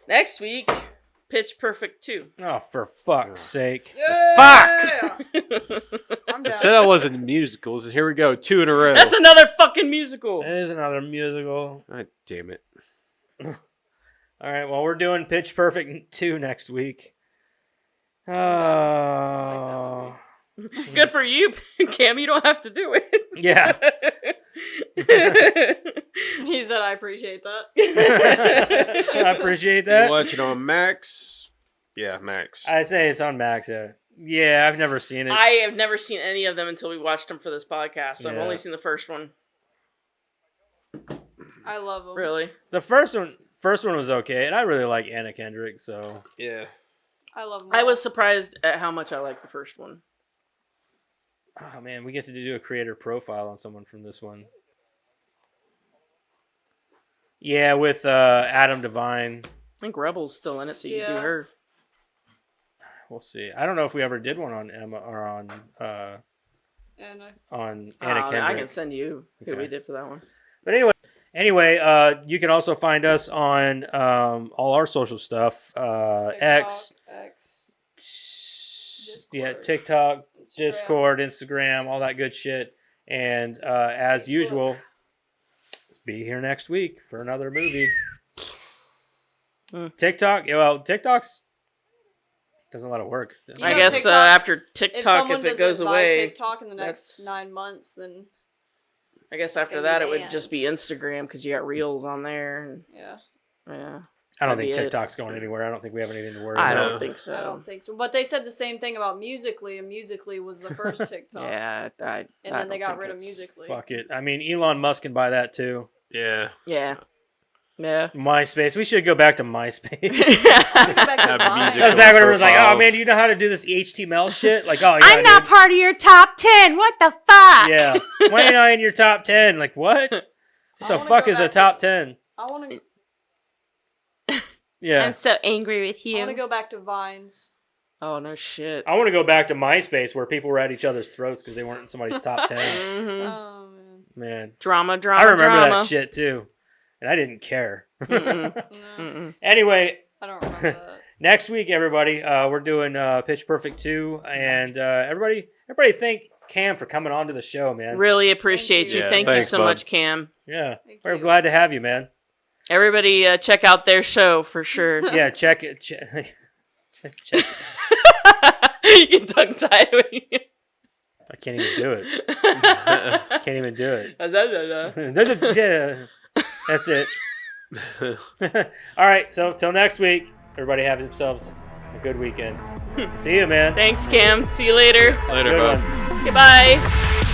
Next week, Pitch Perfect 2. Oh, for fuck's sake! Yeah! I'm I down. said I wasn't in musicals. Here we go, 2 in a row. That's another fucking musical. It is another musical. God damn it. All right. Well, we're doing Pitch Perfect 2 next week. Oh. Good for you, Cam. You don't have to do it. Yeah. He said, I appreciate that. I appreciate You that. watch it on Max? Yeah, Max. I say it's on Max. Yeah, I've never seen it. I have never seen any of them until we watched them for this podcast. So I've Yeah. only seen the first one. I love him. Really? The first one was okay, and I really like Anna Kendrick. So Yeah. I love him. I was surprised at how much I liked the first one. oh man, we get to do a creator profile on someone from this one. Yeah, with Adam Devine. I think Rebel's still in it, so you can do Yeah. her. We'll see. I don't know if we ever did one on Emma or on And Anna Kendrick. I can send you who Okay. we did for that one. But anyway, you can also find us on all our social stuff. X, yeah, Discord. TikTok, Instagram. Discord, Instagram, all that good shit. And as Facebook. usual, be here next week for another movie. TikTok, TikTok's doesn't let it work. You I know, guess TikTok, after if TikTok, someone if it doesn't goes buy away, TikTok in the next that's- 9 months, then I guess after gonna that be it would banned. just be Instagram because you got Reels on there. And, yeah. yeah, I don't that'd think be it. TikTok's going anywhere. I don't think we have anything to worry I about. don't think so. I don't think so. But they said the same thing about Musically, and Musically was the first TikTok. Yeah, And then they got rid of Musically. Fuck it. I mean, Elon Musk can buy that too. Yeah. Yeah, yeah. MySpace. We should go back to MySpace. Go back to Have Vine. music That was back when it was like, oh profiles. man, do you know how to do this HTML shit? Like, oh yeah, dude. part of your top 10. What the fuck? Yeah. Why ain't I in your top 10? Like, what? What I the wanna fuck go is a back top to- 10? I want to. Yeah. so angry with I want to go back to Vines. Oh no shit. I want to go back to MySpace where people were at each other's throats because they weren't in somebody's top 10. Hmm. Oh man. Man. Drama. I remember drama. that shit too. And I didn't care. Mm-mm. No, Mm-mm. Anyway, I don't remember that. next week, everybody, we're doing Pitch Perfect 2. And everybody thank Cam for coming on to the show, man. Really appreciate Thank you. you. Yeah, Thank you thanks, so bud. much, Cam. Yeah. Thank We're you. glad to have you, man. Everybody, check out their show for sure. Yeah, check it. Check. You tongue tied. I can't even do it. Can't even do it. That's it. All right, so till next week, everybody have themselves a good weekend. See you, man. Thanks, Cam. See you later. Later, Good bud. one. Goodbye.